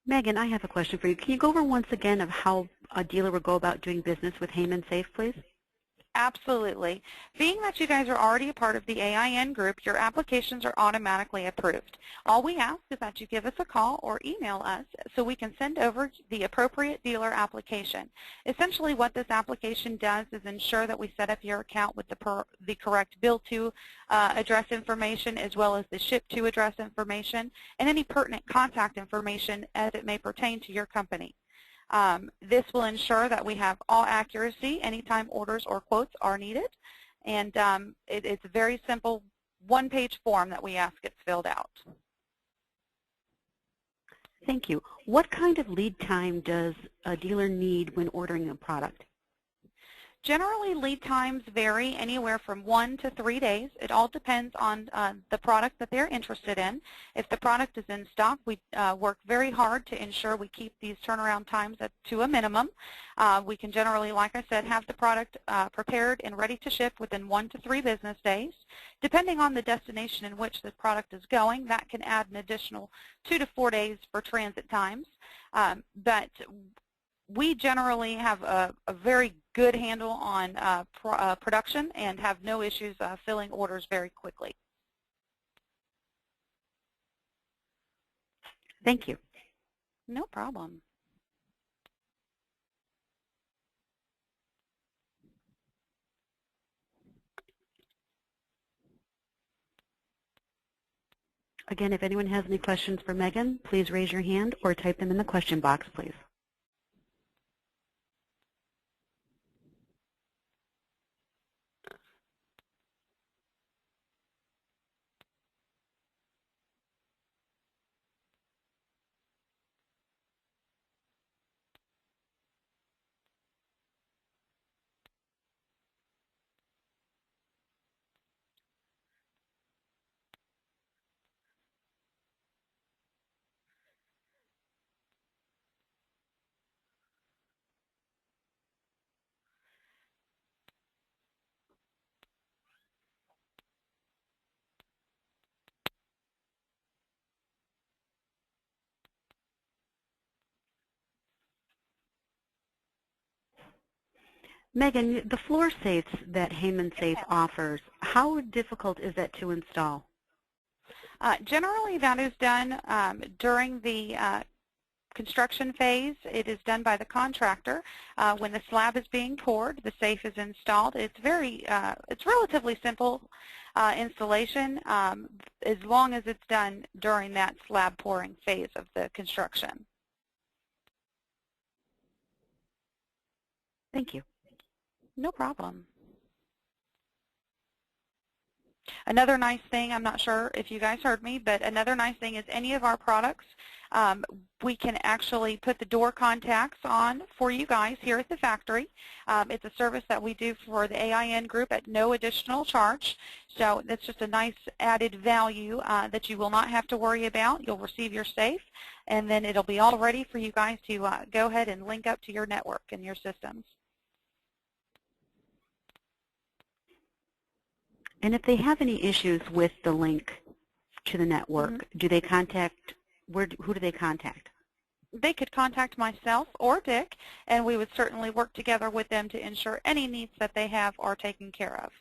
Megan, I have a question for you. Can you go over once again of how a dealer would go about doing business with AiN Safe, please? Absolutely. Being that you guys are already a part of the AiN group, your applications are automatically approved. All we ask is that you give us a call or email us so we can send over the appropriate dealer application. Essentially what this application does is ensure that we set up your account with the correct bill to address information as well as the ship to address information and any pertinent contact information as it may pertain to your company. This will ensure that we have all accuracy anytime orders or quotes are needed, and it's a very simple one-page form that we ask gets filled out. Thank you. What kind of lead time does a dealer need when ordering a product? Generally, lead times vary anywhere from 1 to 3 days. It all depends on the product that they're interested in. If the product is in stock, we work very hard to ensure we keep these turnaround times to a minimum. We can generally, like I said, have the product prepared and ready to ship within 1 to 3 business days. Depending on the destination in which the product is going, that can add an additional 2 to 4 days for transit times. But we generally have a very good handle on production and have no issues filling orders very quickly. Thank you. No problem. Again, if anyone has any questions for Megan, please raise your hand or type them in the question box, please. Megan, the floor safes that AiN Safe offers, how difficult is that to install? Generally, that is done during the construction phase. It is done by the contractor. When the slab is being poured, the safe is installed. It's relatively simple installation as long as it's done during that slab pouring phase of the construction. Thank you. No problem. Another nice thing, I'm not sure if you guys heard me, but another nice thing is any of our products, we can actually put the door contacts on for you guys here at the factory. It's a service that we do for the AiN group at no additional charge. So that's just a nice added value that you will not have to worry about. You'll receive your safe, and then it'll be all ready for you guys to go ahead and link up to your network and your systems. And if they have any issues with the link to the network, do they contact, who do they contact? They could contact myself or Dick, and we would certainly work together with them to ensure any needs that they have are taken care of.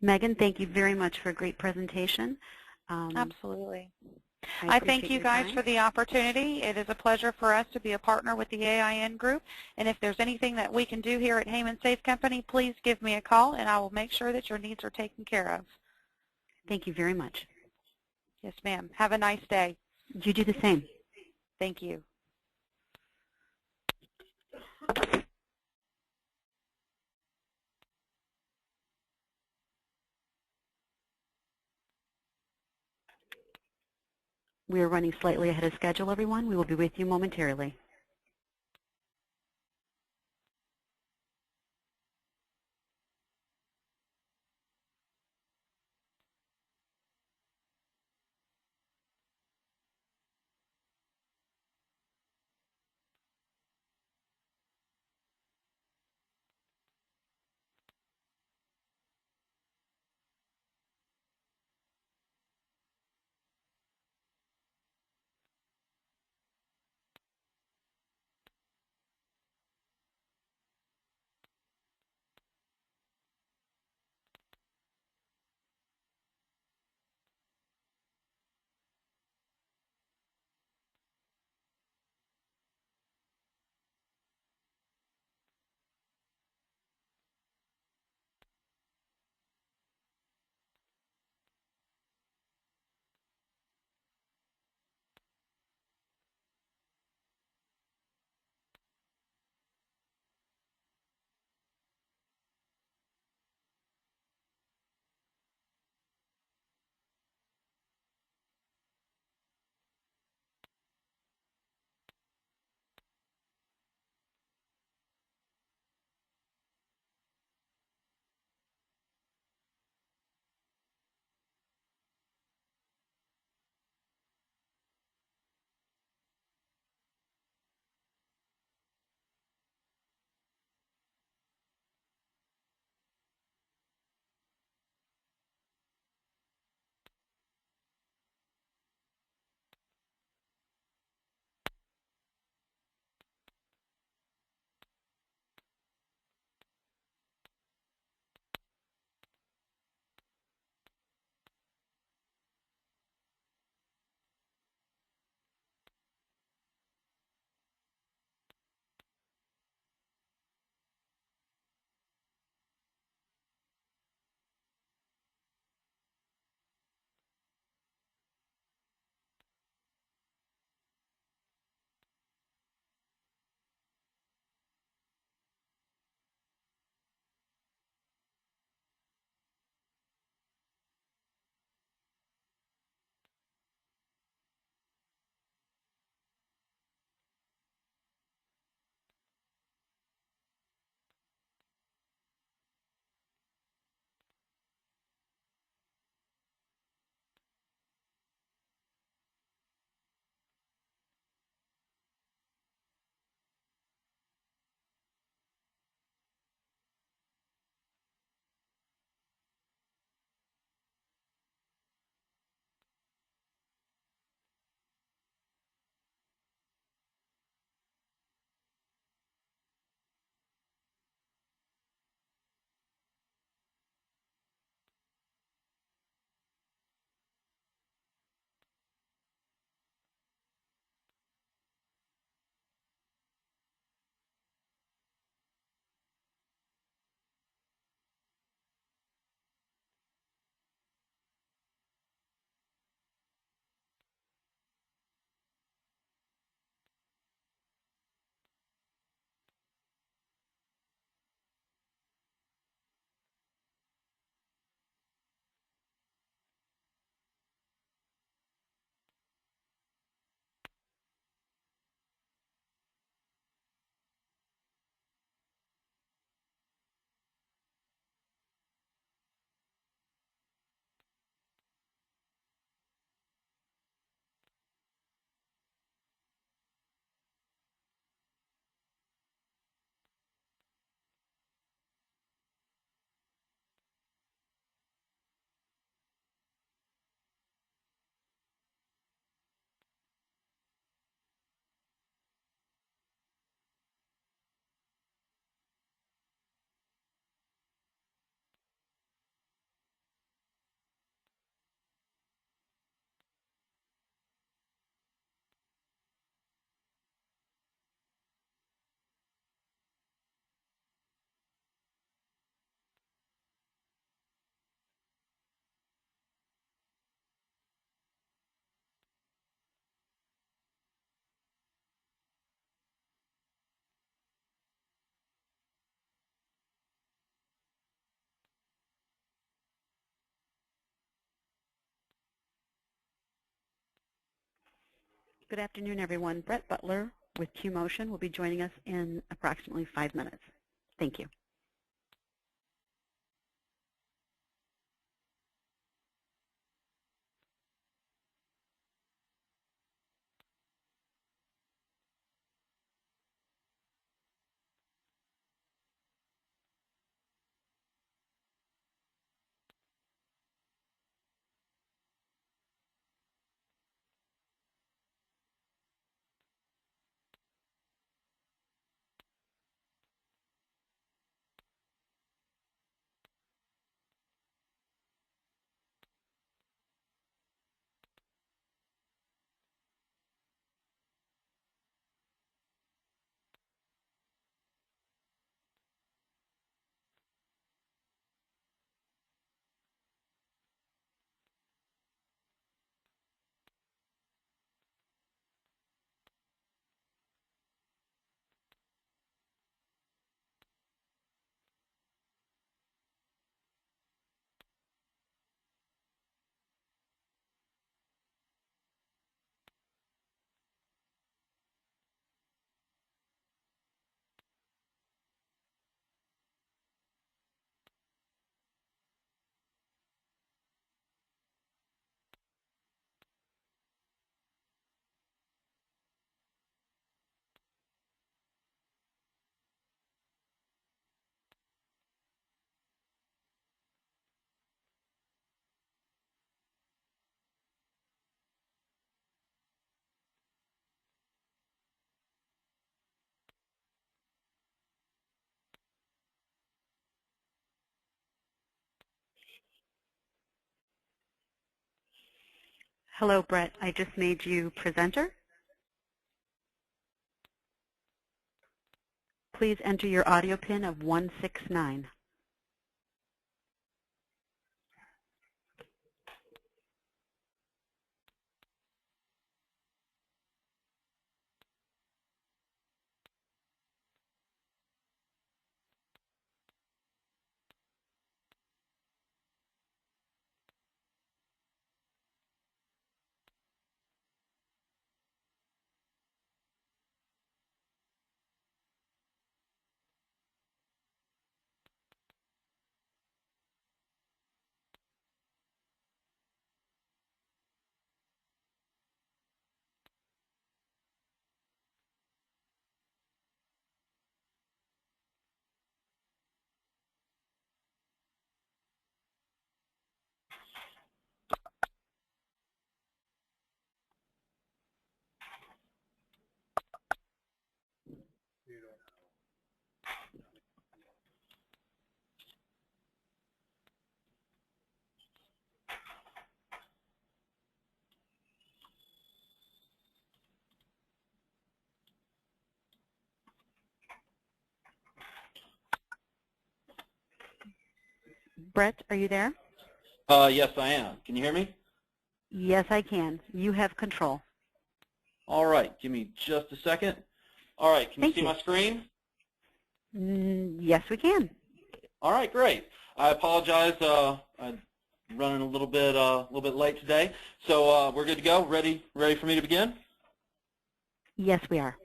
Megan, thank you very much for a great presentation. Absolutely. I thank you guys for the opportunity. It is a pleasure for us to be a partner with the AiN group. And if there's anything that we can do here at AiN Safe Company, please give me a call, and I will make sure that your needs are taken care of. Thank you very much. Yes, ma'am. Have a nice day. You do the same. Thank you. We are running slightly ahead of schedule, everyone. We will be with you momentarily. Good afternoon, everyone. Brett Butler with QMotion will be joining us in approximately 5 minutes. Thank you. Hello, Brett. I just made you presenter. Please enter your audio pin of 169. Brett, are you there? Yes, I am. Can you hear me? Yes, I can. You have control. All right. Give me just a second. All right. Can you see my screen? Yes, we can. All right. Great. I apologize. I'm running a little bit late today. So we're good to go. Ready for me to begin? Yes, we are.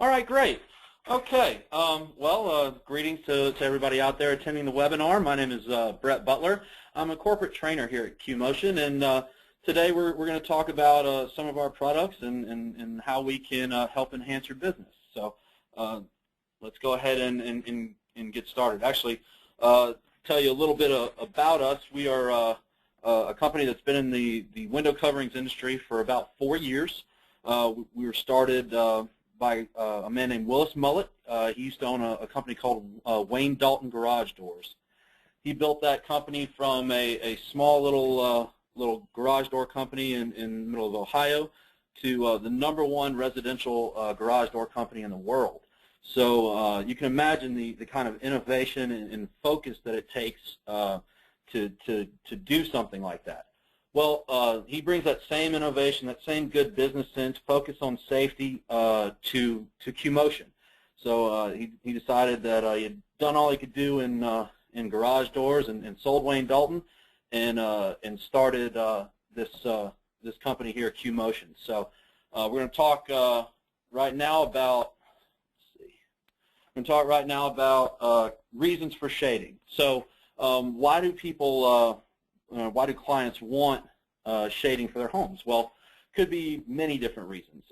All right. Great. Okay. Greetings to everybody out there attending the webinar. My name is Brett Butler. I'm a corporate trainer here at QMotion, and today we're going to talk about some of our products and how we can help enhance your business. So let's go ahead and get started. Actually, tell you a little bit about us. We are a company that's been in the window coverings industry for about 4 years. We were started by a man named Willis Mullet. He used to own a company called Wayne Dalton Garage Doors. He built that company from a small little garage door company in the middle of Ohio to the #1 residential garage door company in the world. So you can imagine the kind of innovation and focus that it takes to do something like that. Well, he brings that same innovation, that same good business sense, focus on safety to QMotion. So he decided that he had done all he could do in garage doors and sold Wayne Dalton and started this company here at QMotion. So We're going to talk right now about reasons for shading. So why do people, why do clients want shading for their homes? Well, could be many different reasons.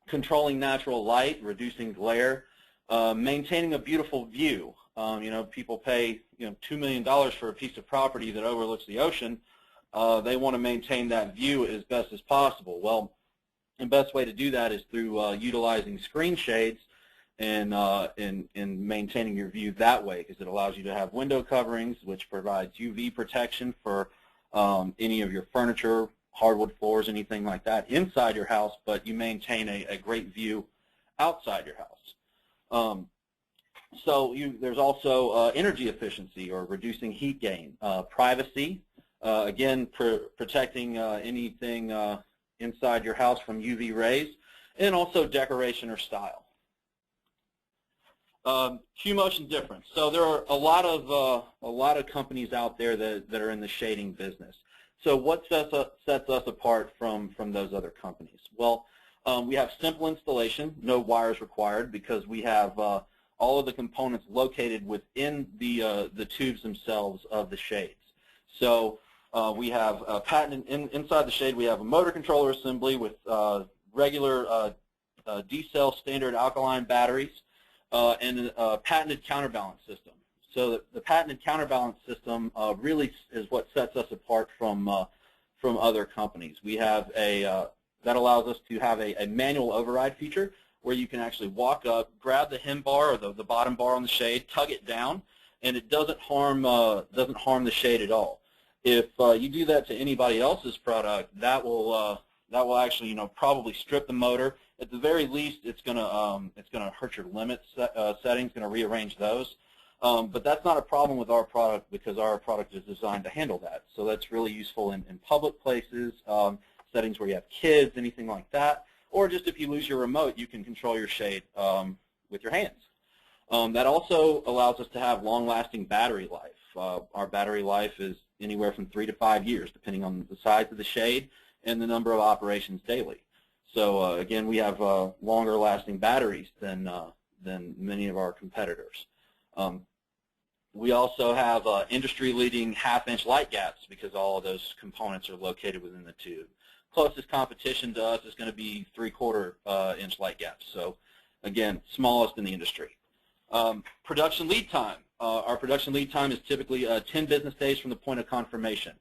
Controlling natural light, reducing glare, maintaining a beautiful view. You know, people pay $2 million for a piece of property that overlooks the ocean. They want to maintain that view as best as possible. Well, the best way to do that is through utilizing screen shades and maintaining your view that way, because it allows you to have window coverings, which provides UV protection for any of your furniture, hardwood floors, anything like that inside your house, but you maintain a great view outside your house. There's also energy efficiency or reducing heat gain, privacy, again protecting anything inside your house from UV rays, and also decoration or style. Q-motion difference. So there are a lot of companies out there that are in the shading business. So what sets us apart from those other companies? Well, we have simple installation, no wires required, because we have all of the components located within the tubes themselves of the shades. So we have inside the shade, we have a motor controller assembly with regular D-cell standard alkaline batteries and a patented counterbalance system. So the patented counterbalance system really is what sets us apart from other companies. We have that allows us to have a manual override feature where you can actually walk up, grab the hem bar or the bottom bar on the shade, tug it down, and it doesn't harm the shade at all. If you do that to anybody else's product, that will actually probably strip the motor. At the very least, it's gonna hurt your limit settings, gonna rearrange those. But that's not a problem with our product, because our product is designed to handle that. So that's really useful in public places, settings where you have kids, anything like that. Or just if you lose your remote, you can control your shade with your hands. That also allows us to have long-lasting battery life. Our battery life is anywhere from 3 to 5 years, depending on the size of the shade and the number of operations daily. So again, we have longer-lasting batteries than many of our competitors. We also have industry-leading half-inch light gaps, because all of those components are located within the tube. Closest competition to us is going to be 3/4 inch light gaps. So again, smallest in the industry. Production lead time. Our production lead time is typically 10 business days from the point of confirmation.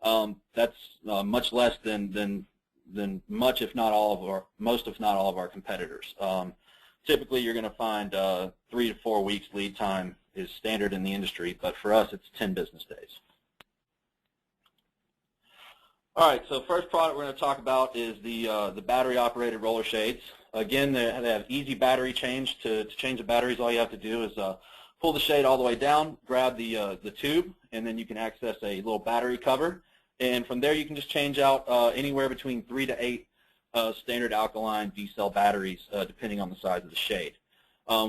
That's much less than most if not all of our competitors. Typically, you're going to find 3 to 4 weeks lead time is standard in the industry, but for us, it's 10 business days. All right, so first product we're going to talk about is the battery-operated roller shades. Again, they have easy battery change. To change the batteries, all you have to do is pull the shade all the way down, grab the tube, and then you can access a little battery cover. And from there, you can just change out anywhere between 3 to 8 standard alkaline D-cell batteries, depending on the size of the shade.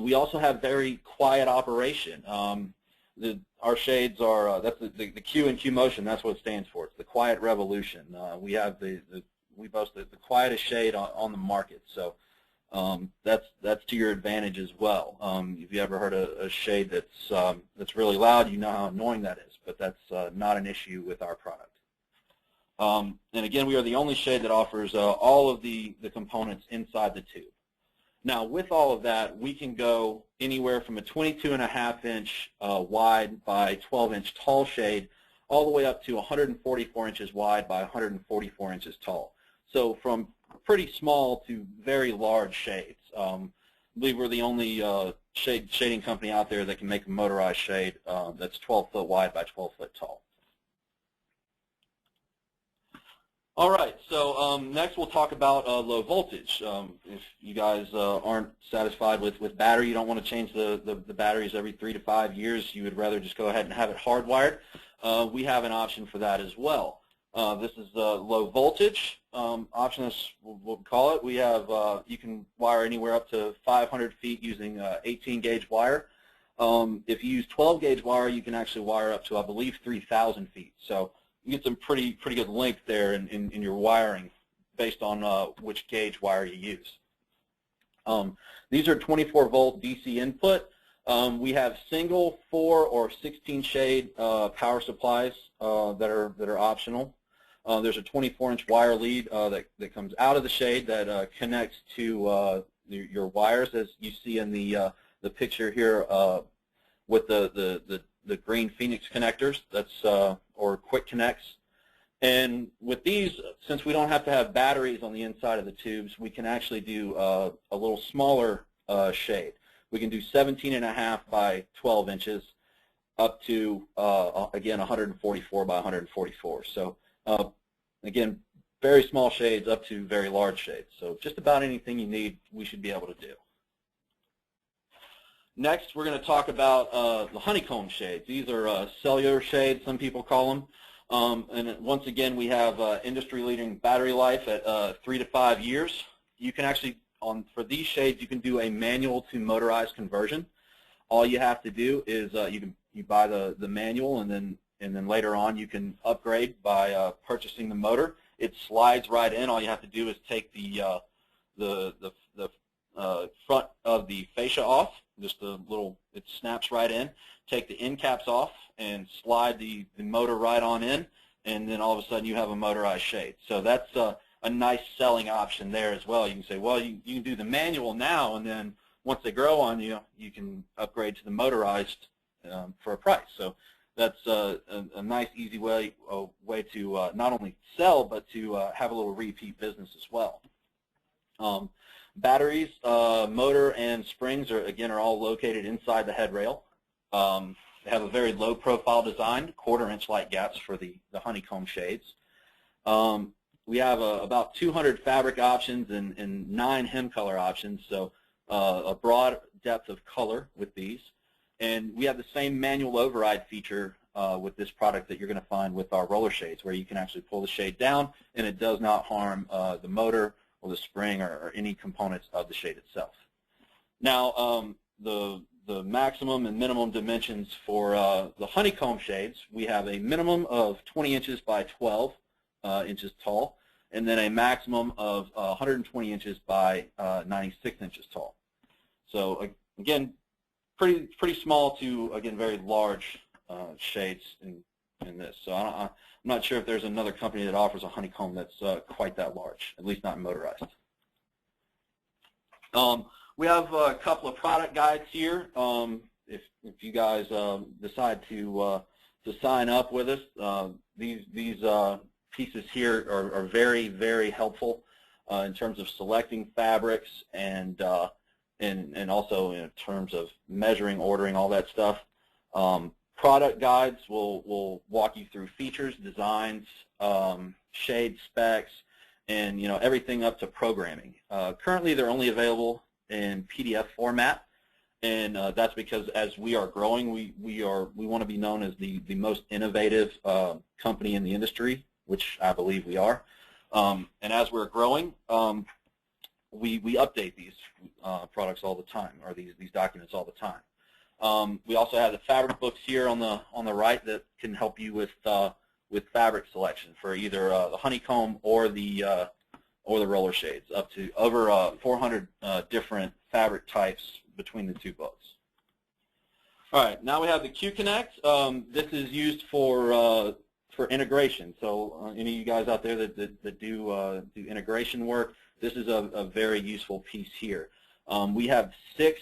We also have very quiet operation. Our shades are that's the Q in Q motion. That's what it stands for. It's the quiet revolution. We boast the quietest shade on the market. So that's to your advantage as well. If you ever heard a shade that's really loud, you know how annoying that is. But that's not an issue with our product. And again, we are the only shade that offers all of the components inside the tube. Now, with all of that, we can go anywhere from a 22.5 inch wide by 12 inch tall shade all the way up to 144 inches wide by 144 inches tall. So from pretty small to very large shades. I believe we're the only shading company out there that can make a motorized shade that's 12 foot wide by 12 foot tall. All right, so next we'll talk about low voltage. If you guys aren't satisfied with battery, you don't want to change the batteries every 3 to 5 years, you would rather just go ahead and have it hardwired, we have an option for that as well. This is the low voltage option, is what we call it. We have, you can wire anywhere up to 500 feet using 18 gauge wire. If you use 12 gauge wire, you can actually wire up to, I believe, 3,000 feet. So you get some pretty good length there in your wiring based on which gauge wire you use. These are 24-volt DC input. We have single, 4, or 16 shade power supplies that are optional. There's a 24-inch wire lead that comes out of the shade that connects to your wires, as you see in the picture here with the green Phoenix connectors. That's or quick connects. And with these, since we don't have to have batteries on the inside of the tubes, we can actually do a little smaller shade. We can do 17.5 by 12 inches up to, again, 144 by 144. So, again, very small shades up to very large shades. So just about anything you need, we should be able to do. Next, we're going to talk about the honeycomb shades. These are cellular shades, some people call them. And once again, we have industry-leading battery life at 3 to 5 years. You can actually, for these shades, you can do a manual to motorized conversion. All you have to do is you buy the manual, and then later on you can upgrade by purchasing the motor. It slides right in. All you have to do is take the front of the fascia off. Just a little, it snaps right in. Take the end caps off and slide the motor right on in, and then all of a sudden you have a motorized shade. So that's a nice selling option there as well. You can say, well, you can do the manual now, and then once they grow on you, you can upgrade to the motorized for a price. So that's a nice, easy way to not only sell, but to have a little repeat business as well. Batteries, motor, and springs are all located inside the head rail. They have a very low profile design, 1/4-inch light gaps for the honeycomb shades. We have about 200 fabric options and 9 hem color options, so a broad depth of color with these. And we have the same manual override feature with this product that you're going to find with our roller shades, where you can actually pull the shade down and it does not harm the motor or the spring or any components of the shade itself. Now, the maximum and minimum dimensions for the honeycomb shades, we have a minimum of 20 inches by 12 inches tall, and then a maximum of 120 inches by 96 inches tall. So again, pretty small to, again, very large shades in this. So I'm not sure if there's another company that offers a honeycomb that's quite that large, at least not motorized. We have a couple of product guides here. If you guys decide to sign up with us, these pieces here are very, very helpful in terms of selecting fabrics and also in terms of measuring, ordering, all that stuff. Product guides will walk you through features, designs, shade specs, and everything up to programming. Currently, they're only available in PDF format, and that's because as we are growing, we want to be known as the most innovative company in the industry, which I believe we are. And as we're growing, we update these products all the time, or these documents all the time. We also have the fabric books here on the right that can help you with fabric selection for either the honeycomb or the roller shades, up to over 400 different fabric types between the two books. All right, now we have the Q-Connect. This is used for integration. So any of you guys out there that do integration work, this is a very useful piece here. We have 6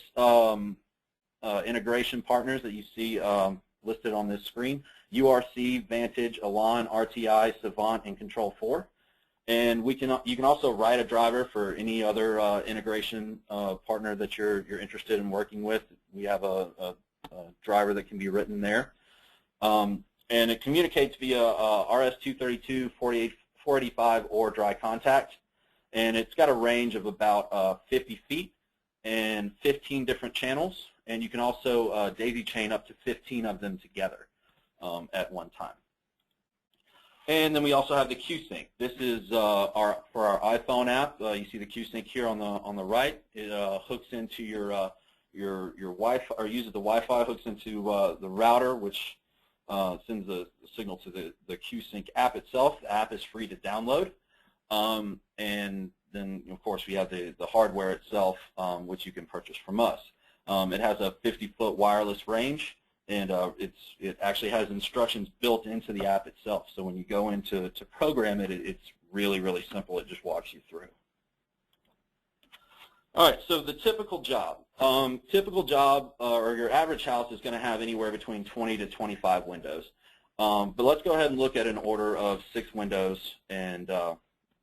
integration partners that you see listed on this screen: URC, Vantage, AiN, RTI, Savant, and Control4. And you can also write a driver for any other integration partner that you're interested in working with. We have a driver that can be written there. And it communicates via RS-232, 485, or dry contact. And it's got a range of about 50 feet and 15 different channels. And you can also daisy chain up to 15 of them together at one time. And then we also have the Q-Sync. This is for our iPhone app. You see the Q-Sync here on the right. It hooks into your Wi-Fi, or uses the Wi-Fi, hooks into the router, which sends the signal to the Q-Sync app itself. The app is free to download. And then, of course, we have the hardware itself, which you can purchase from us. It has a 50-foot wireless range, and it actually has instructions built into the app itself. So when you go in to program it, it's really, really simple. It just walks you through. All right, so the typical job. Or your average house is going to have anywhere between 20 to 25 windows. But let's go ahead and look at an order of 6 windows and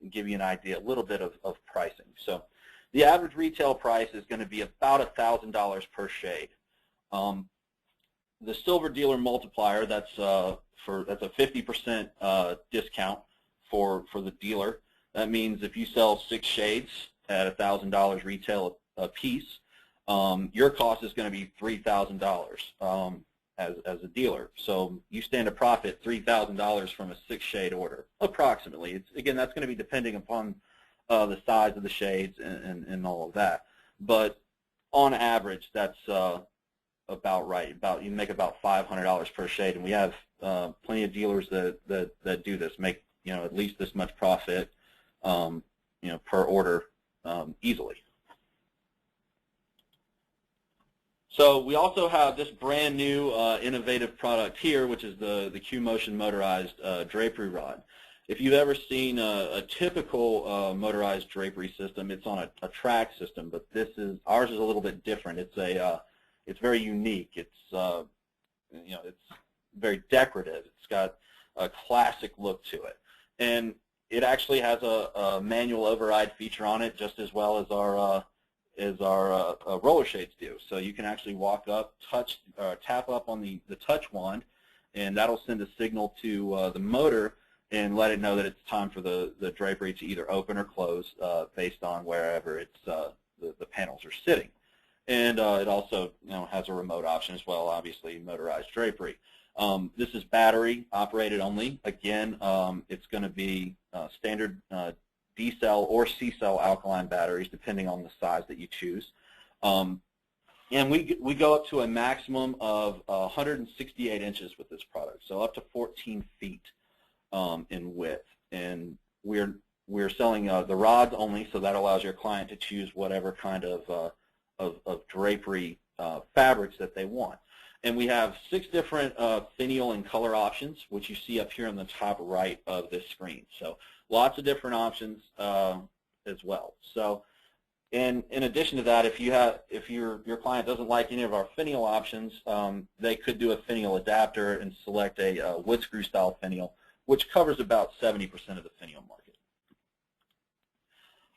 give you an idea, a little bit of pricing. So the average retail price is going to be about $1,000 per shade. The Silver Dealer Multiplier, that's a 50% discount for the dealer. That means if you sell 6 shades at $1,000 retail a piece, your cost is going to be $3,000 as a dealer. So you stand to profit $3,000 from a 6-shade order, approximately. Again, that's going to be depending upon the size of the shades and all of that. But on average, that's about right. You make about $500 per shade, and we have plenty of dealers that do this, make at least this much profit per order easily. So we also have this brand new innovative product here, which is the QMotion motorized drapery rod. If you've ever seen a typical motorized drapery system, it's on a track system, but ours is a little bit different. It's very unique. It's very decorative. It's got a classic look to it, and it actually has a manual override feature on it, just as well as our roller shades do. So you can actually walk up, tap up on the touch wand, and that'll send a signal to the motor and let it know that it's time for the drapery to either open or close based on wherever the panels are sitting. And it also has a remote option as well, obviously motorized drapery. This is battery operated only. Again, it's going to be standard D-cell or C-cell alkaline batteries, depending on the size that you choose. And we go up to a maximum of 168 inches with this product, so up to 14 feet in width. And we're selling the rods only, so that allows your client to choose whatever kind of drapery fabrics that they want. And we have 6 different finial and color options, which you see up here on the top right of this screen. So lots of different options as well. So, in addition to that, if your client doesn't like any of our finial options, they could do a finial adapter and select a wood screw style finial, which covers about 70% of the finial market.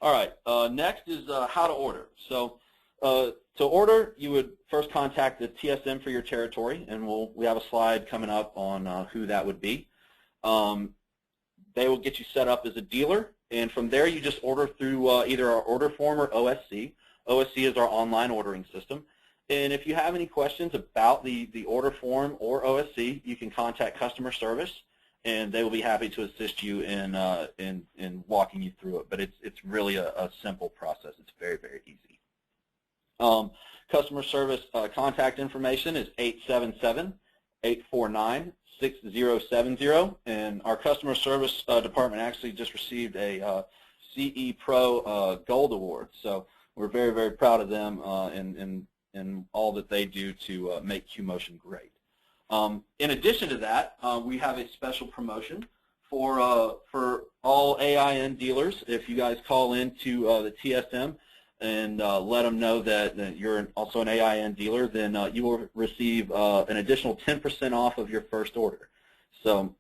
All right, next is how to order. So to order, you would first contact the TSM for your territory, and we have a slide coming up on who that would be. They will get you set up as a dealer, and from there you just order through either our order form or OSC. OSC is our online ordering system. And if you have any questions about the order form or OSC, you can contact customer service, and they will be happy to assist you in walking you through it. But it's really a simple process. It's very, very easy. Customer service contact information is 877-849-6070, and our customer service department actually just received a CE Pro Gold Award. So we're very, very proud of them and all that they do to make QMotion great. In addition to that, we have a special promotion for all AiN dealers. If you guys call into the TSM and let them know that you're also an AiN dealer, then you will receive an additional 10% off of your first order. So,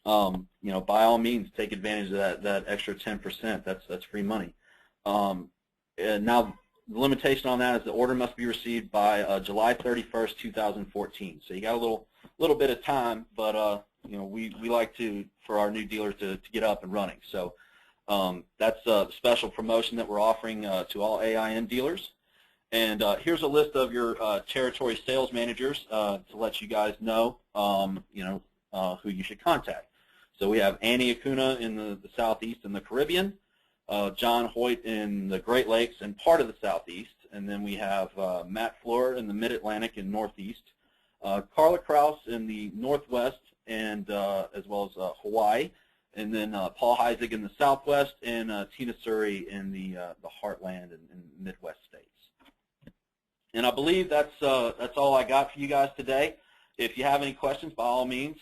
by all means, take advantage of that extra 10%. That's free money. And now, the limitation on that is the order must be received by July 31st, 2014. So you got a little bit of time, but we like for our new dealers to get up and running. So. That's a special promotion that we're offering to all AiN dealers. And here's a list of your territory sales managers to let you guys know, who you should contact. So we have Annie Acuna in the Southeast and the Caribbean, John Hoyt in the Great Lakes and part of the Southeast, and then we have Matt Floor in the Mid-Atlantic and Northeast, Carla Kraus in the Northwest and as well as Hawaii, and then Paul Heisig in the Southwest, and Tina Suri in the Heartland and Midwest states. And I believe that's all I got for you guys today. If you have any questions, by all means,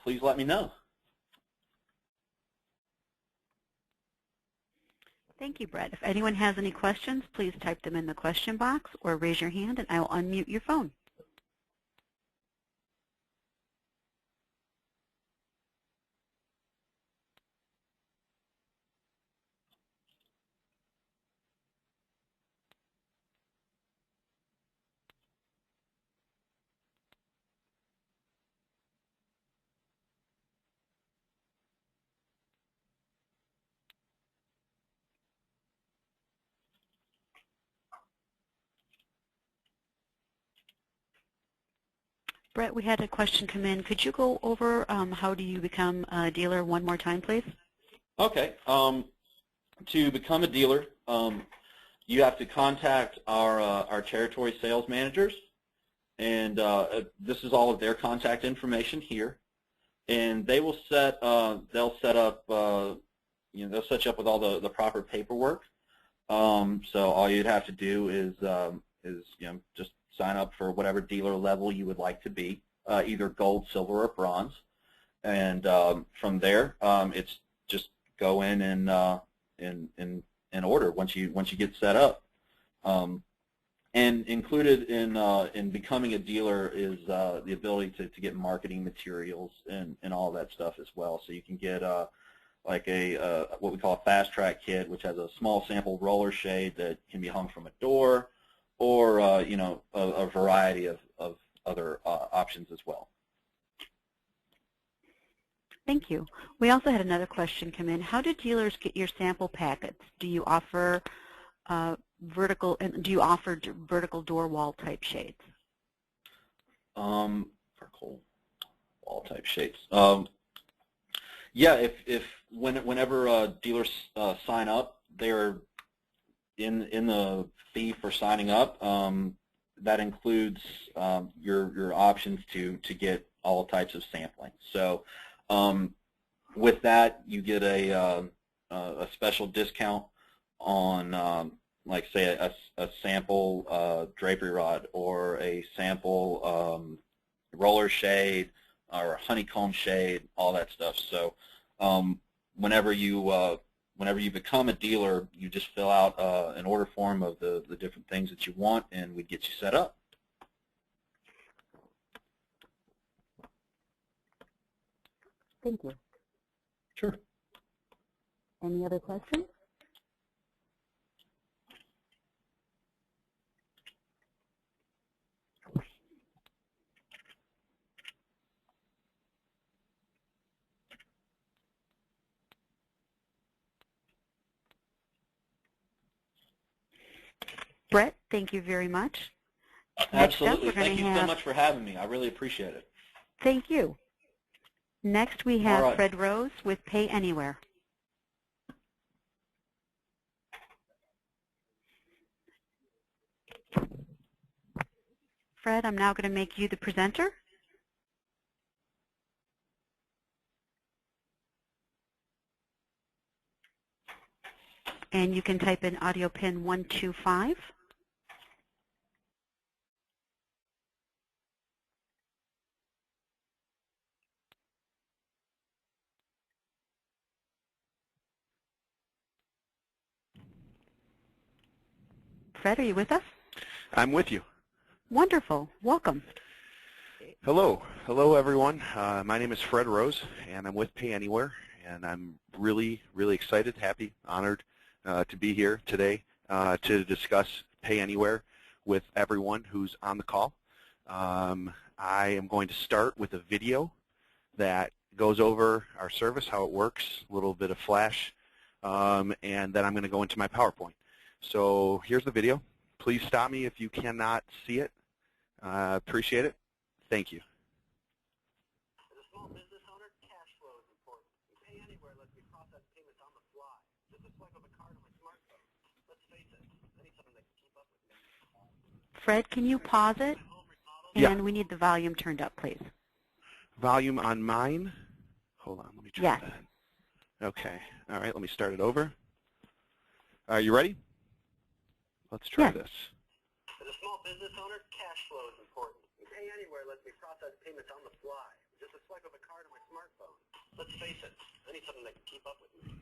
please let me know. Thank you, Brett. If anyone has any questions, please type them in the question box or raise your hand and I will unmute your phone. Brett, we had a question come in. Could you go over how do you become a dealer one more time, please? Okay. To become a dealer, you have to contact our territory sales managers, and this is all of their contact information here. And they will they'll set up they'll set you up with all the proper paperwork. So all you'd have to do is just sign up for whatever dealer level you would like to be, either gold, silver, or bronze. And from there, it's just go in and order once you get set up. And included in becoming a dealer is the ability to get marketing materials and all that stuff as well. So you can get like what we call a fast track kit, which has a small sample roller shade that can be hung from a door, or a variety of other options as well. Thank you. We also had another question come in. How do dealers get your sample packets? Do you offer vertical door wall type shades? Vertical wall type shades. Yeah, whenever dealers sign up, they're in the fee for signing up. That includes your options to get all types of sampling. So with that, you get a special discount on like say a sample drapery rod or a sample roller shade or honeycomb shade, all that stuff. So whenever you become a dealer, you just fill out an order form of the different things that you want, and we get you set up. Thank you. Sure. Any other questions? Brett, thank you very much. Absolutely. Thank you so much for having me. I really appreciate it. Thank you. Next, we have right. Fred Rose with Pay Anywhere. Fred, I'm now going to make you the presenter. And you can type in audio pin 125. Fred, are you with us? I'm with you. Wonderful. Welcome. Hello. Hello, everyone. My name is Fred Rose, and I'm with Pay Anywhere, and I'm really, really excited, happy, honored to be here today to discuss Pay Anywhere with everyone who's on the call. I am going to start with a video that goes over our service, how it works, a little bit of flash, and then I'm going to go into my PowerPoint. So here's the video. Please stop me if you cannot see it. Appreciate it. Thank you. As a small business owner, cash flow is important. Pay Anywhere lets me process payments on the fly. Just a swipe of a card on my smartphone. Let's face it, I need something that can keep up with me. Fred, can you pause it? And we need the volume turned up, please. Volume on mine. Hold on, let me try that. Okay. All right, let me start it over. Are you ready? Let's try this. As a small business owner, cash flow is important. Pay Anywhere lets me process payments on the fly. Just a swipe of a card on my smartphone. Let's face it, I need something that can keep up with me.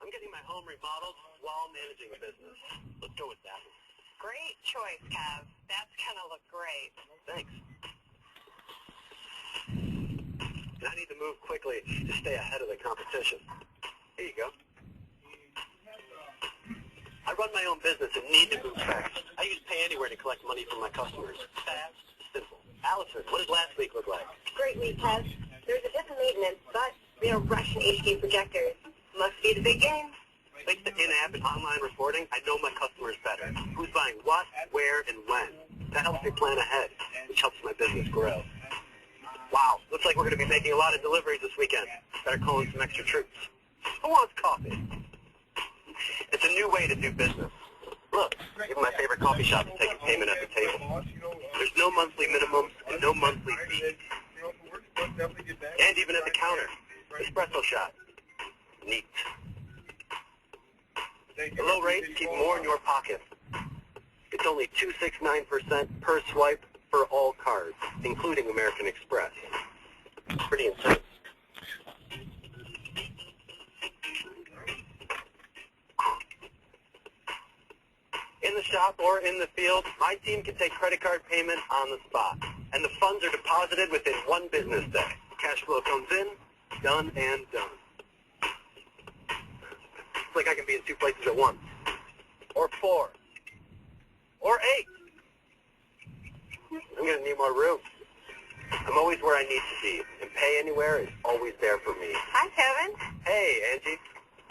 I'm getting my home remodeled while managing a business. Let's go with that one. Great choice, Kev. That's going to look great. Thanks. And I need to move quickly to stay ahead of the competition. Here you go. I run my own business and need to move fast. I use Pay Anywhere to collect money from my customers. Fast, simple. Allison, what did last week look like? Great week, Kev. There's a bit of maintenance, but we are rushing HD projectors. Must be the big game. Thanks to in-app and online reporting, I know my customers better. Who's buying what, where, and when. That helps me plan ahead, which helps my business grow. Wow, looks like we're going to be making a lot of deliveries this weekend. Better call in some extra troops. Who wants coffee? It's a new way to do business. Look, even my favorite coffee shop is taking payment at the table. There's no monthly minimums and no monthly fees. And even at the counter, espresso shot. Neat. The low rates keep more in your pocket. It's only 2.69% per swipe for all cards, including American Express. Pretty intense. In the shop or in the field, my team can take credit card payment on the spot. And the funds are deposited within 1 business day. Cash flow comes in, done and done. It's like I can be in 2 places at once. Or 4. Or 8. I'm going to need more room. I'm always where I need to be, and Pay Anywhere is always there for me. Hi, Kevin. Hey, Angie.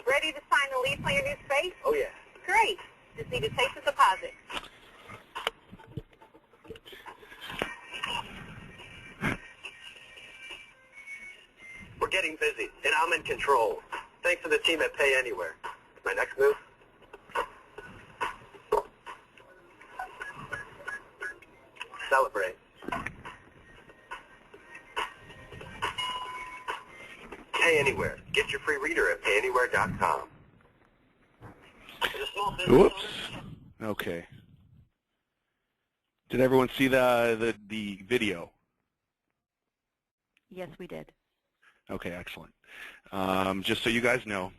Ready to sign the lease on your new space? Oh, yeah. Great. Just need to take the deposit. We're getting busy, and I'm in control. Thanks to the team at Pay Anywhere. My next move? Celebrate. Pay Anywhere. Get your free reader at payanywhere.com. Whoops. Okay. Did everyone see the video? Yes, we did. Okay, excellent. Just so you guys know,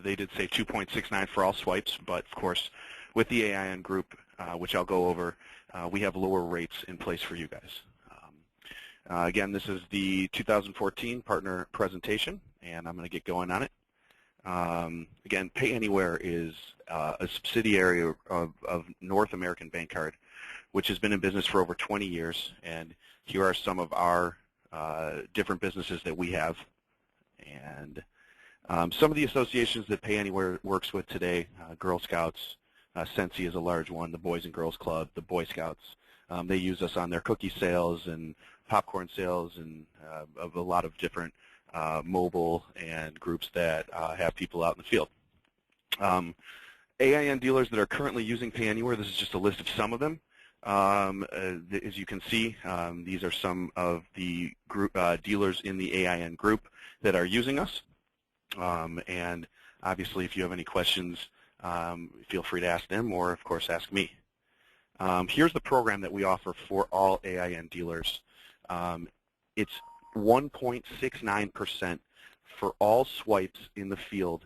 they did say 2.69 for all swipes, but of course, with the AiN group, which I'll go over, we have lower rates in place for you guys. Again, this is the 2014 partner presentation, and I'm going to get going on it. Again, Pay Anywhere is a subsidiary of North American Bank Card, which has been in business for over 20 years, and here are some of our different businesses that we have. And some of the associations that Pay Anywhere works with today, Girl Scouts, Sensi is a large one, the Boys and Girls Club, the Boy Scouts. They use us on their cookie sales and popcorn sales and of a lot of different mobile and groups that have people out in the field. AiN dealers that are currently using Pay Anywhere, this is just a list of some of them. As you can see, these are some of the group, dealers in the AiN group that are using us. And obviously, if you have any questions, feel free to ask them or, of course, ask me. Here's the program that we offer for all AiN dealers. It's 1.69% for all swipes in the field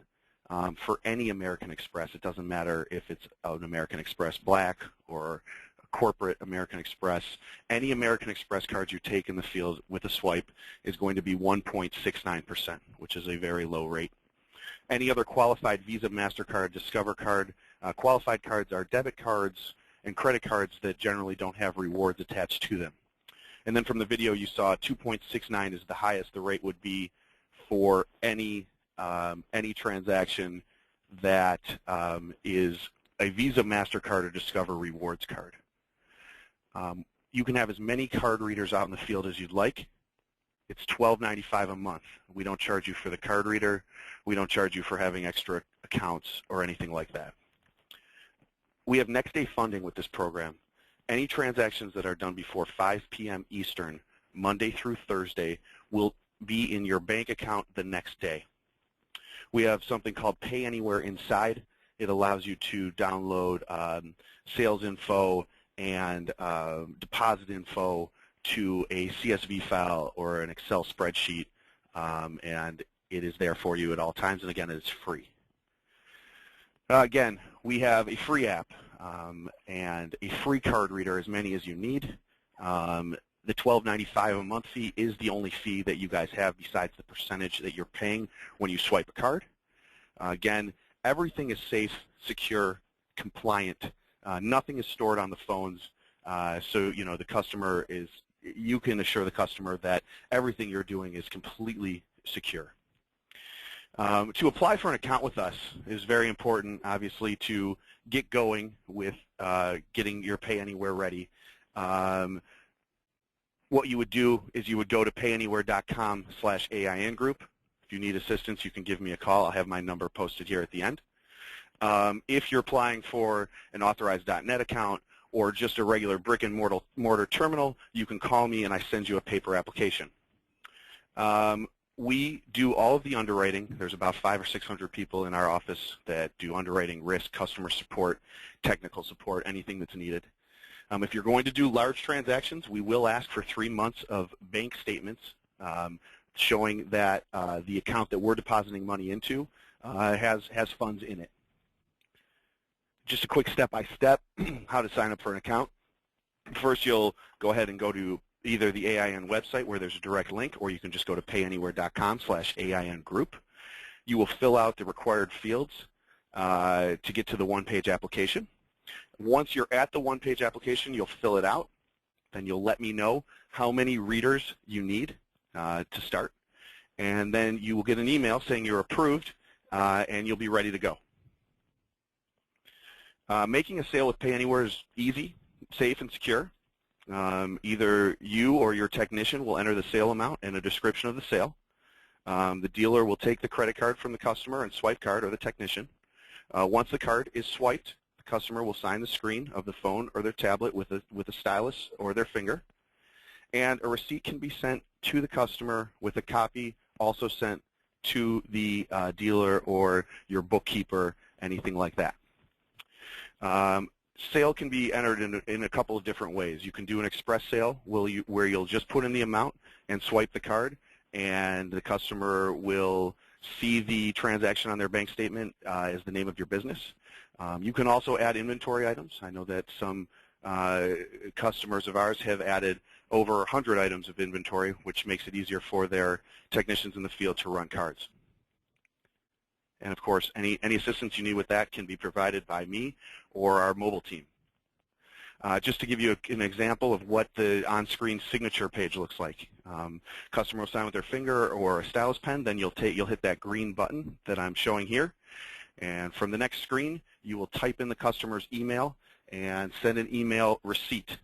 for any American Express. It doesn't matter if it's an American Express Black or a corporate American Express. Any American Express card you take in the field with a swipe is going to be 1.69%, which is a very low rate. Any other qualified Visa, MasterCard, Discover card, qualified cards are debit cards and credit cards that generally don't have rewards attached to them. And then from the video you saw 2.69 is the highest the rate would be for any transaction that is a Visa, MasterCard, or Discover rewards card. You can have as many card readers out in the field as you'd like. It's $12.95 a month. We don't charge you for the card reader. We don't charge you for having extra accounts or anything like that. We have next day funding with this program. Any transactions that are done before 5 p.m. Eastern, Monday through Thursday, will be in your bank account the next day. We have something called Pay Anywhere inside. It allows you to download sales info and deposit info to a CSV file or an Excel spreadsheet, and it is there for you at all times, and again, it's free. Again, we have a free app and a free card reader, as many as you need. The $12.95 a month fee is the only fee that you guys have besides the percentage that you're paying when you swipe a card. Again, everything is safe, secure, compliant. Nothing is stored on the phones, so you know the customer is. You can assure the customer that everything you're doing is completely secure. To apply for an account with us is very important, obviously, to get going with getting your Pay Anywhere ready. What you would do is you would go to payanywhere.com/AIN group. If you need assistance, you can give me a call. I'll have my number posted here at the end. If you're applying for an authorized .NET account or just a regular brick-and-mortar terminal, you can call me and I send you a paper application. We do all of the underwriting. There's about 500 or 600 people in our office that do underwriting, risk, customer support, technical support, anything that's needed. If you're going to do large transactions, we will ask for 3 months of bank statements showing that the account that we're depositing money into has funds in it. Just a quick step-by-step how to sign up for an account. First, you'll go ahead and go to either the AIN website where there's a direct link, or you can just go to payanywhere.com/AIN group. You will fill out the required fields to get to the one-page application. Once you're at the one-page application, you'll fill it out. Then you'll let me know how many readers you need to start. And then you will get an email saying you're approved, and you'll be ready to go. Making a sale with Pay Anywhere is easy, safe, and secure. Either you or your technician will enter the sale amount and a description of the sale. The dealer will take the credit card from the customer and swipe card, or the technician. Once the card is swiped, the customer will sign the screen of the phone or their tablet with a stylus or their finger. And a receipt can be sent to the customer with a copy also sent to the dealer or your bookkeeper, anything like that. Sale can be entered in a couple of different ways. You can do an express sale where you'll just put in the amount and swipe the card, and the customer will see the transaction on their bank statement as the name of your business. You can also add inventory items. I know that some customers of ours have added over 100 items of inventory, which makes it easier for their technicians in the field to run cards. And of course, any assistance you need with that can be provided by me or our mobile team. Just to give you an example of what the on-screen signature page looks like. Customer will sign with their finger or a stylus pen, then you'll hit that green button that I'm showing here. And from the next screen, you will type in the customer's email and send an email receipt.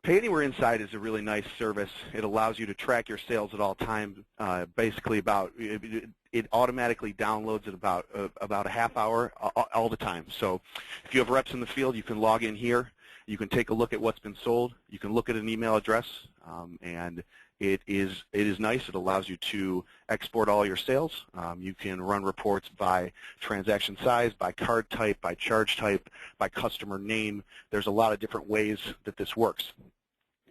Pay Anywhere Inside is a really nice service. It allows you to track your sales at all times. Basically, it automatically downloads at about a half hour all the time. So if you have reps in the field, you can log in here. You can take a look at what's been sold. You can look at an email address, and it is nice. It allows you to export all your sales. You can run reports by transaction size, by card type, by charge type, by customer name. There's a lot of different ways that this works.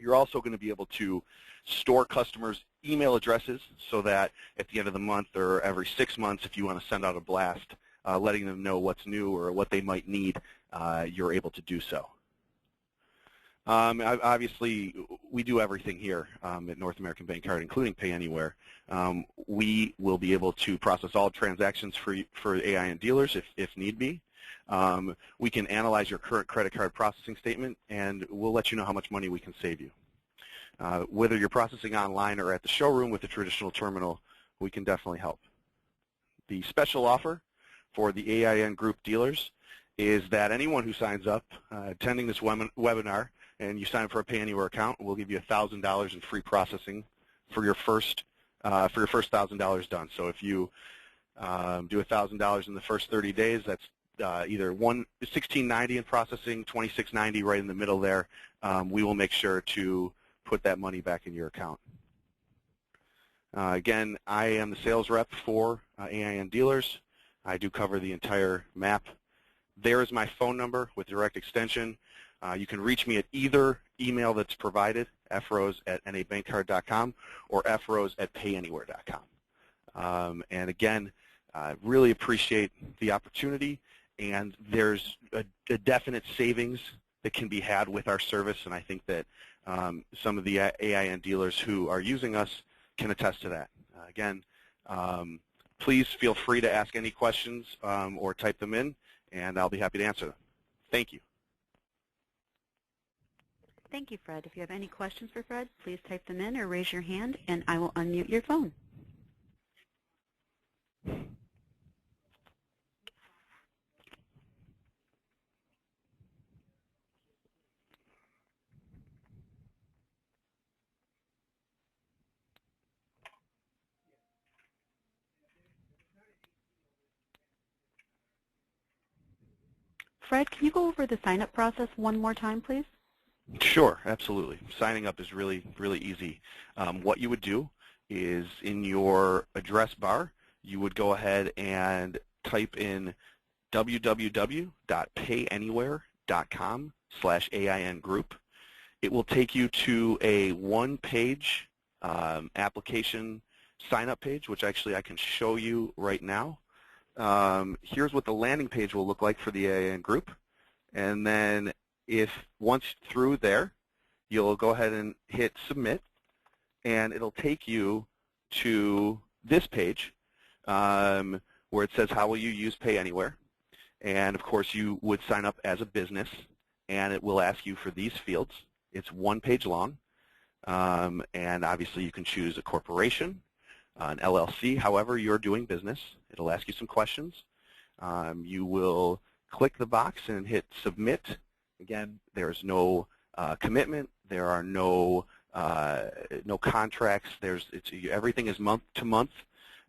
You're also going to be able to store customers' email addresses so that at the end of the month or every 6 months, if you want to send out a blast letting them know what's new or what they might need, you're able to do so. Obviously, we do everything here at North American Bank Card, including Pay Anywhere. We will be able to process all transactions for AIN dealers if need be. We can analyze your current credit card processing statement, and we'll let you know how much money we can save you. Whether you're processing online or at the showroom with a traditional terminal, we can definitely help. The special offer for the AIN group dealers is that anyone who signs up attending this webinar and you sign up for a Pay Anywhere account, we'll give you $1,000 in free processing for your first $1,000 done. So if you do $1,000 in the first 30 days, that's either $16.90 in processing, $26.90 right in the middle there. We will make sure to put that money back in your account. Again, I am the sales rep for AiN dealers. I do cover the entire map. There is my phone number with direct extension. You can reach me at either email that's provided, frose@nabankcard.com or frose@payanywhere.com. And again, really appreciate the opportunity, and there's a definite savings that can be had with our service, and I think that some of the AiN dealers who are using us can attest to that. Again, please feel free to ask any questions or type them in, and I'll be happy to answer them. Thank you. Thank you, Fred. If you have any questions for Fred, please type them in or raise your hand, and I will unmute your phone. Fred, can you go over the sign-up process one more time, please? Sure, absolutely. Signing up is really, really easy. What you would do is in your address bar, you would go ahead and type in www.payanywhere.com/AiN group. It will take you to a one-page application sign-up page, which actually I can show you right now. Here's what the landing page will look like for the AiN group. And then if once through there, you'll go ahead and hit submit, and it'll take you to this page where it says, how will you use Pay Anywhere? And of course, you would sign up as a business, and it will ask you for these fields. It's one page long, and obviously you can choose a corporation, an LLC, however you're doing business. It'll ask you some questions. You will click the box and hit submit. Again, there's no commitment. There are no contracts. Everything is month to month.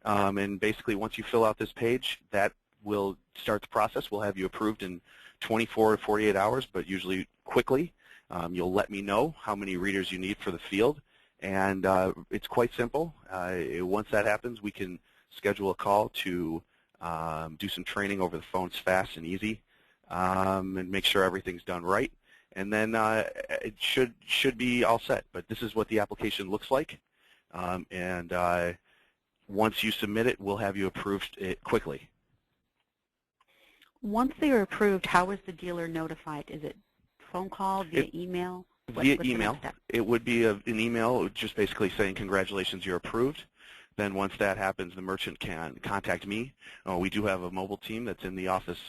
And basically, once you fill out this page, that will start the process. We'll have you approved in 24 to 48 hours, but usually quickly. You'll let me know how many readers you need for the field, and it's quite simple. Once that happens, we can schedule a call to do some training over the phone. It's fast and easy, and make sure everything's done right. And then it should be all set. But this is what the application looks like, and once you submit it, we'll have you approved it quickly. Once they are approved, how is the dealer notified? Is it phone call, via email? Via email. It would be an email just basically saying, congratulations, you're approved. Then once that happens, the merchant can contact me. We do have a mobile team that's in the office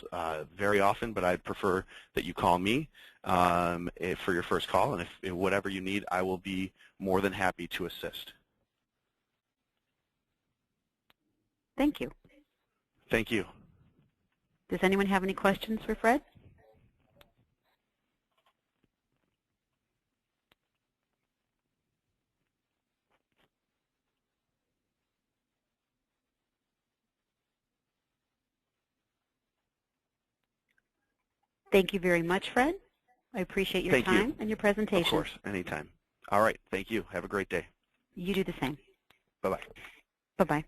very often, but I'd prefer that you call me for your first call. And if whatever you need, I will be more than happy to assist. Thank you. Thank you. Does anyone have any questions for Fred? Thank you very much, Fred. I appreciate your time and your presentation. Of course, anytime. All right, thank you. Have a great day. You do the same. Bye-bye. Bye-bye.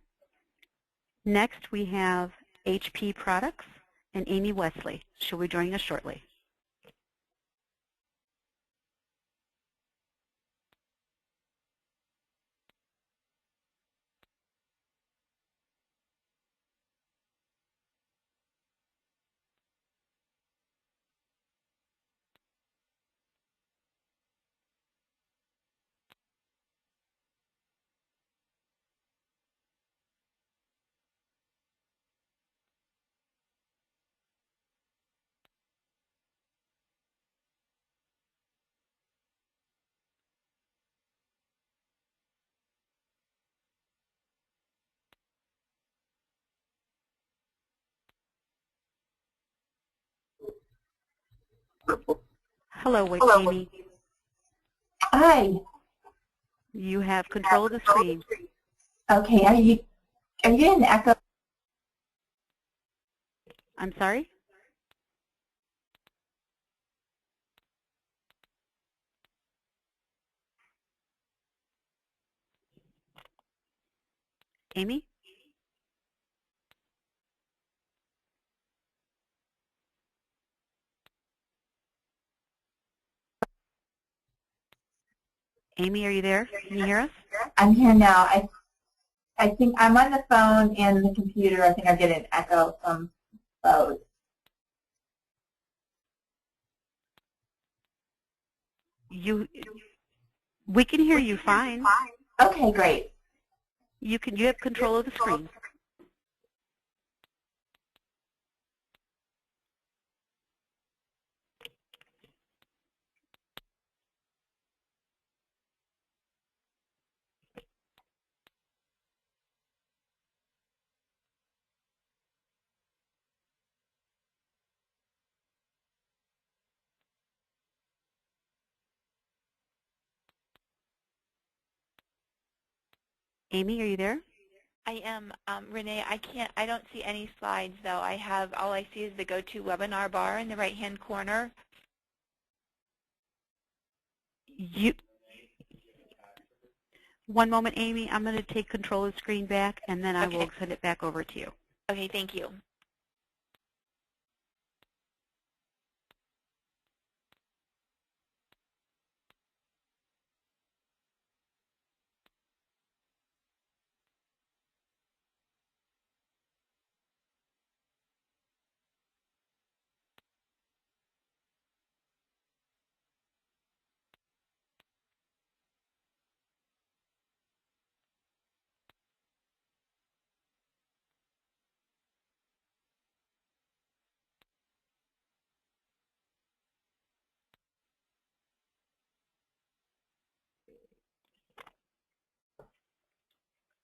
Next, we have HP Products and Amy Wesley. She'll be joining us shortly. Hello, Amy. Hi. You have control of the screen. Okay. Are you getting echo? I'm sorry? Amy? Amy, are you there? Can you hear us? I'm here now. I think I'm on the phone and the computer. I think I get an echo from both. We can hear you fine. Okay, great. You have control of the screen. Amy, are you there? I am, Renee. I don't see any slides though. All I see is the go-to webinar bar in the right-hand corner. One moment, Amy. I'm going to take control of the screen back, and then I will send it back over to you. Okay, thank you.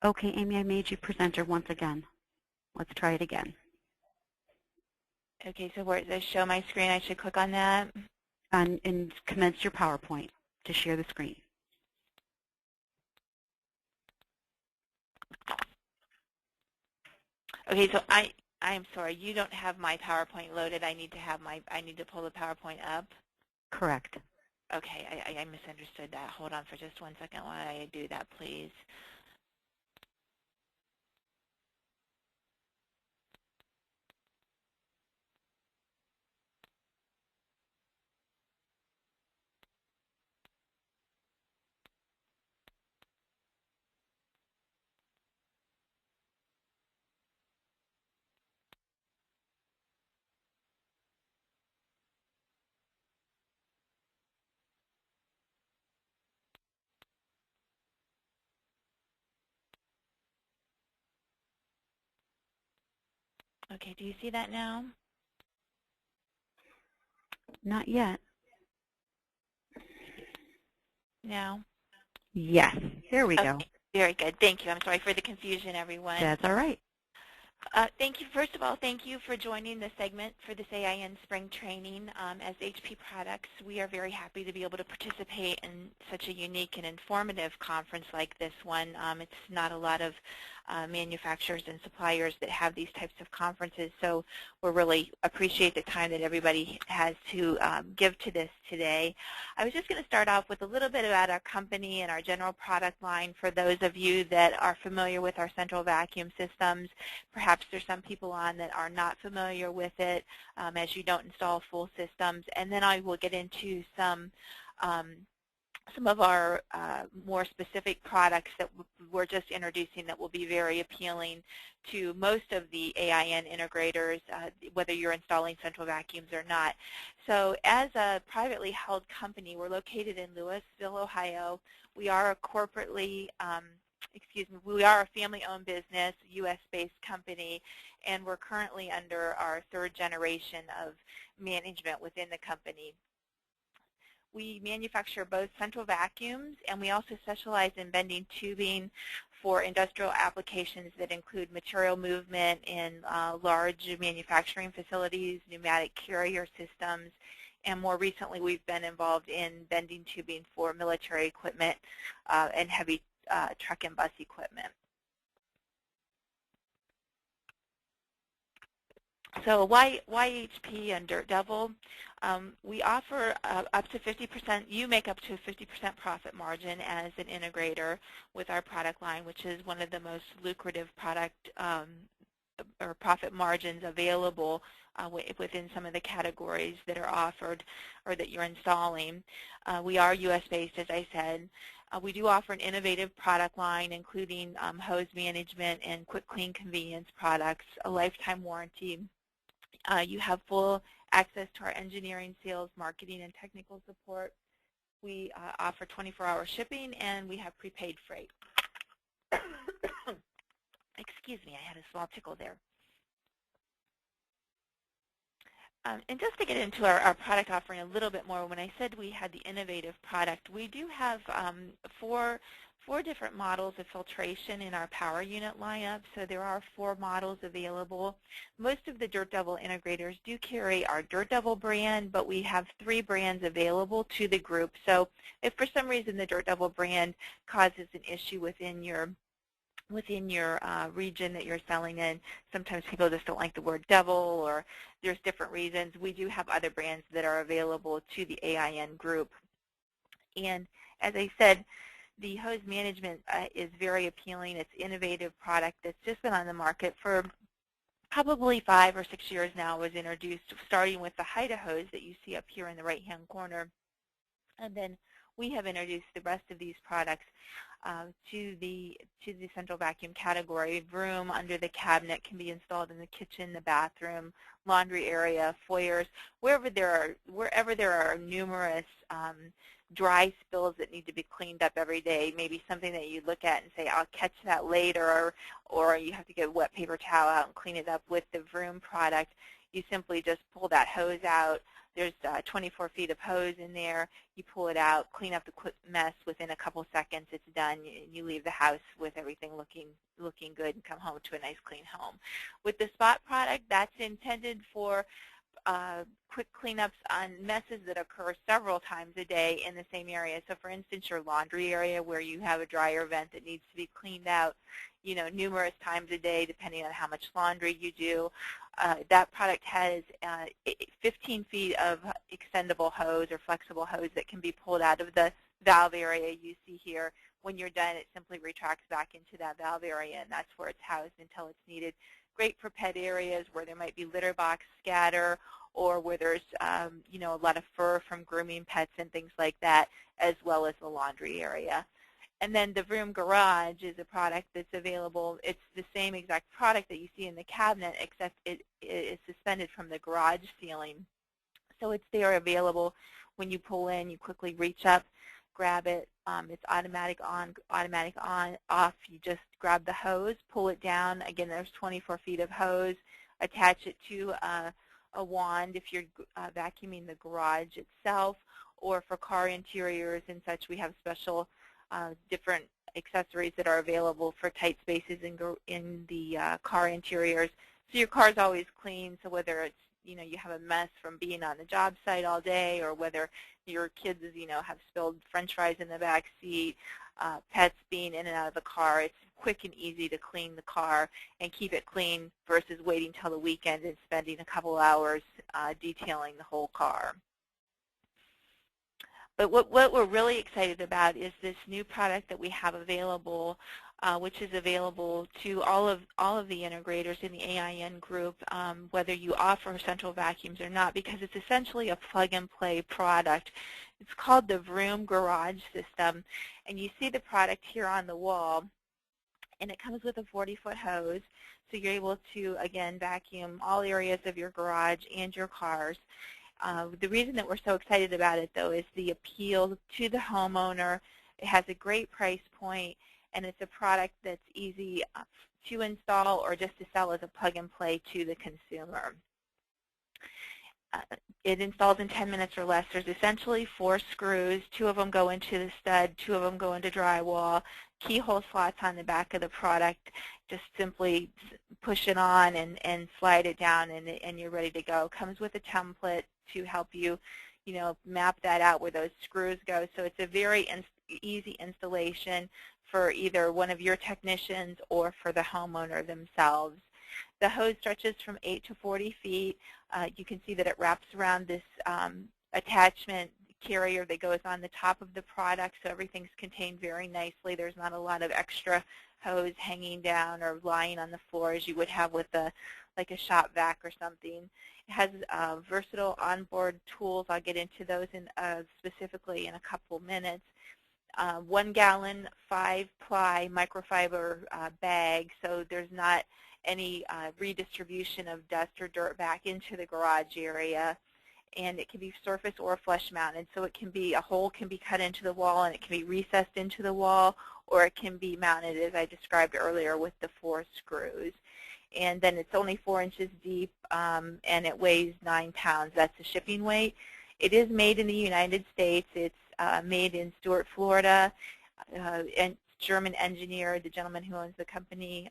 Okay, Amy, I made you presenter once again. Let's try it again. Okay, so where it says show my screen, I should click on that? And commence your PowerPoint to share the screen. Okay, so I'm sorry, you don't have my PowerPoint loaded. I need to pull the PowerPoint up. Correct. Okay, I misunderstood that. Hold on for just 1 second while I do that, please. Okay, do you see that now? Not yet. Now? Yes. There we go. Very good. Thank you. I'm sorry for the confusion, everyone. That's all right. Thank you. First of all, thank you for joining the segment for this AiN Spring Training. As HP Products, we are very happy to be able to participate in such a unique and informative conference like this one. It's not a lot of manufacturers and suppliers that have these types of conferences, so we really appreciate the time that everybody has to give to this today. I was just going to start off with a little bit about our company and our general product line for those of you that are familiar with our central vacuum systems. Perhaps there's some people on that are not familiar with it as you don't install full systems. And then I will get into some of our more specific products that we're just introducing that will be very appealing to most of the AiN integrators, whether you're installing central vacuums or not. So as a privately held company, we're located in Louisville, Ohio. We are a corporately we are a family-owned business, U.S.-based company, and we're currently under our 3rd generation of management within the company. We manufacture both central vacuums, and we also specialize in bending tubing for industrial applications that include material movement in large manufacturing facilities, pneumatic carrier systems, and more recently we've been involved in bending tubing for military equipment and heavy truck and bus equipment. So why HP and Dirt Devil? We offer up to 50%, you make up to a 50% profit margin as an integrator with our product line, which is one of the most lucrative product or profit margins available within some of the categories that are offered or that you're installing. We are U.S.-based, as I said. We do offer an innovative product line, including hose management and quick clean convenience products, a lifetime warranty. You have full access to our engineering, sales, marketing, and technical support. We offer 24-hour shipping, and we have prepaid freight. Excuse me, I had a small tickle there. And just to get into our product offering a little bit more, when I said we had the innovative product, we do have four different models of filtration in our power unit lineup. So there are 4 models available. Most of the Dirt Devil integrators do carry our Dirt Devil brand, but we have 3 brands available to the group. So if for some reason the Dirt Devil brand causes an issue within your region that you're selling in, sometimes people just don't like the word devil, or there's different reasons. We do have other brands that are available to the AiN group. And as I said, the hose management is very appealing. It's an innovative product that's just been on the market for probably 5 or 6 years now. It was introduced starting with the Haida hose that you see up here in the right-hand corner. And then we have introduced the rest of these products to the central vacuum category. Vroom under the cabinet can be installed in the kitchen, the bathroom, laundry area, foyers, wherever there are numerous dry spills that need to be cleaned up every day. Maybe something that you look at and say, I'll catch that later, or you have to get a wet paper towel out and clean it up. With the Vroom product, you simply just pull that hose out. There's 24 feet of hose in there. You pull it out, clean up the quick mess within a couple seconds. It's done. You leave the house with everything looking good and come home to a nice clean home. With the Spot product, that's intended for quick cleanups on messes that occur several times a day in the same area. So for instance, your laundry area where you have a dryer vent that needs to be cleaned out, numerous times a day depending on how much laundry you do. That product has 15 feet of extendable hose or flexible hose that can be pulled out of the valve area you see here. When you're done, it simply retracts back into that valve area, and that's where it's housed until it's needed. Great for pet areas where there might be litter box scatter, or where there's a lot of fur from grooming pets and things like that, as well as the laundry area. And then the Vroom Garage is a product that's available. It's the same exact product that you see in the cabinet, except it is suspended from the garage ceiling. So it's there available. When you pull in, you quickly reach up, grab it. It's automatic on, off. You just grab the hose, pull it down. Again, there's 24 feet of hose. Attach it to a wand if you're vacuuming the garage itself, or for car interiors and such. We have special different accessories that are available for tight spaces in the car interiors. So your car's always clean, so whether it's you have a mess from being on the job site all day, or whether your kids have spilled french fries in the back seat, pets being in and out of the car, it's quick and easy to clean the car and keep it clean versus waiting till the weekend and spending a couple hours detailing the whole car. But what we're really excited about is this new product that we have available, which is available to all of the integrators in the AiN group, whether you offer central vacuums or not, because it's essentially a plug-and-play product. It's called the Vroom Garage System, and you see the product here on the wall, and it comes with a 40-foot hose, so you're able to, again, vacuum all areas of your garage and your cars. The reason that we're so excited about it, though, is the appeal to the homeowner. It has a great price point, and it's a product that's easy to install or just to sell as a plug-and-play to the consumer. It installs in 10 minutes or less. There's essentially 4 screws. 2 of them go into the stud, 2 of them go into drywall. Keyhole slots on the back of the product. Just simply push it on and slide it down, and you're ready to go. Comes with a template to help you, map that out where those screws go. So it's a very easy installation for either one of your technicians or for the homeowner themselves. The hose stretches from 8 to 40 feet. You can see that it wraps around this attachment carrier that goes on the top of the product, so everything's contained very nicely. There's not a lot of extra hose hanging down or lying on the floor as you would have with like a shop vac or something. It has versatile onboard tools. I'll get into those specifically in a couple minutes. 1 gallon, 5-ply microfiber bag, so there's not any redistribution of dust or dirt back into the garage area. And it can be surface or flush mounted, so it can be, a hole can be cut into the wall and it can be recessed into the wall, or it can be mounted as I described earlier with the 4 screws. And then it's only 4 inches deep and it weighs 9 pounds. That's the shipping weight. It is made in the United States. It's made in Stuart, Florida, and German engineer. The gentleman who owns the company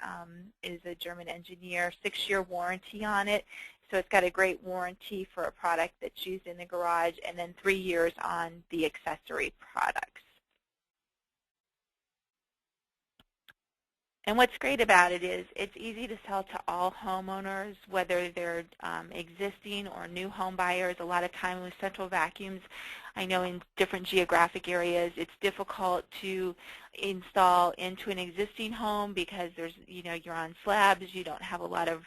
is a German engineer. 6-year warranty on it. So it's got a great warranty for a product that's used in the garage, and then 3 years on the accessory products. And what's great about it is it's easy to sell to all homeowners, whether they're existing or new home buyers. A lot of time with central vacuums, I know in different geographic areas, it's difficult to install into an existing home because there's, you're on slabs, you don't have a lot of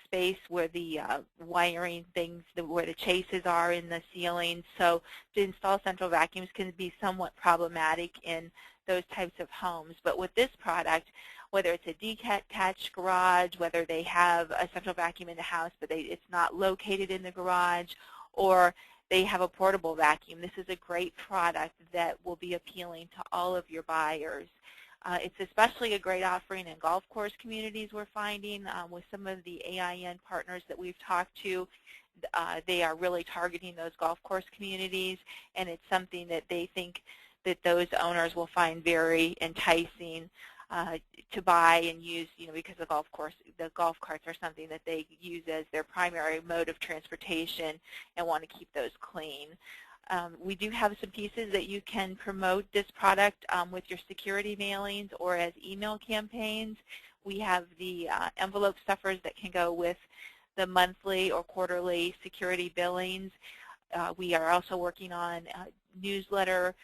space where the wiring things, where the chases are in the ceiling. So to install central vacuums can be somewhat problematic in those types of homes. But with this product, whether it's a detached garage, whether they have a central vacuum in the house but it's not located in the garage, or they have a portable vacuum, this is a great product that will be appealing to all of your buyers. It's especially a great offering in golf course communities, we're finding, with some of the AiN partners that we've talked to. They are really targeting those golf course communities, and it's something that they think that those owners will find very enticing to buy and use, because the golf carts are something that they use as their primary mode of transportation and want to keep those clean. We do have some pieces that you can promote this product with your security mailings or as email campaigns. We have the envelope stuffers that can go with the monthly or quarterly security billings. We are also working on newsletter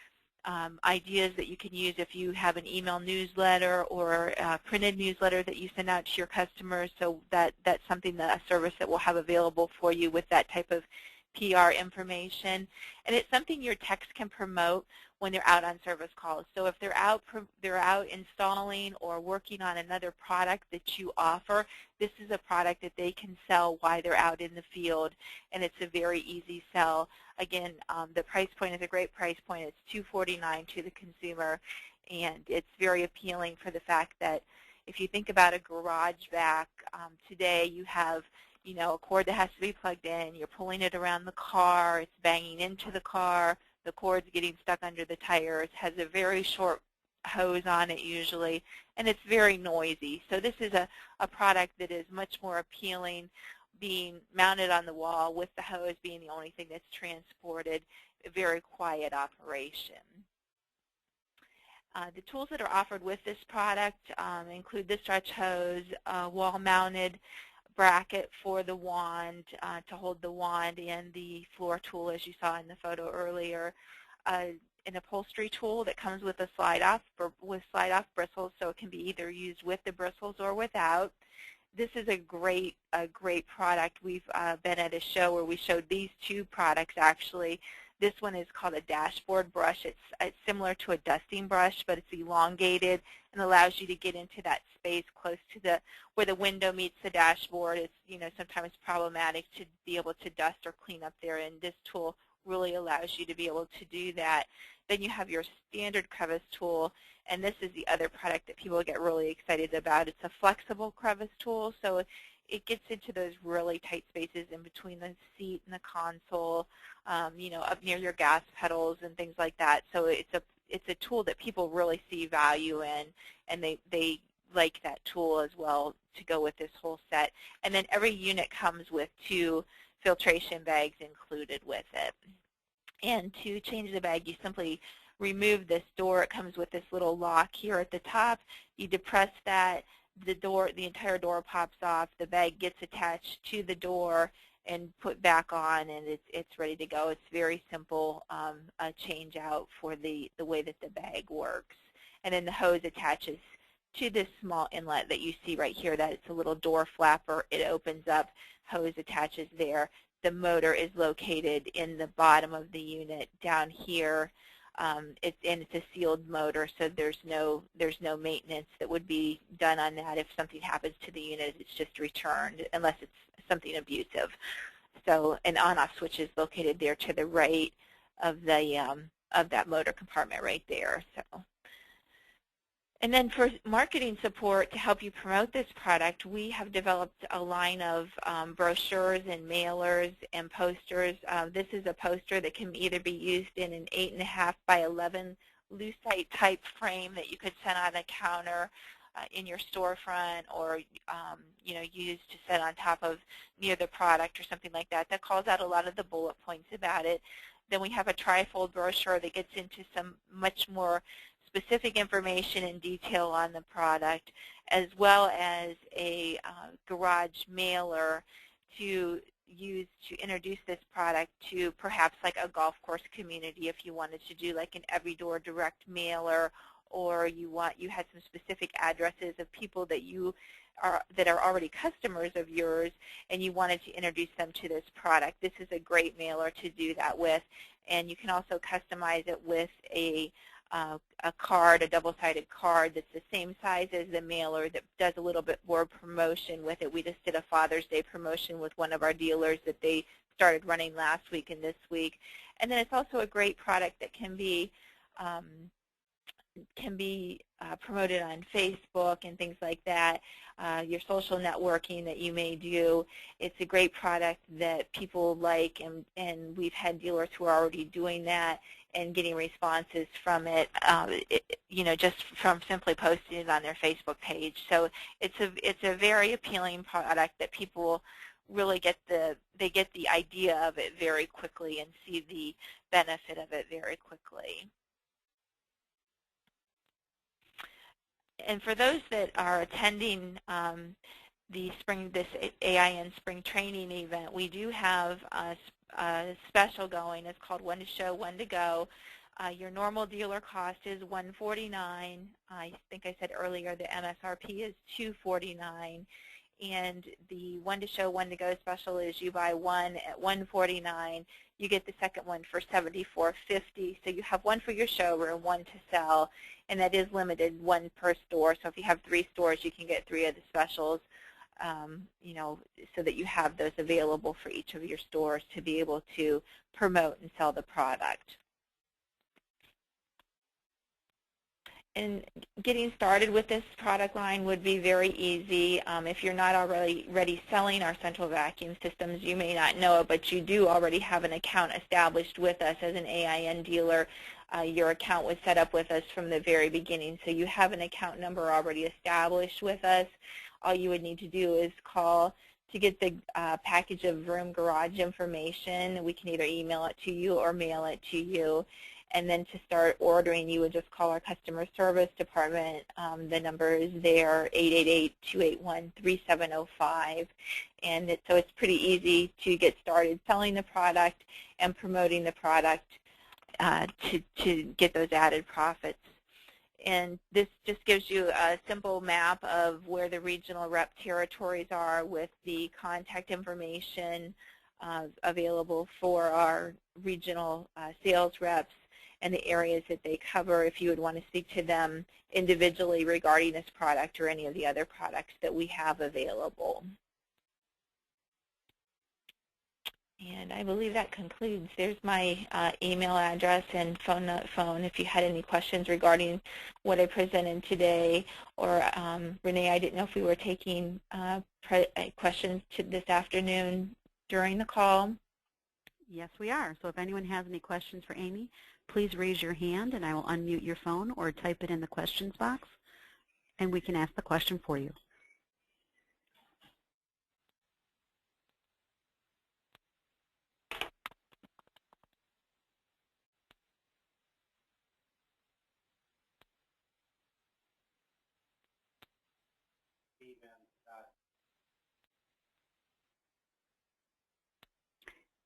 ideas that you can use if you have an email newsletter or a printed newsletter that you send out to your customers. So that's something, a service that we'll have available for you with that type of PR information. And it's something your techs can promote when they're out on service calls. So if they're out installing or working on another product that you offer, this is a product that they can sell while they're out in the field, and it's a very easy sell. Again, the price point is a great price point. It's $249 to the consumer, and it's very appealing for the fact that if you think about a garage vac, today you have a cord that has to be plugged in, you're pulling it around the car, it's banging into the car, the cord's getting stuck under the tires, has a very short hose on it usually, and it's very noisy. So this is a product that is much more appealing, being mounted on the wall with the hose being the only thing that's transported, a very quiet operation. The tools that are offered with this product include the stretch hose, wall-mounted bracket for the wand to hold the wand, and the floor tool as you saw in the photo earlier. An upholstery tool that comes with a slide-off bristles, so it can be either used with the bristles or without. This is a great product. We've been at a show where we showed these two products actually. This one is called a dashboard brush. It's similar to a dusting brush, but it's elongated and allows you to get into that space close to where the window meets the dashboard. It's sometimes problematic to be able to dust or clean up there, and this tool really allows you to be able to do that. Then you have your standard crevice tool, and this is the other product that people get really excited about. It's a flexible crevice tool, so it gets into those really tight spaces in between the seat and the console, up near your gas pedals and things like that. So it's a tool that people really see value in, and they like that tool as well to go with this whole set. And then every unit comes with 2 filtration bags included with it. And to change the bag, you simply remove this door. It comes with this little lock here at the top. You depress that. the entire door pops off, the bag gets attached to the door and put back on, and it's ready to go. It's very simple change out for the way that the bag works. And then the hose attaches to this small inlet that you see right here. That it's a little door flapper. It opens up, hose attaches there. The motor is located in the bottom of the unit down here. It's a sealed motor, so there's no maintenance that would be done on that. If something happens to the unit, it's just returned unless it's something abusive. So an on-off switch is located there to the right of that motor compartment right there. So. And then for marketing support to help you promote this product, we have developed a line of brochures and mailers and posters. This is a poster that can either be used in an 8.5 by 11 lucite type frame that you could set on a counter in your storefront, or used to set on top of near the product or something like that. That calls out a lot of the bullet points about it. Then we have a trifold brochure that gets into some much more specific information and detail on the product, as well as a garage mailer to use to introduce this product to perhaps like a golf course community if you wanted to do like an every door direct mailer, or you had some specific addresses of people that are already customers of yours and you wanted to introduce them to this product. This is a great mailer to do that with, and you can also customize it with a card, a double-sided card that's the same size as the mailer that does a little bit more promotion with it. We just did a Father's Day promotion with one of our dealers that they started running last week and this week. And then it's also a great product that can be promoted on Facebook and things like that, your social networking that you may do. It's a great product that people like, and we've had dealers who are already doing that and getting responses from it, just from simply posting it on their Facebook page. So it's a very appealing product that people really get the idea of it very quickly and see the benefit of it very quickly. And for those that are attending this AiN Spring Training event, we do have a special going. It's called One to Show, One to Go. Your normal dealer cost is $149. I think I said earlier the MSRP is $249. And the One to Show, One to Go special is you buy one at $149. You get the second one for $74.50. So you have one for your showroom, one to sell, and that is limited, one per store. So if you have 3 stores, you can get 3 of the specials, so that you have those available for each of your stores to be able to promote and sell the product. And getting started with this product line would be very easy. If you're not already selling our central vacuum systems, you may not know it, but you do already have an account established with us as an AiN dealer. Your account was set up with us from the very beginning, so you have an account number already established with us. All you would need to do is call to get the package of room garage information. We can either email it to you or mail it to you. And then to start ordering, you would just call our customer service department. The number is there, 888-281-3705. And so it's pretty easy to get started selling the product and promoting the product to get those added profits. And this just gives you a simple map of where the regional rep territories are with the contact information available for our regional sales reps and the areas that they cover if you would want to speak to them individually regarding this product or any of the other products that we have available. And I believe that concludes. There's my email address and phone if you had any questions regarding what I presented today. Or Renee, I didn't know if we were taking questions this afternoon during the call. Yes, we are. So if anyone has any questions for Amy, please raise your hand and I will unmute your phone or type it in the questions box and we can ask the question for you.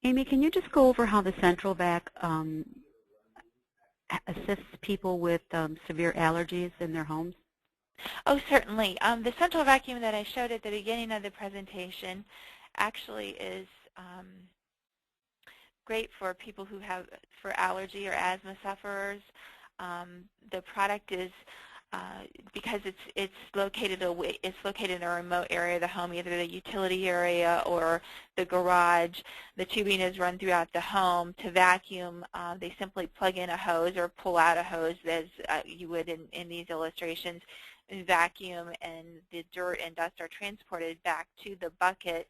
Amy, can you just go over how the central vac assists people with severe allergies in their homes? Oh, certainly. The central vacuum that I showed at the beginning of the presentation actually is great for people who have for allergy or asthma sufferers. The product is because it's located in a remote area of the home, either the utility area or the garage. The tubing is run throughout the home. To vacuum, they simply plug in a hose or pull out a hose, as you would in these illustrations, and vacuum, and the dirt and dust are transported back to the bucket,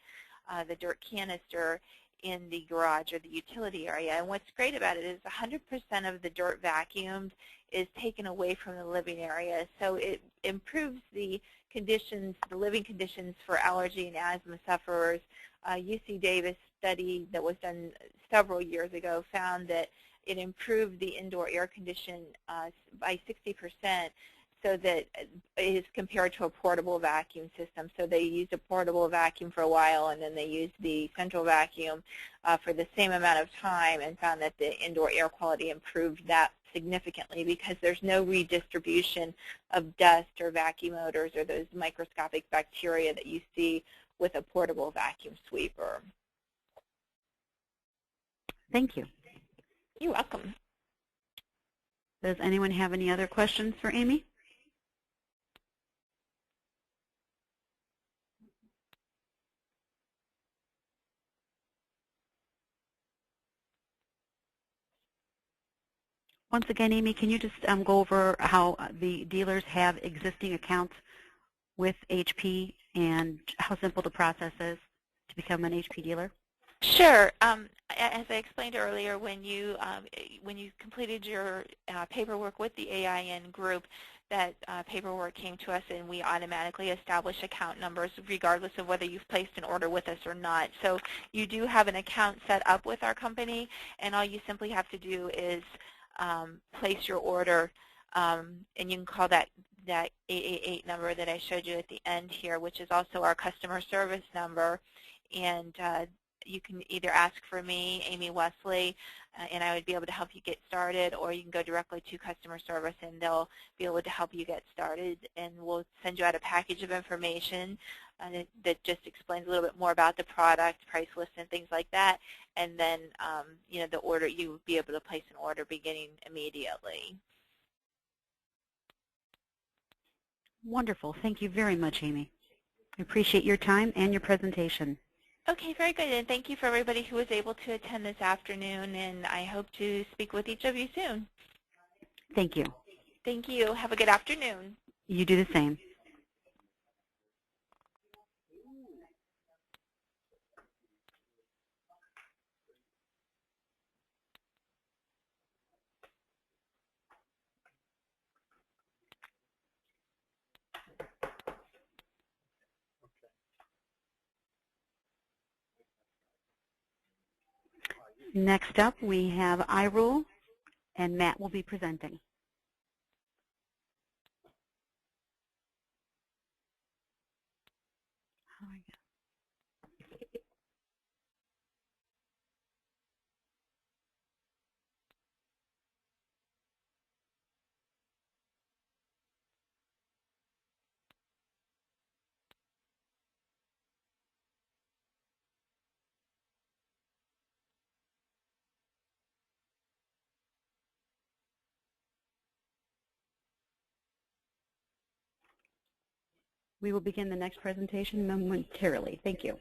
the dirt canister, in the garage or the utility area. And what's great about it is 100% of the dirt vacuumed is taken away from the living area. So it improves the conditions, the living conditions for allergy and asthma sufferers. UC Davis study that was done several years ago found that it improved the indoor air condition by 60%. So that is compared to a portable vacuum system. So they used a portable vacuum for a while, and then they used the central vacuum for the same amount of time, and found that the indoor air quality improved that significantly because there's no redistribution of dust or vacuum odors or those microscopic bacteria that you see with a portable vacuum sweeper. Thank you. You're welcome. Does anyone have any other questions for Amy? Once again, Amy, can you just go over how the dealers have existing accounts with HP and how simple the process is to become an HP dealer? Sure. As I explained earlier, when you completed your paperwork with the AiN group, that paperwork came to us and we automatically establish account numbers regardless of whether you've placed an order with us or not. So you do have an account set up with our company, and all you simply have to do is place your order, and you can call that 888 number that I showed you at the end here, which is also our customer service number. And you can either ask for me, Amy Wesley, and I would be able to help you get started, or you can go directly to customer service and they'll be able to help you get started. And we'll send you out a package of information that just explains a little bit more about the product, price list, and things like that. And then, you know, the order, you will be able to place an order beginning immediately. Wonderful. Thank you very much, Amy. I appreciate your time and your presentation. Okay, very good. And thank you for everybody who was able to attend this afternoon, and I hope to speak with each of you soon. Thank you. Thank you. Have a good afternoon. You do the same. Next up, we have iRule, and Matt will be presenting. We will begin the next presentation momentarily. Thank you.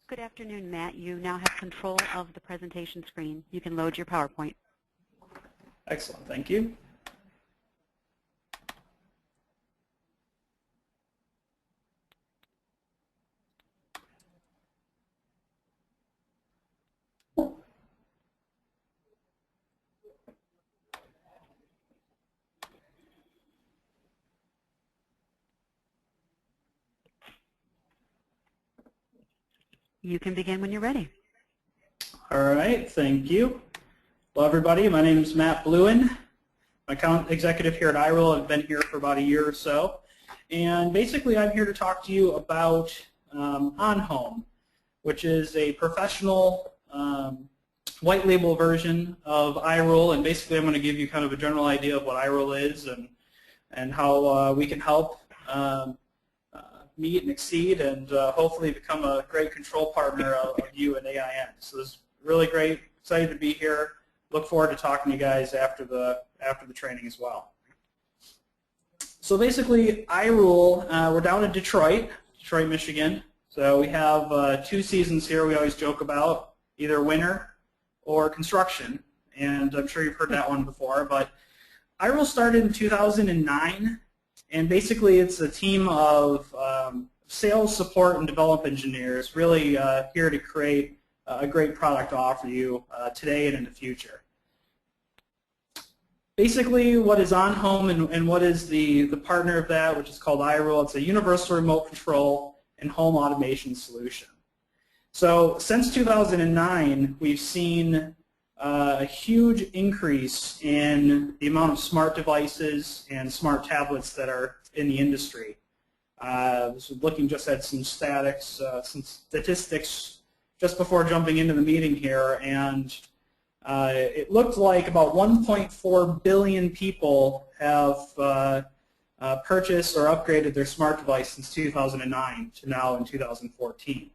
Good afternoon, Matt. You now have control of the presentation screen. You can load your PowerPoint. Excellent. Thank you. You can begin when you're ready. All right. Thank you. Hello, everybody. My name is Matt Bluen. I'm account executive here at iRule. I've been here for about a year or so. And basically, I'm here to talk to you about OnHome, which is a professional white label version of iRule. And basically, I'm going to give you kind of a general idea of what iRule is and how we can help meet and exceed and hopefully become a great control partner of you and AiN. So it's really great. Excited to be here. Look forward to talking to you guys after the training as well. So basically, iRule, we're down in Detroit, Michigan. So we have 2 seasons here we always joke about, either winter or construction. And I'm sure you've heard that one before. But iRule started in 2009. And basically, it's a team of sales, support, and develop engineers really here to create a great product to offer you today and in the future. Basically, what is OnHome and what is the partner of that, which is called iRule, it's a universal remote control and home automation solution. So since 2009, we've seen a huge increase in the amount of smart devices and smart tablets that are in the industry. So looking just at some statistics just before jumping into the meeting here, and it looked like about 1.4 billion people have purchased or upgraded their smart device since 2009 to now in 2014.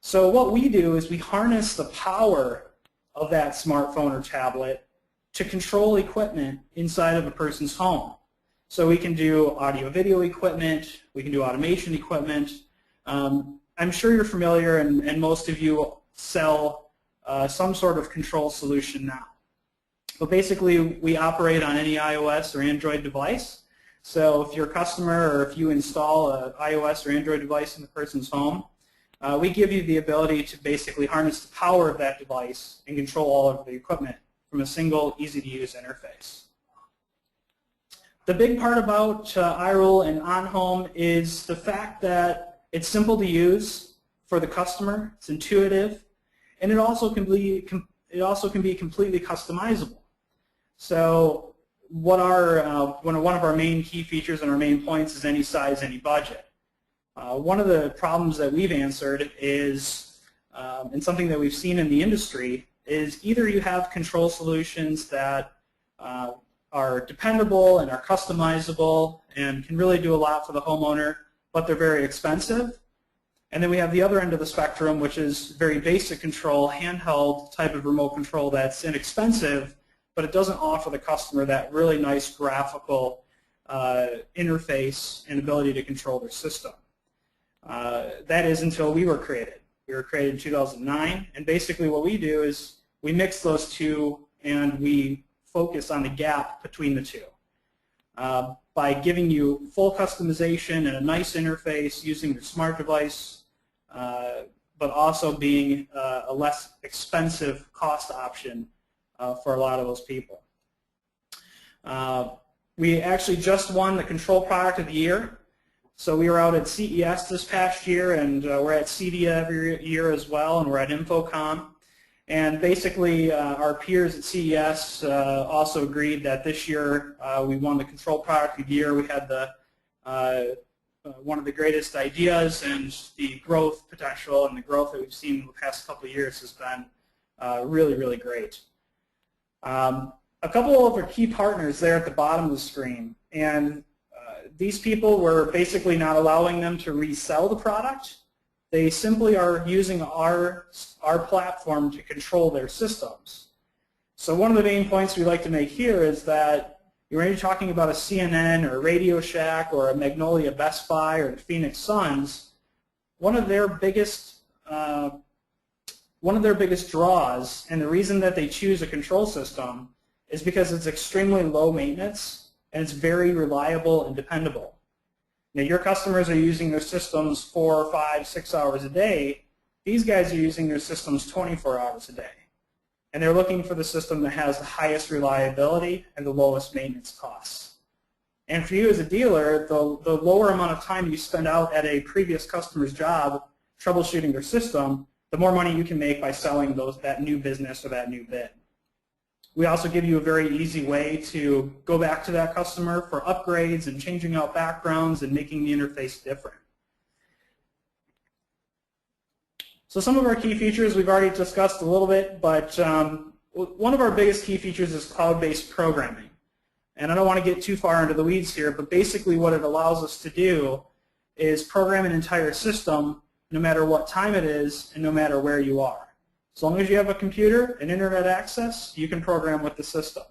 So what we do is we harness the power of that smartphone or tablet to control equipment inside of a person's home. So we can do audio-video equipment, we can do automation equipment. I'm sure you're familiar, and most of you sell some sort of control solution now. But basically, we operate on any iOS or Android device. So if you're a customer or if you install an iOS or Android device in the person's home, we give you the ability to basically harness the power of that device and control all of the equipment from a single, easy-to-use interface. The big part about iRule and OnHome is the fact that it's simple to use for the customer, it's intuitive, and it also can be completely customizable. So what one of our main key features and our main points is any size, any budget. One of the problems that we've answered is, and something that we've seen in the industry, is either you have control solutions that are dependable and are customizable and can really do a lot for the homeowner, but they're very expensive. And then we have the other end of the spectrum, which is very basic control, handheld type of remote control that's inexpensive, but it doesn't offer the customer that really nice graphical interface and ability to control their system. That is until we were created. We were created in 2009, and basically what we do is we mix those two and we focus on the gap between the two. By giving you full customization and a nice interface using your smart device, but also being a less expensive cost option for a lot of those people. We actually just won the Control Product of the Year. So we were out at CES this past year, and we're at CEDIA every year as well, and we're at InfoComm. And basically, our peers at CES also agreed that this year we won the Control Product of the Year. We had one of the greatest ideas, and the growth potential and the growth that we've seen in the past couple of years has been really, really great. A couple of our key partners there at the bottom of the screen, and these people were basically not allowing them to resell the product. They simply are using our platform to control their systems. So one of the main points we like to make here is that you're already talking about a CNN or a Radio Shack or a Magnolia Best Buy or the Phoenix Suns. One of their biggest biggest draws, and the reason that they choose a control system, is because it's extremely low maintenance and it's very reliable and dependable. Now, your customers are using their systems 4, 5, 6 hours a day. These guys are using their systems 24 hours a day. And they're looking for the system that has the highest reliability and the lowest maintenance costs. And for you as a dealer, the lower amount of time you spend out at a previous customer's job troubleshooting their system, the more money you can make by selling that new business or that new bid. We also give you a very easy way to go back to that customer for upgrades and changing out backgrounds and making the interface different. So some of our key features we've already discussed a little bit, but one of our biggest key features is cloud-based programming. And I don't want to get too far into the weeds here, but basically what it allows us to do is program an entire system no matter what time it is and no matter where you are. As long as you have a computer and internet access, you can program with the system.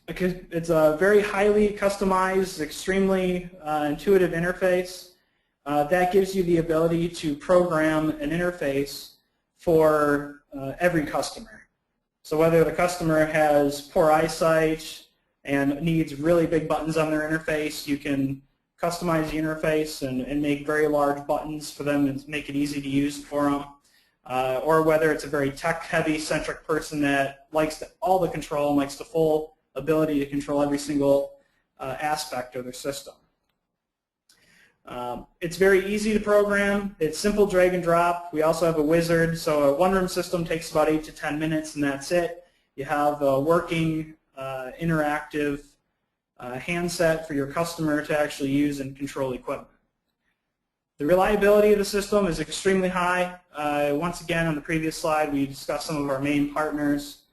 It's a very highly customized, extremely intuitive interface. That gives you the ability to program an interface for every customer. So whether the customer has poor eyesight and needs really big buttons on their interface, you can customize the interface and make very large buttons for them and make it easy to use for them. Or whether it's a very tech-heavy centric person that likes all the control and likes the full ability to control every single aspect of their system. It's very easy to program. It's simple drag and drop. We also have a wizard, so a one-room system takes about 8 to 10 minutes, and that's it. You have a working, interactive handset for your customer to actually use and control equipment. The reliability of the system is extremely high. Once again, on the previous slide, we discussed some of our main partners.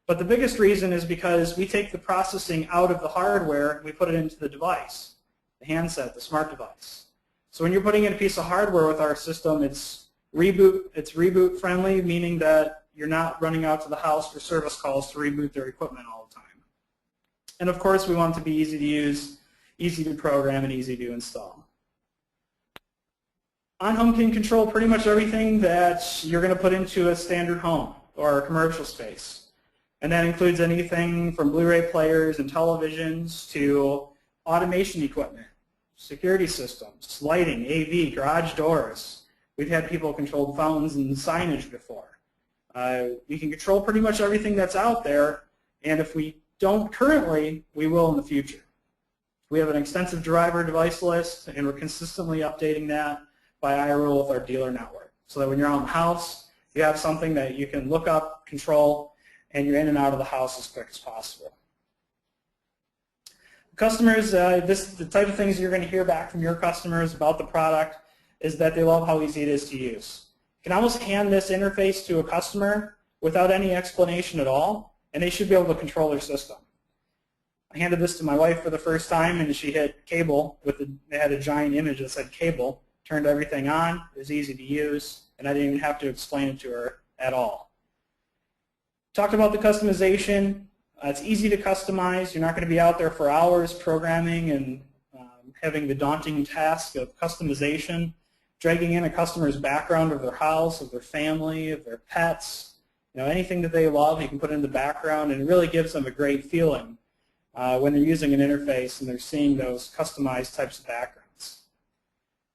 But the biggest reason is because we take the processing out of the hardware and we put it into the device, the handset, the smart device. So when you're putting in a piece of hardware with our system, it's reboot friendly, meaning that you're not running out to the house for service calls to reboot their equipment all the time. And of course, we want it to be easy to use, easy to program, and easy to install. OnHome can control pretty much everything that you're going to put into a standard home or a commercial space. And that includes anything from Blu-ray players and televisions to automation equipment, security systems, lighting, AV, garage doors. We've had people control fountains and signage before. We can control pretty much everything that's out there, and if we don't currently, we will in the future. We have an extensive driver device list, and we're consistently updating that by iRule with our dealer network, so that when you're out in the house, you have something that you can look up, control, and you're in and out of the house as quick as possible. Customers, the type of things you're going to hear back from your customers about the product is that they love how easy it is to use. You can almost hand this interface to a customer without any explanation at all, and they should be able to control their system. I handed this to my wife for the first time, and she hit cable. They had a giant image that said cable. Turned everything on. It was easy to use, and I didn't even have to explain it to her at all. Talked about the customization. It's easy to customize. You're not going to be out there for hours programming and having the daunting task of customization, dragging in a customer's background of their house, of their family, of their pets. Anything that they love, you can put in the background, and it really gives them a great feeling when they're using an interface and they're seeing those customized types of backgrounds.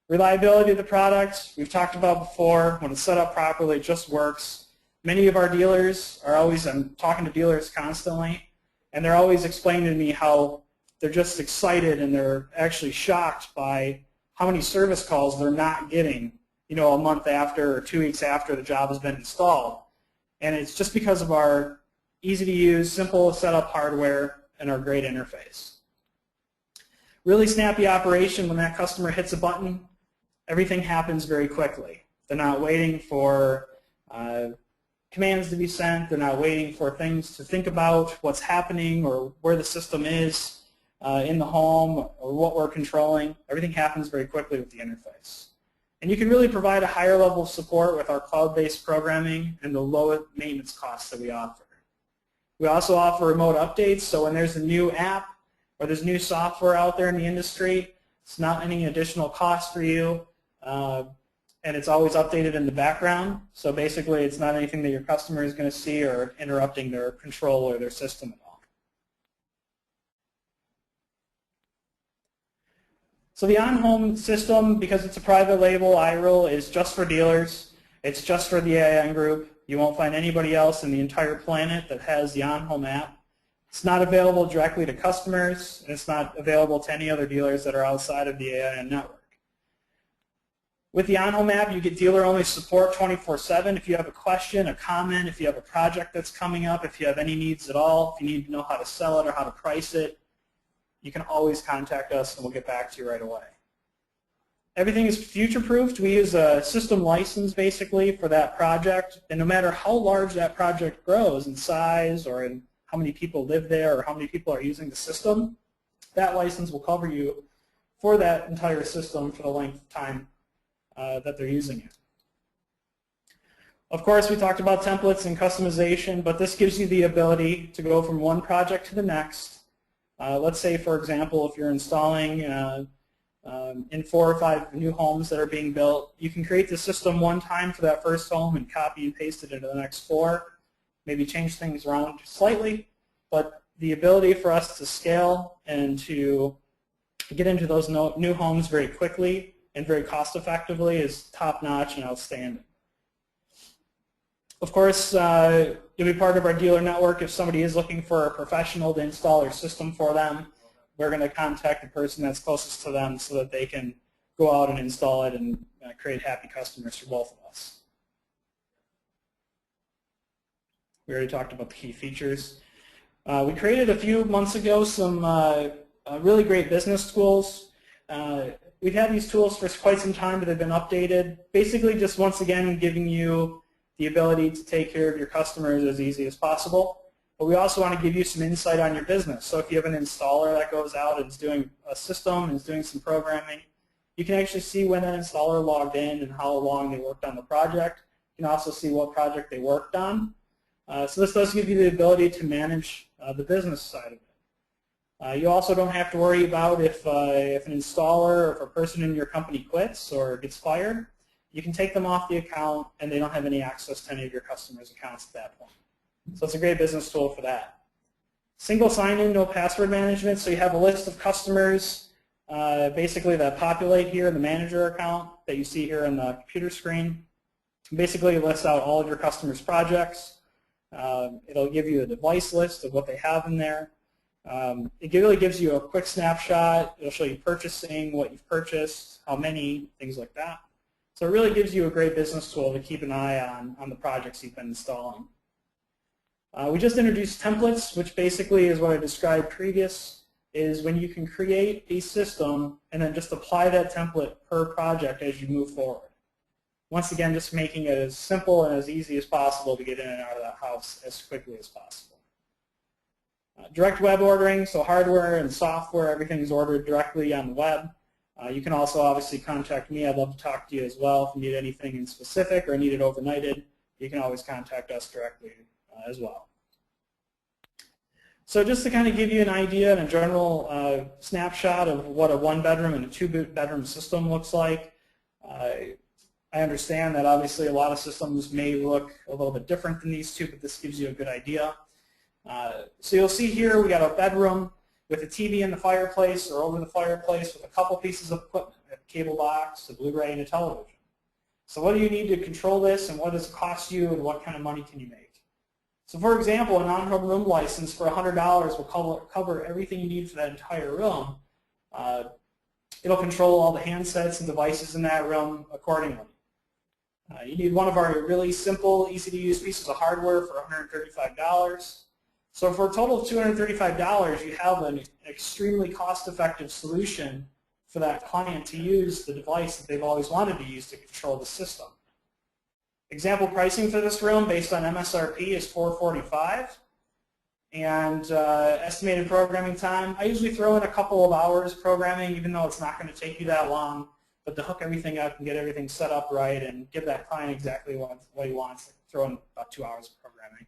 Reliability of the product, we've talked about before. When it's set up properly, it just works. Many of our dealers are always, I'm talking to dealers constantly, and they're always explaining to me how they're just excited and they're actually shocked by how many service calls they're not getting, a month after or 2 weeks after the job has been installed. And it's just because of our easy-to-use, simple setup hardware and our great interface. Really snappy operation. When that customer hits a button, everything happens very quickly. They're not waiting for commands to be sent. They're not waiting for things to think about what's happening or where the system is in the home or what we're controlling. Everything happens very quickly with the interface. And you can really provide a higher level of support with our cloud-based programming and the low maintenance costs that we offer. We also offer remote updates, so when there's a new app or there's new software out there in the industry, it's not any additional cost for you. and it's always updated in the background. So basically, it's not anything that your customer is going to see or interrupting their control or their system at all. So the on-home system, because it's a private label, iRule, is just for dealers. It's just for the AiN group. You won't find anybody else in the entire planet that has the on-home app. It's not available directly to customers, and it's not available to any other dealers that are outside of the AiN network. With the on-home app, you get dealer-only support 24/7. If you have a question, a comment, if you have a project that's coming up, if you have any needs at all, if you need to know how to sell it or how to price it, you can always contact us and we'll get back to you right away. Everything is future-proofed. We use a system license basically for that project, and no matter how large that project grows in size or in how many people live there or how many people are using the system, that license will cover you for that entire system for the length of time that they're using it. Of course, we talked about templates and customization, but this gives you the ability to go from one project to the next. Let's say, for example, if you're installing in 4 or 5 new homes that are being built, you can create the system one time for that first home and copy and paste it into the next 4. Maybe change things around slightly, but the ability for us to scale and to get into those new homes very quickly and very cost effectively is top-notch and outstanding. Of course, you'll be part of our dealer network. If somebody is looking for a professional to install their system for them, we're going to contact the person that's closest to them so that they can go out and install it and create happy customers for both of us. We already talked about the key features. We created a few months ago some really great business tools. We've had these tools for quite some time, but they've been updated. Basically, just once again giving you the ability to take care of your customers as easy as possible. But we also want to give you some insight on your business. So if you have an installer that goes out and is doing a system and is doing some programming, you can actually see when that installer logged in and how long they worked on the project. You can also see what project they worked on. So this does give you the ability to manage the business side of it. You also don't have to worry about if an installer or if a person in your company quits or gets fired. You can take them off the account and they don't have any access to any of your customers' accounts at that point. So it's a great business tool for that. Single sign-in, no password management. So you have a list of customers basically that populate here in the manager account that you see here on the computer screen. Basically it lists out all of your customers' projects. It'll give you a device list of what they have in there. It really gives you a quick snapshot. It'll show you purchasing, what you've purchased, how many, things like that. So it really gives you a great business tool to keep an eye on the projects you've been installing. We just introduced templates, which basically is what I described previous, is when you can create a system and then just apply that template per project as you move forward. Once again, just making it as simple and as easy as possible to get in and out of that house as quickly as possible. Direct web ordering, so hardware and software, everything is ordered directly on the web. You can also obviously contact me. I'd love to talk to you as well. If you need anything in specific or need it overnighted, you can always contact us directly as well. So just to kind of give you an idea and a general snapshot of what a 1-bedroom and a 2-bedroom system looks like, I understand that obviously a lot of systems may look a little bit different than these two, but this gives you a good idea. So you'll see here we got a bedroom with a TV in the fireplace or over the fireplace with a couple pieces of equipment, a cable box, a Blu-ray, and a television. So what do you need to control this, and what does it cost you, and what kind of money can you make? So for example, an on-home room license for $100 will cover everything you need for that entire room. It'll control all the handsets and devices in that room accordingly. You need one of our really simple, easy-to-use pieces of hardware for $135. So for a total of $235, you have an extremely cost-effective solution for that client to use the device that they've always wanted to use to control the system. Example pricing for this room based on MSRP is $445, and estimated programming time, I usually throw in a couple of hours programming, even though it's not going to take you that long, but to hook everything up and get everything set up right and give that client exactly what he wants, throw in about 2 hours of programming.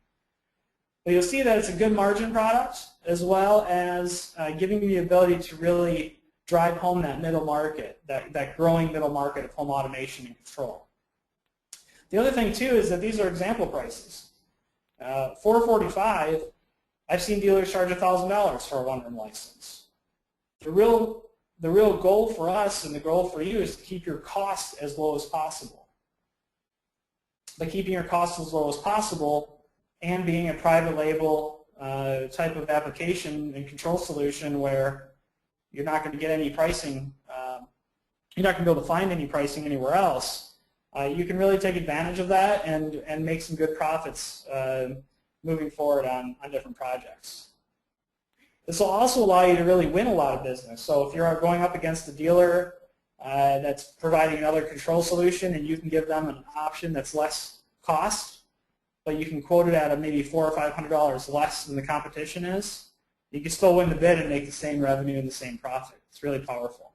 But you'll see that it's a good margin product, as well as giving you the ability to really drive home that middle market, that growing middle market of home automation and control. The other thing too is that these are example prices. $445, I've seen dealers charge $1,000 for a one-room license. The real goal for us and the goal for you is to keep your costs as low as possible. By keeping your costs as low as possible and being a private label type of application and control solution where you're not going to get any pricing, you're not going to be able to find any pricing anywhere else, you can really take advantage of that and make some good profits moving forward on different projects. This will also allow you to really win a lot of business. So if you're going up against a dealer that's providing another control solution and you can give them an option that's less cost, but you can quote it at maybe $400 or $500 less than the competition is, you can still win the bid and make the same revenue and the same profit. It's really powerful.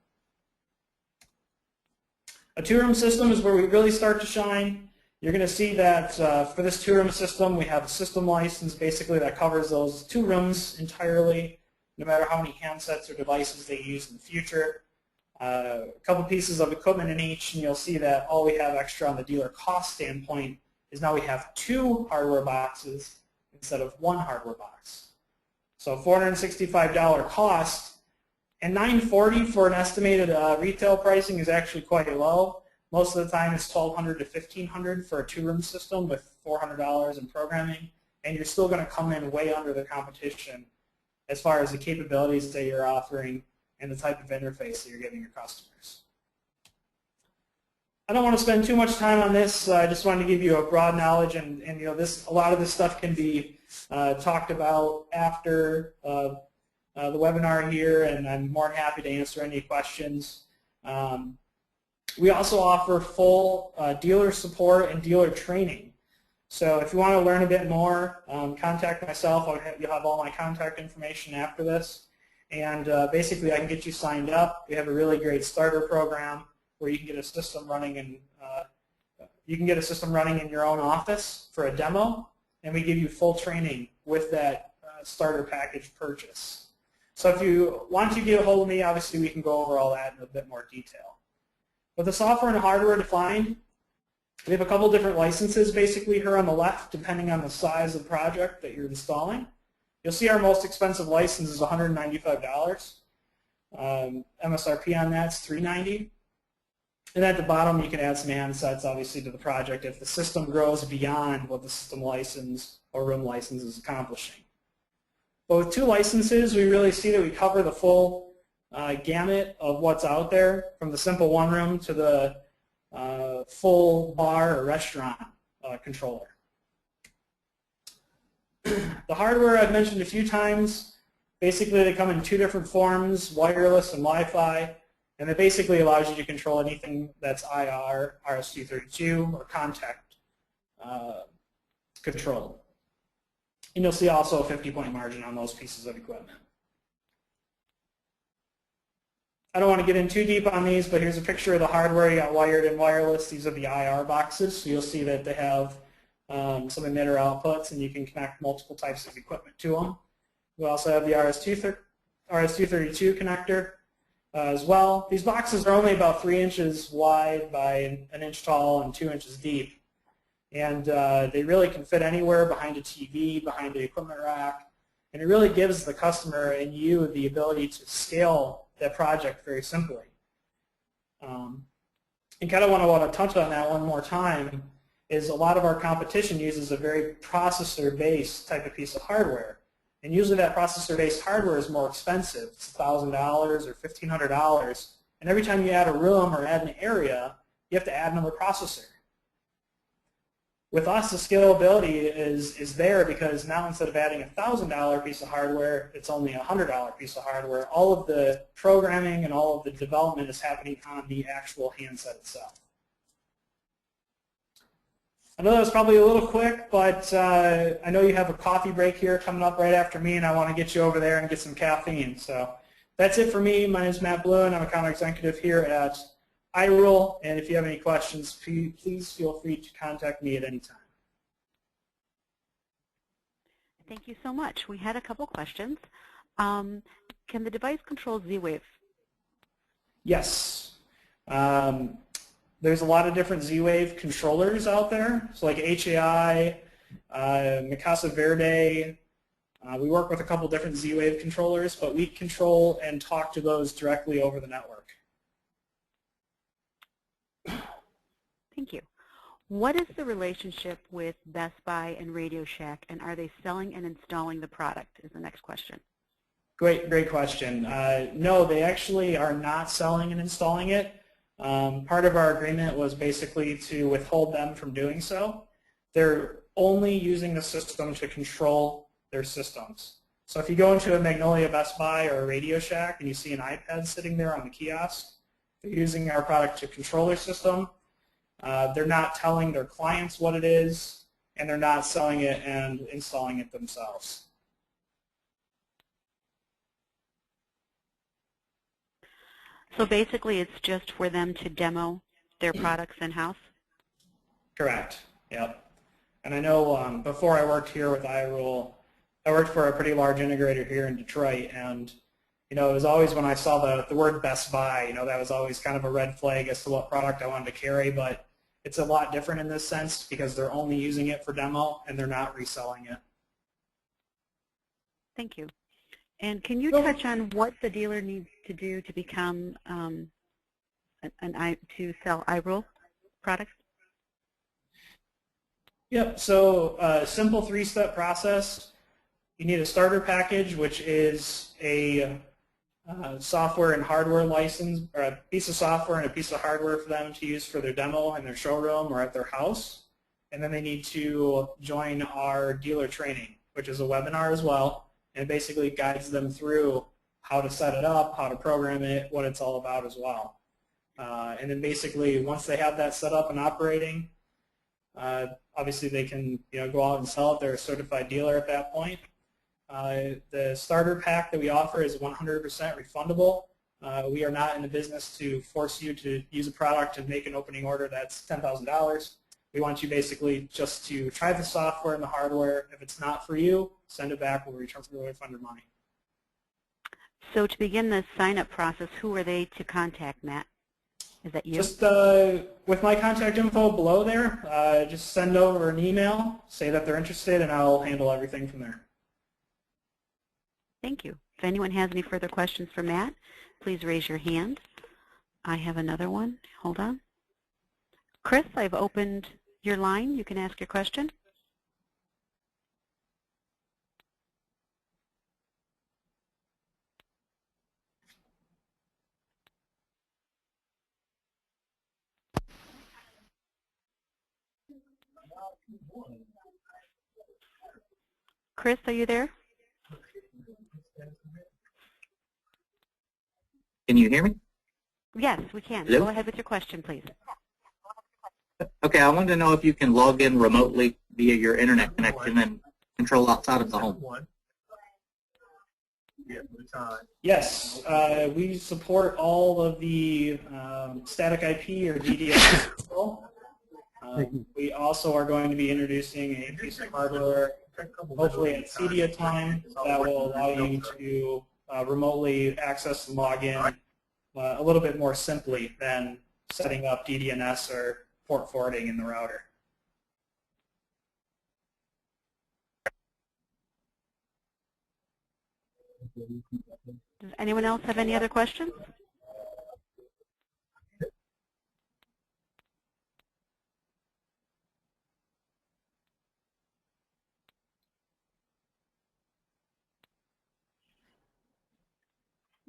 A two-room system is where we really start to shine. You're going to see that for this two-room system, we have a system license basically that covers those 2 rooms entirely, no matter how many handsets or devices they use in the future. A couple pieces of equipment in each, and you'll see that all we have extra on the dealer cost standpoint is now we have 2 hardware boxes instead of 1 hardware box. So $465 cost, and $940 for an estimated retail pricing is actually quite low. Most of the time it's $1,200 to $1,500 for a 2-room system with $400 in programming, and you're still going to come in way under the competition as far as the capabilities that you're offering and the type of interface that you're giving your customers. I don't want to spend too much time on this. I just wanted to give you a broad knowledge, and you know, a lot of this stuff can be talked about after the webinar here, and I'm more than happy to answer any questions. We also offer full dealer support and dealer training. So if you want to learn a bit more, contact myself. You'll have all my contact information after this. And basically I can get you signed up. We have a really great starter program where you can get a system running in your own office for a demo, and we give you full training with that starter package purchase. So if you want to get a hold of me, obviously we can go over all that in a bit more detail. With the software and hardware defined, we have a couple different licenses basically here on the left, depending on the size of the project that you're installing. You'll see our most expensive license is $195. MSRP on that's $390. And at the bottom, you can add some handsets, obviously, to the project if the system grows beyond what the system license or room license is accomplishing. But with 2 licenses, we really see that we cover the full gamut of what's out there, from the simple 1-room to the full bar or restaurant controller. The hardware I've mentioned a few times. Basically, they come in 2 different forms, wireless and Wi-Fi, and it basically allows you to control anything that's IR, RS-232, or contact control. And you'll see also a 50-point margin on those pieces of equipment. I don't want to get in too deep on these, but here's a picture of the hardware. You got wired and wireless. These are the IR boxes, so you'll see that they have some emitter outputs, and you can connect multiple types of equipment to them. We also have the RS-232 connector as well. These boxes are only about 3 inches wide by 1 inch tall and 2 inches deep. And they really can fit anywhere, behind a TV, behind the equipment rack. And it really gives the customer and you the ability to scale that project very simply. And kind of want to touch on that one more time, is a lot of our competition uses a very processor-based type of piece of hardware. And usually that processor-based hardware is more expensive. It's $1,000 or $1,500. And every time you add a room or add an area, you have to add another processor. With us, the scalability is there, because now instead of adding a $1,000 piece of hardware, it's only a $100 piece of hardware. All of the programming and all of the development is happening on the actual handset itself. I know that was probably a little quick, but I know you have a coffee break here coming up right after me, and I want to get you over there and get some caffeine. So that's it for me. My name is Matt Bluen. I'm account executive here at iRule, and if you have any questions, please feel free to contact me at any time. Thank you so much. We had a couple questions. Can the device control Z-Wave? Yes. There's a lot of different Z-Wave controllers out there, so like HAI, Mikasa Verde. We work with a couple different Z-Wave controllers, but we control and talk to those directly over the network. Thank you. What is the relationship with Best Buy and Radio Shack, and are they selling and installing the product is the next question. Great question. No, they actually are not selling and installing it. Part of our agreement was basically to withhold them from doing so. They're only using the system to control their systems. So if you go into a Magnolia Best Buy or a Radio Shack and you see an iPad sitting there on the kiosk, they're using our product to control their system. They're not telling their clients what it is, and they're not selling it and installing it themselves. So basically it's just for them to demo their products in-house? Correct. Yep. And I know before I worked here with iRule, I worked for a pretty large integrator here in Detroit, and it was always when I saw the word Best Buy, that was always kind of a red flag as to what product I wanted to carry, but it's a lot different in this sense because they're only using it for demo and they're not reselling it. Thank you. And can you touch on what the dealer needs to do to become to sell iRule products? Yep. So a simple three-step process. You need a starter package, which is a software and hardware license, or a piece of software and a piece of hardware for them to use for their demo in their showroom or at their house. And then they need to join our dealer training, which is a webinar as well. And it basically guides them through how to set it up, how to program it, what it's all about as well. And then basically once they have that set up and operating, obviously they can go out and sell it. They're a certified dealer at that point. The starter pack that we offer is 100% refundable. We are not in the business to force you to use a product and make an opening order that's $10,000. We want you basically just to try the software and the hardware. If it's not for you, send it back. We'll refund your money. So to begin the sign-up process, who are they to contact, Matt? Is that you? Just with my contact info below there, just send over an email, say that they're interested, and I'll handle everything from there. Thank you. If anyone has any further questions for Matt, please raise your hand. I have another one. Hold on. Chris, I've opened your line. You can ask your question. Chris, are you there? Can you hear me? Yes, we can. Hello? Go ahead with your question, please. Okay, I wanted to know if you can log in remotely via your internet connection and control outside of the home. Yes, we support all of the static IP or DDS control. We also are going to be introducing a piece of hardware, hopefully at CEDIA time, that will allow you to remotely access and log in a little bit more simply than setting up DDNS or port forwarding in the router. Does anyone else have any other questions?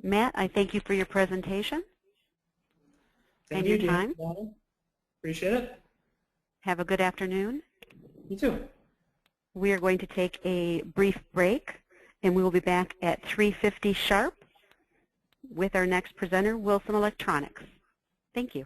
Matt, I thank you for your presentation and your time. Appreciate it. Have a good afternoon. You too. We are going to take a brief break, and we will be back at 3:50 sharp with our next presenter, Wilson Electronics. Thank you.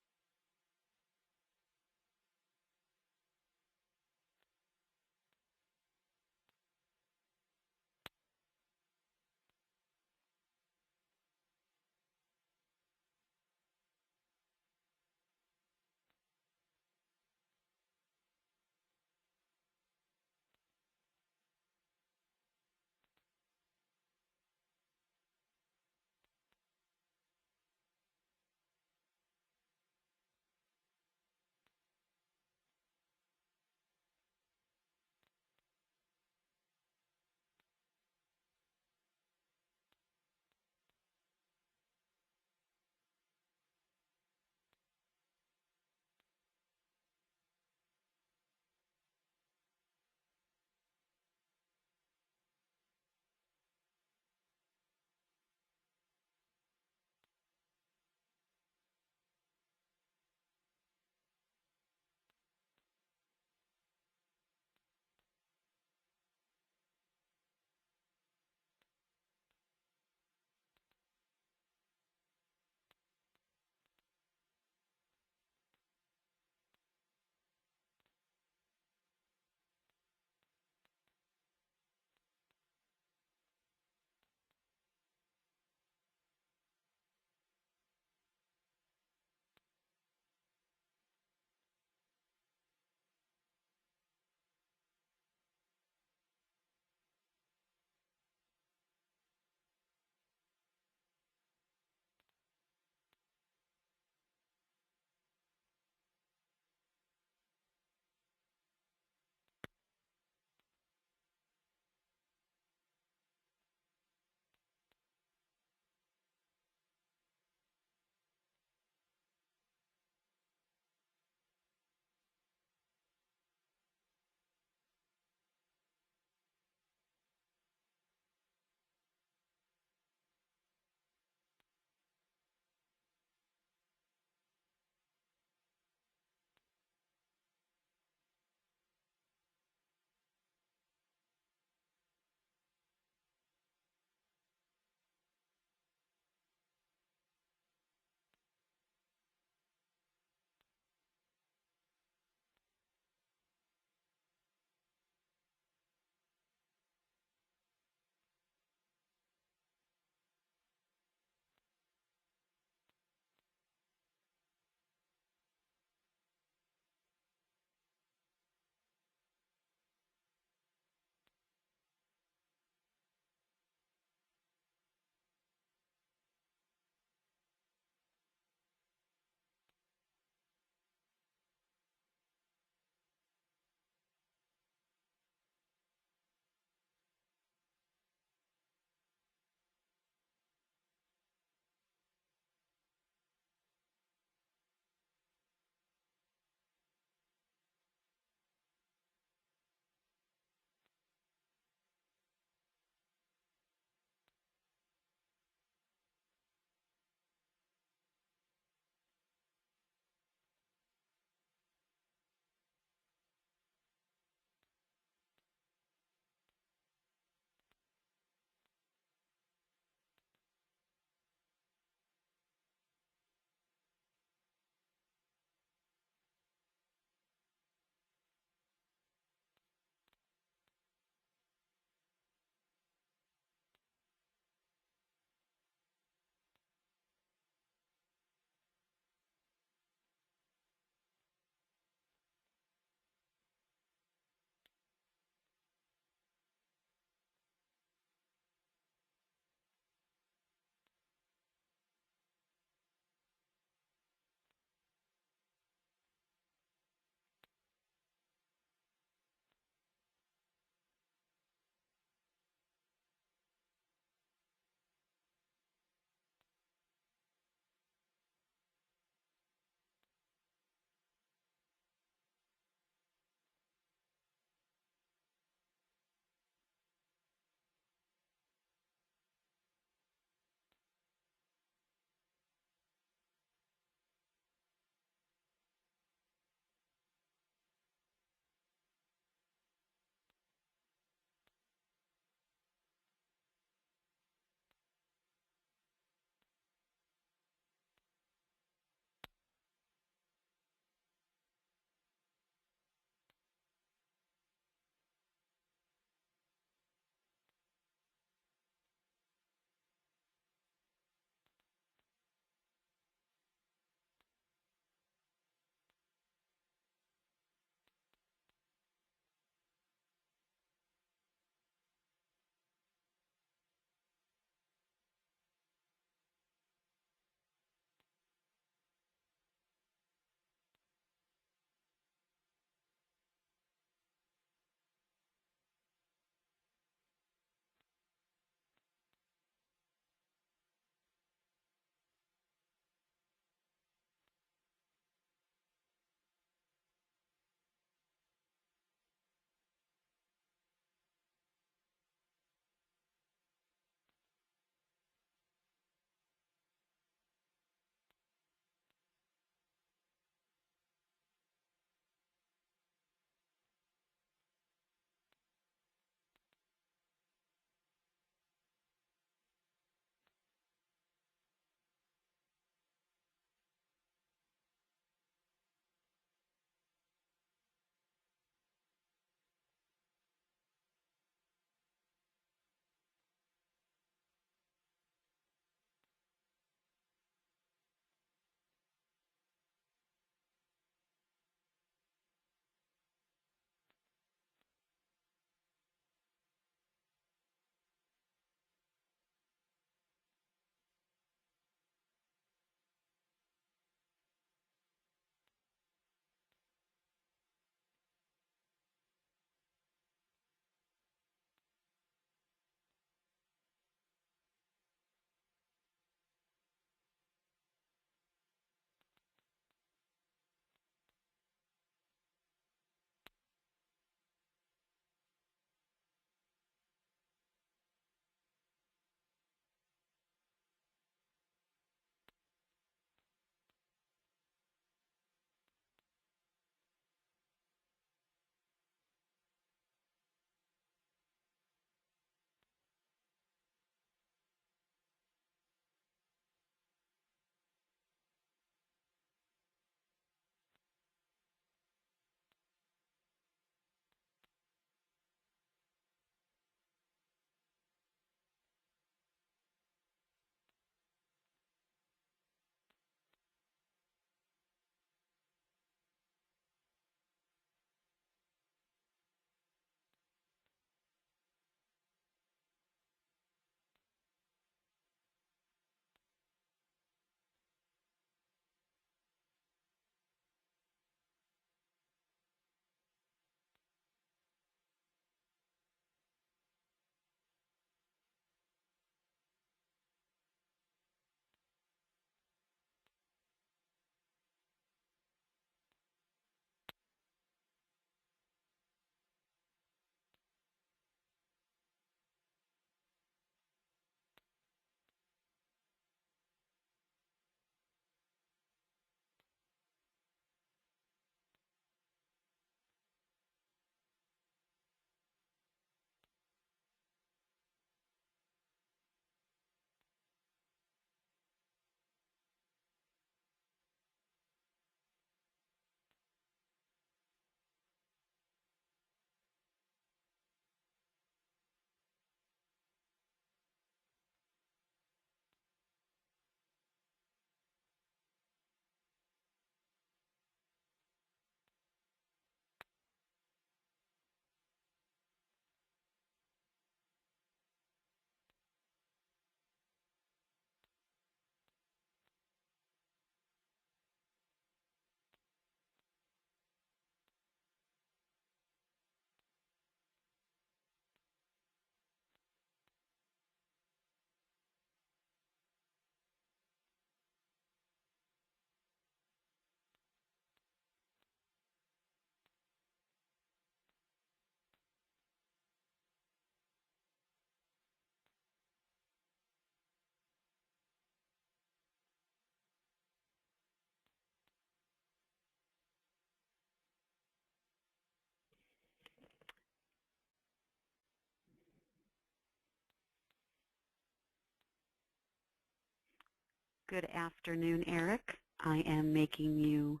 Good afternoon, Eric. I am making you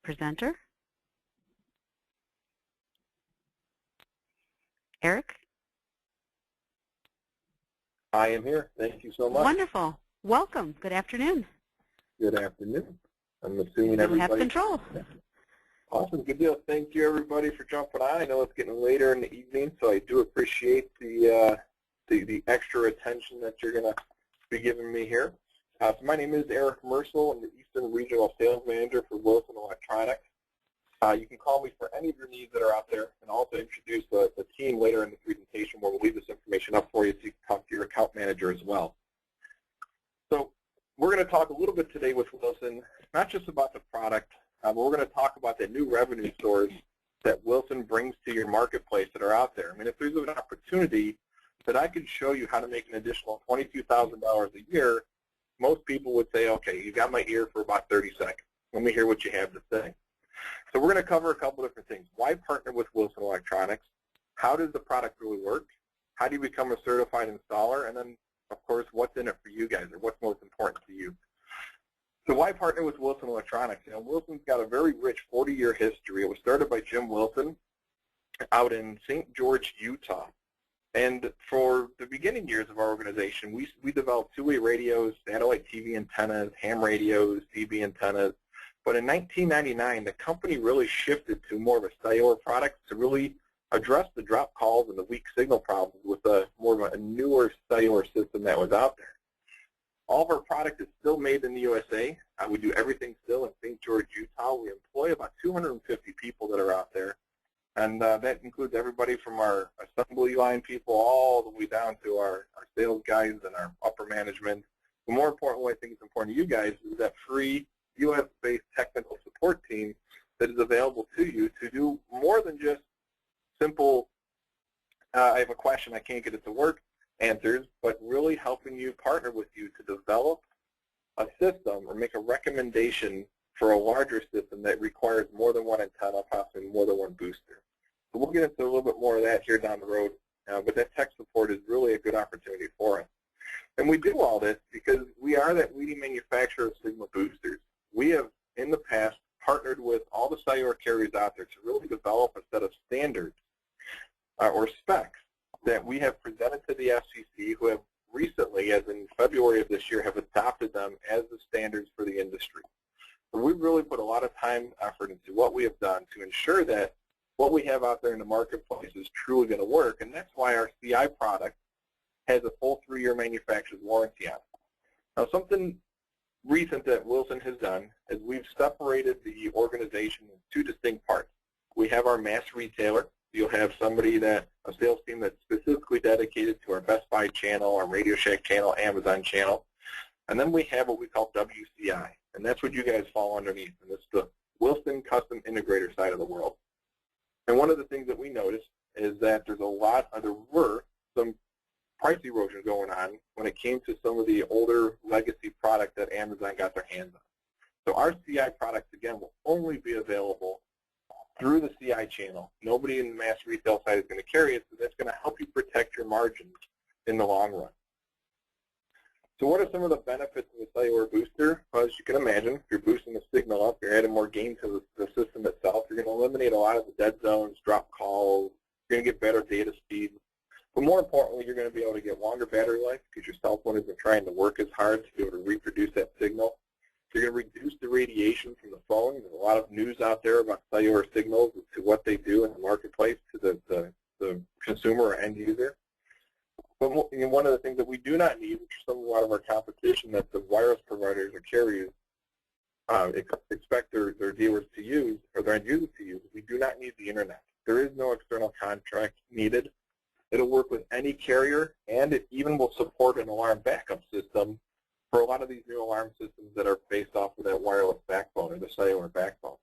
presenter. Eric? I am here. Thank you so much. Wonderful. Welcome. Good afternoon. Good afternoon. I'm assuming You everybody. have control. Awesome. Good deal. Thank you, everybody, for jumping on. I know it's getting later in the evening, so I do appreciate the extra attention that you're going to be giving me here. So my name is Eric Mersel. I'm the Eastern Regional Sales Manager for Wilson Electronics. You can call me for any of your needs that are out there, and also introduce the team later in the presentation where we'll leave this information up for you so you can talk to your account manager as well. So we're going to talk a little bit today with Wilson, not just about the product, but we're going to talk about the new revenue source that Wilson brings to your marketplace that are out there. I mean, if there's an opportunity that I could show you how to make an additional $22,000 a year, most people would say, okay, you got my ear for about 30 seconds. Let me hear what you have to say. So we're going to cover a couple different things. Why partner with Wilson Electronics? How does the product really work? How do you become a certified installer? And then, of course, what's in it for you guys, or what's most important to you? So why partner with Wilson Electronics? You know, Wilson's got a very rich 40-year history. It was started by Jim Wilson out in St. George, Utah. And for the beginning years of our organization, we developed two-way radios, satellite TV antennas, ham radios, CB antennas. But in 1999, the company really shifted to more of a cellular product to really address the drop calls and the weak signal problems with more of a newer cellular system that was out there. All of our product is still made in the USA. We do everything still in St. George, Utah. We employ about 250 people that are out there. And that includes everybody from our assembly line people all the way down to our sales guys and our upper management. But more importantly, I think it's important to you guys, is that free U.S.-based technical support team that is available to you to do more than just simple, I have a question, I can't get it to work, answers, but really helping you, partner with you to develop a system or make a recommendation for a larger system that requires more than one antenna, possibly more than one booster. So we'll get into a little bit more of that here down the road, but that tech support is really a good opportunity for us. And we do all this because we are that leading manufacturer of signal boosters. We have, in the past, partnered with all the cellular carriers out there to really develop a set of standards or specs that we have presented to the FCC, who have recently, as in February of this year, have adopted them as the standards for the industry. So we've really put a lot of time and effort into what we have done to ensure that what we have out there in the marketplace is truly going to work, and that's why our CI product has a full 3-year manufacturer's warranty on it. Now, something recent that Wilson has done is we've separated the organization in two distinct parts. We have our mass retailer. You'll have somebody a sales team that's specifically dedicated to our Best Buy channel, our Radio Shack channel, Amazon channel. And then we have what we call WCI, and that's what you guys fall underneath, and it's the Wilson Custom Integrator side of the world. And one of the things that we noticed is that there were some price erosion going on when it came to some of the older legacy product that Amazon got their hands on. So our CI products, again, will only be available through the CI channel. Nobody in the mass retail side is going to carry it, so that's going to help you protect your margins in the long run. So what are some of the benefits of a cellular booster? Well, as you can imagine, if you're boosting the signal up, you're adding more gain to the system itself. You're going to eliminate a lot of the dead zones, drop calls. You're going to get better data speeds. But more importantly, you're going to be able to get longer battery life because your cell phone isn't trying to work as hard to be able to reproduce that signal. You're going to reduce the radiation from the phone. There's a lot of news out there about cellular signals as to what they do in the marketplace to the consumer or end user. But one of the things that we do not need, which is a lot of our competition that the wireless providers or carriers expect their dealers to use, or their end users to use, we do not need the internet. There is no external contract needed. It'll work with any carrier, and it even will support an alarm backup system for a lot of these new alarm systems that are based off of that wireless backbone or the cellular backbone.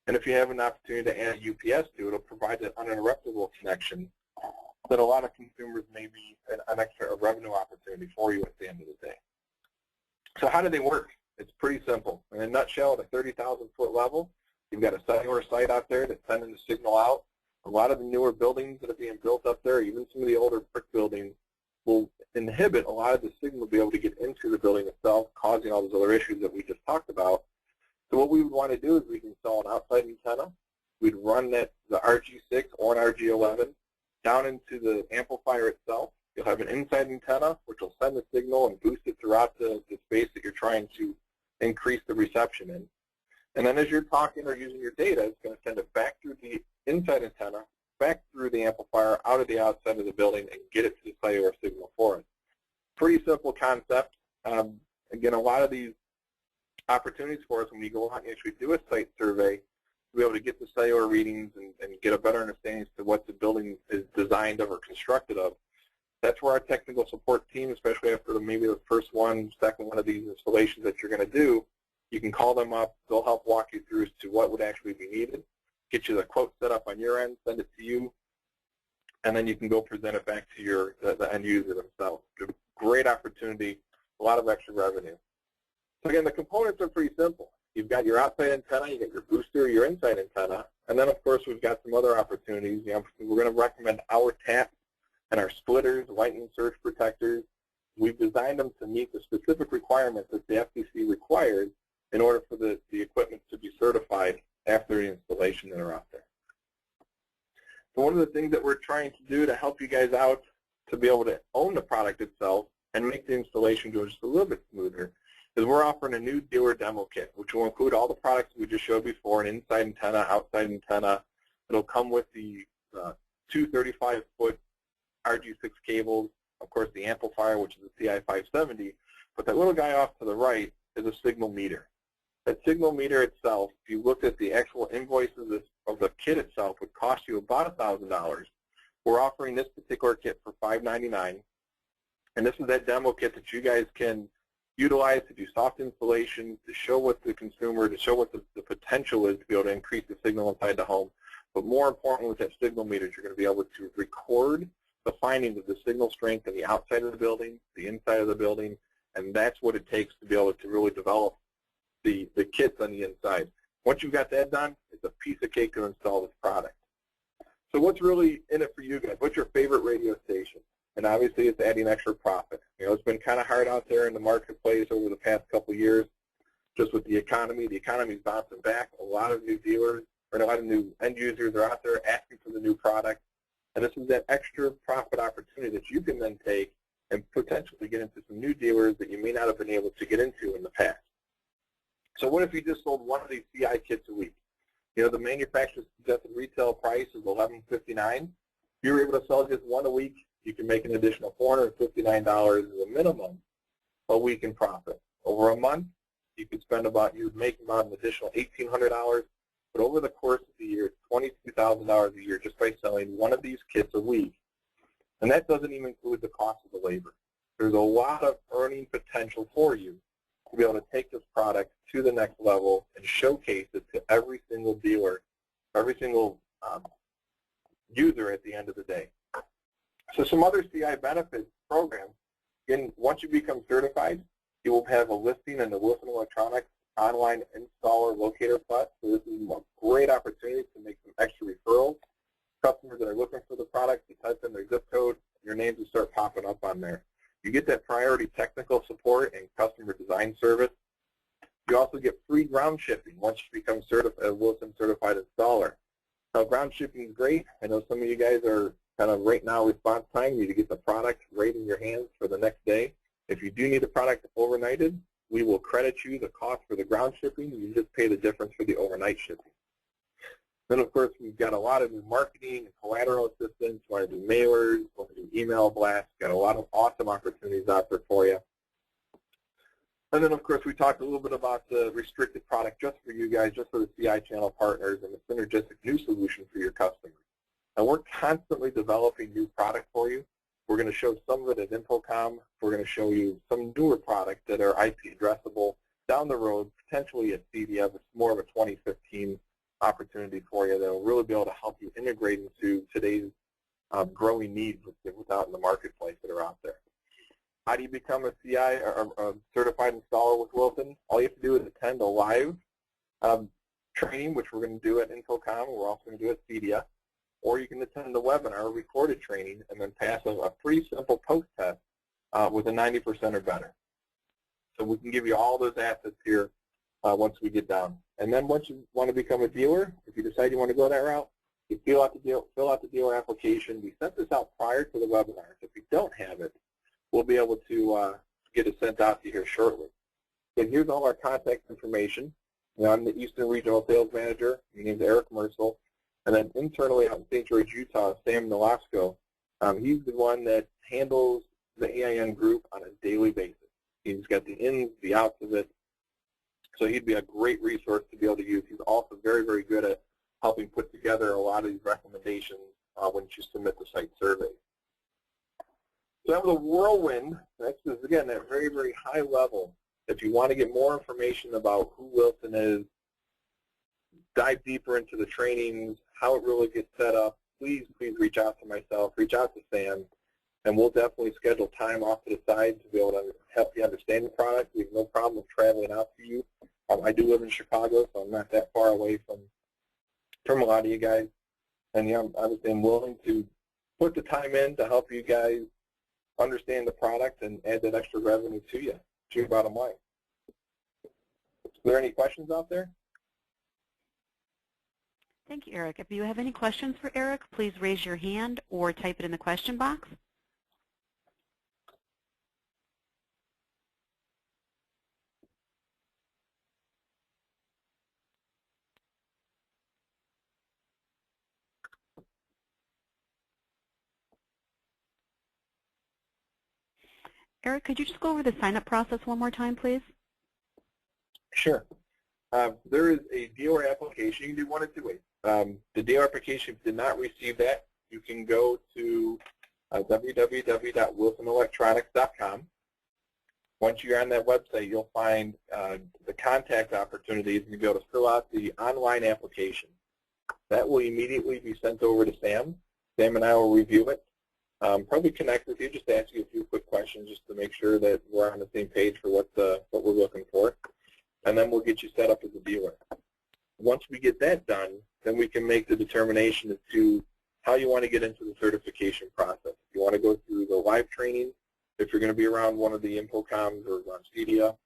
And if you have an opportunity to add UPS to it, it'll provide that uninterruptible connection that a lot of consumers may be an extra revenue opportunity for you at the end of the day. So how do they work? It's pretty simple. In a nutshell, at a 30,000-foot level, you've got a cellular site out there that's sending the signal out. A lot of the newer buildings that are being built up there, even some of the older brick buildings, will inhibit a lot of the signal to be able to get into the building itself, causing all those other issues that we just talked about. So what we would want to do is we can install an outside antenna. We'd run the RG6 or an RG11 down into the amplifier itself. You'll have an inside antenna, which will send the signal and boost it throughout the space that you're trying to increase the reception in. And then as you're talking or using your data, it's going to send it back through the inside antenna, back through the amplifier, out of the outside of the building, and get it to the cellular signal for us. Pretty simple concept. Again, a lot of these opportunities for us when we go out and actually do a site survey to be able to get the cellular readings and get a better understanding as to what the building is designed of or constructed of. That's where our technical support team, especially after maybe the first one, second one of these installations that you're going to do, you can call them up. They'll help walk you through as to what would actually be needed, get you the quote set up on your end, send it to you, and then you can go present it back to the end user themselves. It's a great opportunity, a lot of extra revenue. So again, the components are pretty simple. You've got your outside antenna, you got your booster, your inside antenna, and then of course we've got some other opportunities. We're going to recommend our taps and our splitters, lightning surge protectors. We've designed them to meet the specific requirements that the FCC requires in order for the equipment to be certified after the installation that are out there. So one of the things that we're trying to do to help you guys out to be able to own the product itself and make the installation go just a little bit smoother is we're offering a new dealer demo kit, which will include all the products we just showed before, an inside antenna, outside antenna. It'll come with the two 35-foot RG6 cables, of course the amplifier, which is the CI570, but that little guy off to the right is a signal meter. That signal meter itself, if you looked at the actual invoices of the kit itself, would cost you about $1,000. We're offering this particular kit for $599, and this is that demo kit that you guys can utilize to do soft installation, to show what the consumer, to show what the potential is to be able to increase the signal inside the home. But more important, with that signal meter, you're going to be able to record the findings of the signal strength in the outside of the building, the inside of the building, and that's what it takes to be able to really develop the kits on the inside. Once you've got that done, it's a piece of cake to install this product. So what's really in it for you guys? What's your favorite radio station? And obviously it's adding extra profit. You know, it's been kind of hard out there in the marketplace over the past couple of years, just with the economy. The economy's bouncing back. A lot of new dealers, or a lot of new end users are out there asking for the new product. And this is that extra profit opportunity that you can then take and potentially get into some new dealers that you may not have been able to get into in the past. So what if you just sold one of these CI kits a week? You know, the manufacturer's suggested retail price is $11.59. If you're able to sell just one a week, you can make an additional $459 as a minimum a week in profit. Over a month, you could spend you'd make about an additional $1,800. But over the course of the year, $22,000 a year just by selling one of these kits a week. And that doesn't even include the cost of the labor. There's a lot of earning potential for you to be able to take this product to the next level and showcase it to every single dealer, every single user at the end of the day. So some other CI benefits programs, again, once you become certified, you will have a listing in the Wilson Electronics online installer locator plus. So this is a great opportunity to make some extra referrals. Customers that are looking for the product, you type in their zip code, your names will start popping up on there. You get that priority technical support and customer design service. You also get free ground shipping once you become a Wilson certified installer. Now, ground shipping is great. I know some of you guys are kind of right now response time. You need to get the product right in your hands for the next day. If you do need the product overnighted, we will credit you the cost for the ground shipping. You just pay the difference for the overnight shipping. Then, of course, we've got a lot of new marketing and collateral assistance. We want to do mailers, we want to do email blasts. Got a lot of awesome opportunities out there for you. And then, of course, we talked a little bit about the restricted product just for you guys, just for the CI channel partners, and the synergistic new solution for your customers. And we're constantly developing new product for you. We're going to show some of it at InfoComm. We're going to show you some newer products that are IP addressable down the road, potentially at CDF. It's more of a 2015 opportunity for you that will really be able to help you integrate into today's growing needs without in the marketplace that are out there. How do you become a CI or a certified installer with Wilson? All you have to do is attend a live training, which we're going to do at InfoComm. We're also going to do at CDF. or you can attend the webinar, a recorded training, and then pass a pretty simple post-test with a 90% or better. So we can give you all those assets here once we get down. And then once you want to become a dealer, if you decide you want to go that route, you fill out the dealer application. We sent this out prior to the webinar. If you don't have it, we'll be able to get it sent out to you here shortly. And here's all our contact information. You know, I'm the Eastern Regional Sales Manager. My name is Eric Mercel. And then internally out in St. George, Utah, Sam Nolasco. He's the one that handles the AiN group on a daily basis. He's got the ins, the outs of it. So he'd be a great resource to be able to use. He's also very, very good at helping put together a lot of these recommendations when you submit the site survey. So that was a whirlwind. Next is, again, at very, very high level. If you want to get more information about who Wilson is, dive deeper into the trainings, how it really gets set up, please reach out to myself, reach out to Sam, and we'll definitely schedule time off to the side to be able to help you understand the product. We have no problem with traveling out to you. I do live in Chicago, so I'm not that far away from a lot of you guys. And yeah, I'm willing to put the time in to help you guys understand the product and add that extra revenue to you, to your bottom line. Are there any questions out there? Thank you, Eric. If you have any questions for Eric, please raise your hand or type it in the question box. Eric, could you just go over the sign-up process one more time, please? Sure. There is a dealer application. You can do one of two ways. The dealer application, if you did not receive that, you can go to www.wilsonelectronics.com. Once you're on that website, you'll find the contact opportunities, and you go to fill out the online application. That will immediately be sent over to Sam. Sam and I will review it. Probably connect with you, just ask you a few quick questions just to make sure that we're on the same page for what we're looking for. And then we'll get you set up as a dealer. Once we get that done, then we can make the determination as to how you want to get into the certification process. If you want to go through the live training, if you're going to be around one of the InfoComs or on Cedia.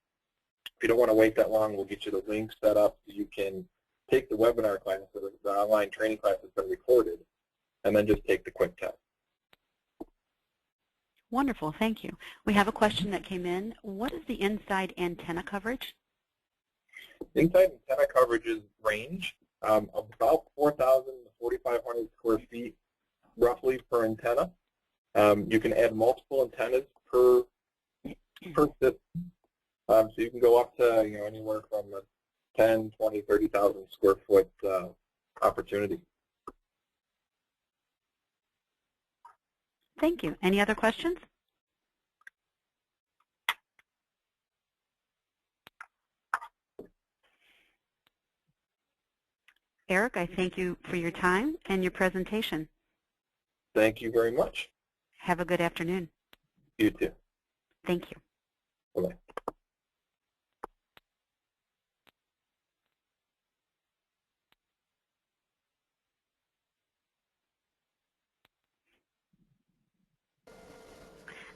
If you don't want to wait that long, we'll get you the link set up so you can take the webinar class, or the online training class that's been recorded, and then just take the quick test. Wonderful, thank you. We have a question that came in. What is the inside antenna coverage? Inside antenna coverages range about 4,000 to 4,500 square feet roughly per antenna. You can add multiple antennas per system. So you can go up to anywhere from a 10, 20, 30,000 square foot opportunity. Thank you. Any other questions? Eric, I thank you for your time and your presentation. Thank you very much. Have a good afternoon. You too. Thank you. Bye-bye.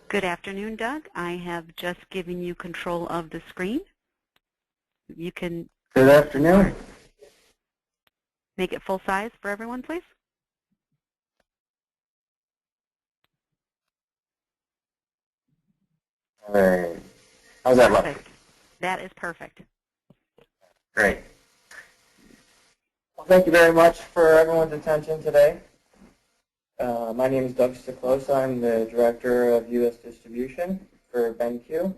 Good afternoon, Doug. I have just given you control of the screen. You can... Good afternoon. Make it full size for everyone, please. All right. How's that look? Perfect. That is perfect. Great. Well, thank you very much for everyone's attention today. My name is Doug Stiklos. I'm the Director of U.S. Distribution for BenQ.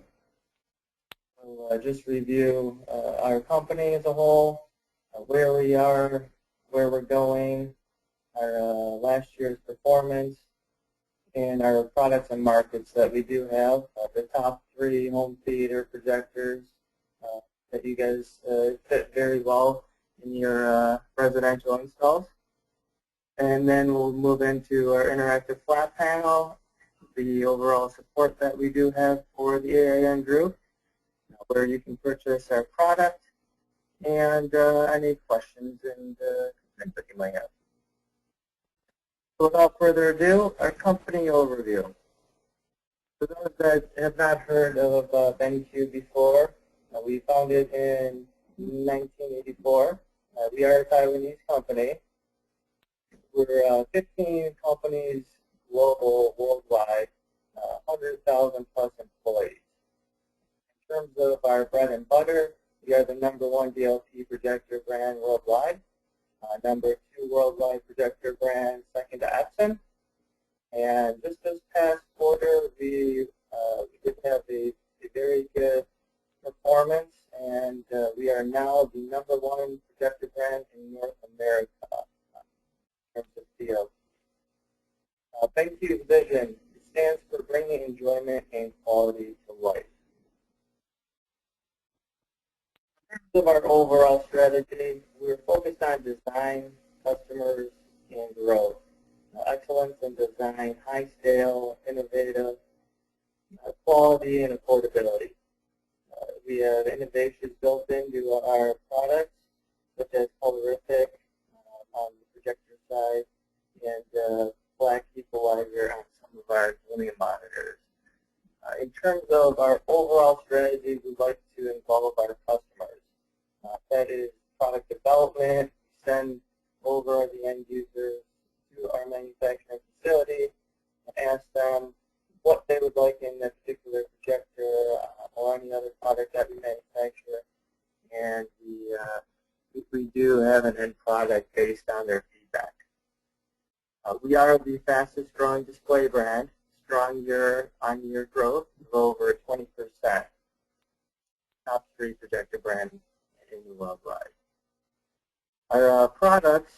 We'll just review our company as a whole, where we are, where we're going, our last year's performance, and our products and markets that we do have. The top 3 home theater projectors that you guys fit very well in your residential installs. And then we'll move into our interactive flat panel, the overall support that we do have for the AiN group, where you can purchase our product, and any questions and concerns that you might have. So without further ado, our company overview. For those that have not heard of BenQ before, we founded in 1984. We are a Taiwanese company. We're 15 companies global, worldwide, 100,000 plus employees. In terms of our bread and butter, we are the #1 DLP projector brand worldwide, #2 worldwide projector brand, second to AiN. And just this past quarter, we did have a very good performance, and we are now the #1 projector brand in North America in terms of DLP. BenQ's vision stands for bringing enjoyment and quality to life. In terms of our overall strategy, we're focused on design, customers, and growth. Excellence in design, high scale, innovative, quality, and affordability. We have innovations built into our products, such as colorific on the projector side, and black equalizer on some of our linear monitors. In terms of our overall strategy, we'd like to involve our customers. That is product development, send over the end users to our manufacturing facility and ask them what they would like in that particular projector or any other product that we manufacture. And we do have an end product based on their feedback. We are the fastest growing display brand, strong year-on-year growth of over 20%. Top 3 projector brand in the worldwide. Our products,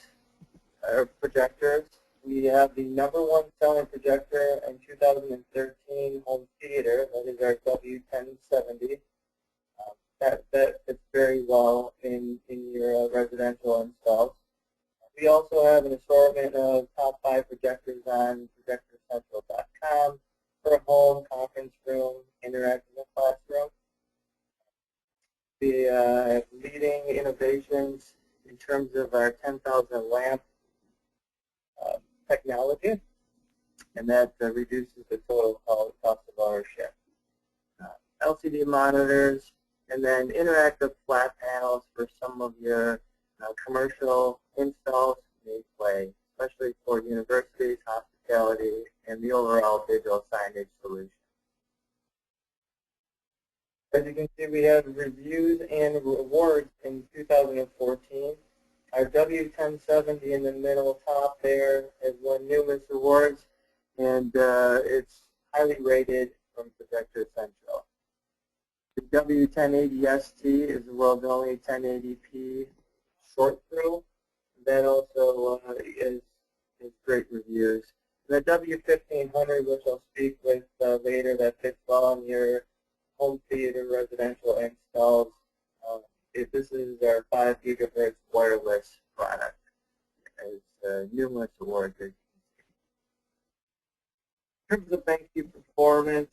our projectors, we have the #1 selling projector in 2013 home theater, that is our W1070. That fits very well in your residential installs. We also have an assortment of top 5 projectors on projectorcentral.com for home, conference room, interactive classroom. We have leading innovations in terms of our 10,000 lamp technology, and that reduces the total cost of ownership. LCD monitors, and then interactive flat panels for some of your commercial installs may play, especially for universities, hospitality, and the overall digital signage solution. As you can see, we have reviews and awards in 2014. Our W1070 in the middle top there has won numerous awards, and it's highly rated from Projector Central. The W1080ST is the world's only 1080p short through. That also is great reviews. The W1500, which I'll speak with later, that fits well on your home theater residential installs. This is our 5 gigahertz wireless product. It has numerous awards, as you can see. In terms of BenQ performance,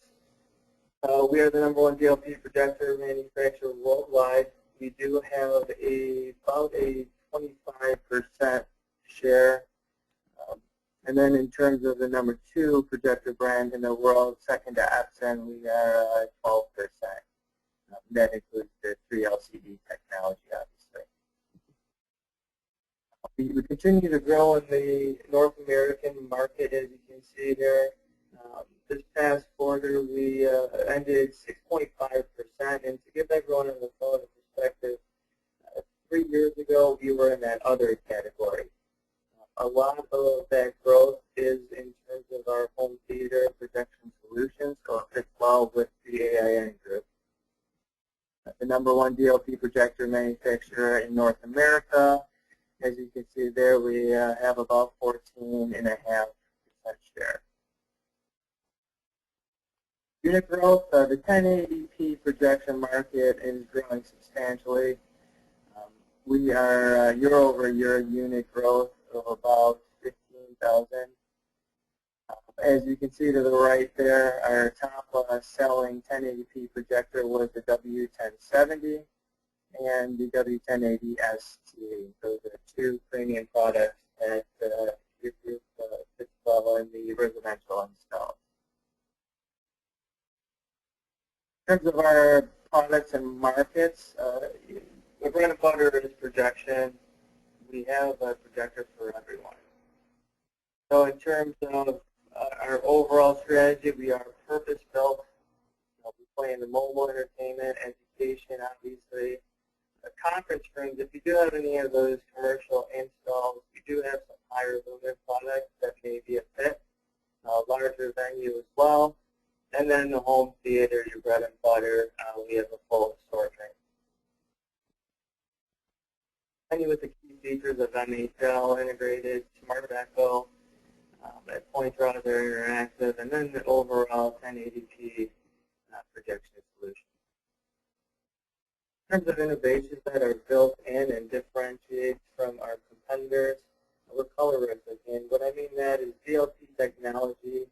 we are the #1 DLP projector manufacturer worldwide. We do have about a 25% share. And then in terms of the #2 projector brand in the world, second to AiN, we are 12%. That includes the 3 LCD technology, obviously. We continue to grow in the North American market, as you can see there. This past quarter, we ended 6.5%, and to give everyone in the phone a perspective, 3 years ago, we were in that other category. A lot of that growth is in terms of our home theater projection solutions, so it fits well with the AiN group. The #1 DLP projector manufacturer in North America. As you can see there, we have about 14.5% share. Unit growth, the 1080p projection market is growing substantially. We are year-over-year unit growth of about 15,000. As you can see to the right there, our top selling 1080p projector was the W1070 and the W1080ST. Those are 2 premium products that your group fits well in the residential install. In terms of our products and markets, the bread and butter is projection. We have a projector for everyone. So in terms of our overall strategy, we are purpose-built. We play in the mobile entertainment, education, obviously. Conference rooms, if you do have any of those commercial installs, we do have some higher lumen products that may be a fit, larger venue as well. And then the home theater, your bread and butter, we have a full assortment. Venue with the key features of MHL, integrated, smart echo, at points rather interactive, and then the overall 1080p projection solution. In terms of innovations that are built in and differentiate from our competitors, we're colorific. And what I mean that is DLP technology is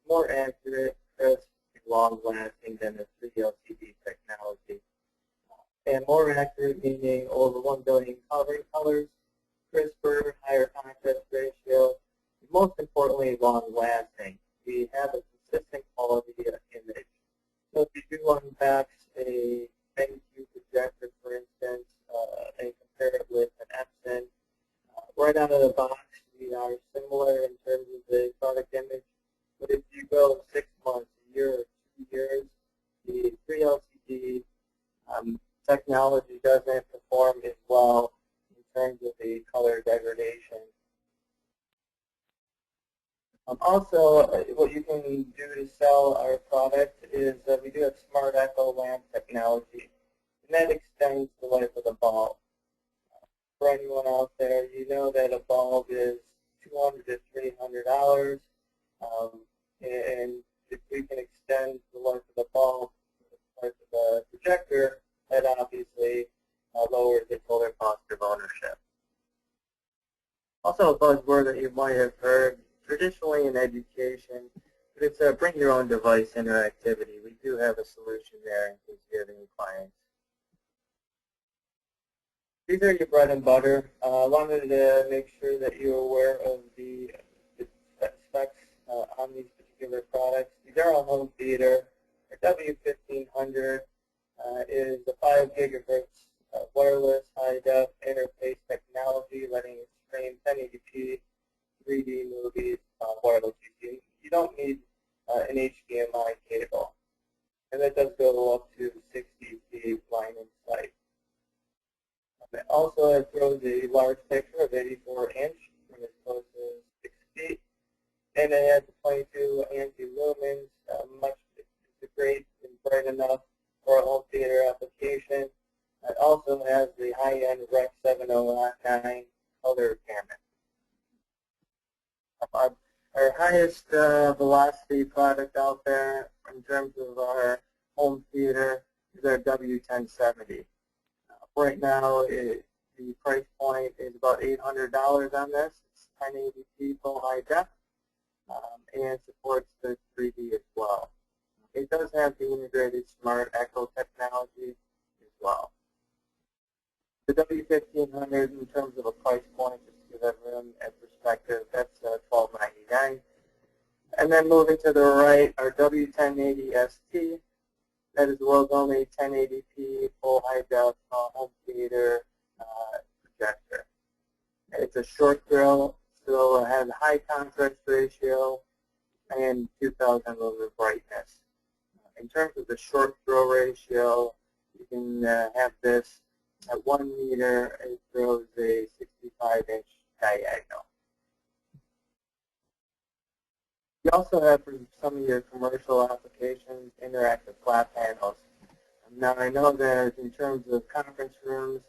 more accurate, crisp, and long-lasting than the 3LCD technology. And more accurate meaning over 1 billion colors, crisper, higher contrast ratio, and most importantly, long-lasting. We have a consistent quality image. So if you do unbox a BenQ projector, for instance, and compare it with an Epson, right out of the box, we are similar in terms of the product image. But if you go 6 months, a year, or 2 years, the 3LCD technology doesn't perform as well in terms of the color degradation. Also, what you can do to sell our product is we do have smart echo lamp technology, and that extends the life of the bulb. For anyone out there, you know that a bulb is $200 to $300, and if we can extend the life of the bulb, the life of the projector, that obviously lowers the total cost of ownership. Also, a buzzword that you might have heard traditionally in education, but it's bring your own device interactivity. We do have a solution there in case you have any clients. These are your bread and butter. I wanted to make sure that you're aware of the specs on these particular products. These are on home theater. Our W1500 is a 5 gigahertz wireless high-def interface technology, letting it stream 1080p 3D movies wirelessly. You don't need an HDMI cable, and that does go up to 60 feet line in sight. Also, it throws a large picture of 84-inch from as close as 6 feet, and it has 22 anti-lumens. It's great and bright enough for a home theater application. It also has the high-end Rec 7009 color gamut. Our highest velocity product out there in terms of our home theater is our W1070. Right now, the price point is about $800 on this. It's 1080p full high def, and supports the 3D as well. It does have the integrated smart echo technology as well. The W1500, in terms of a price point, just to give everyone a perspective, that's $1299. And then moving to the right, our W1080 ST. That is the world's only 1080p full high-def home theater projector. It's a short throw, so it has a high contrast ratio and 2000 lumen brightness. In terms of the short throw ratio, you can have this at 1 meter. It throws a 65-inch diagonal. We also have, for some of your commercial applications, interactive flat panels. Now, I know that in terms of conference rooms,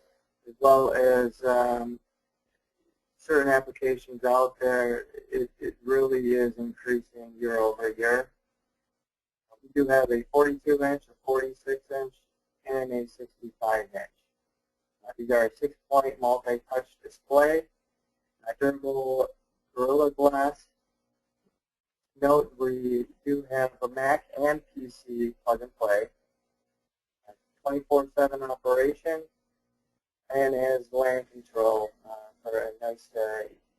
as well as certain applications out there, it really is increasing year over year. We do have a 42-inch, a 46-inch, and a 65-inch. These are a 6-point multi-touch display, durable Gorilla Glass. Note we do have a Mac and PC plug and play, 24/7 operation, and has LAN control for a nice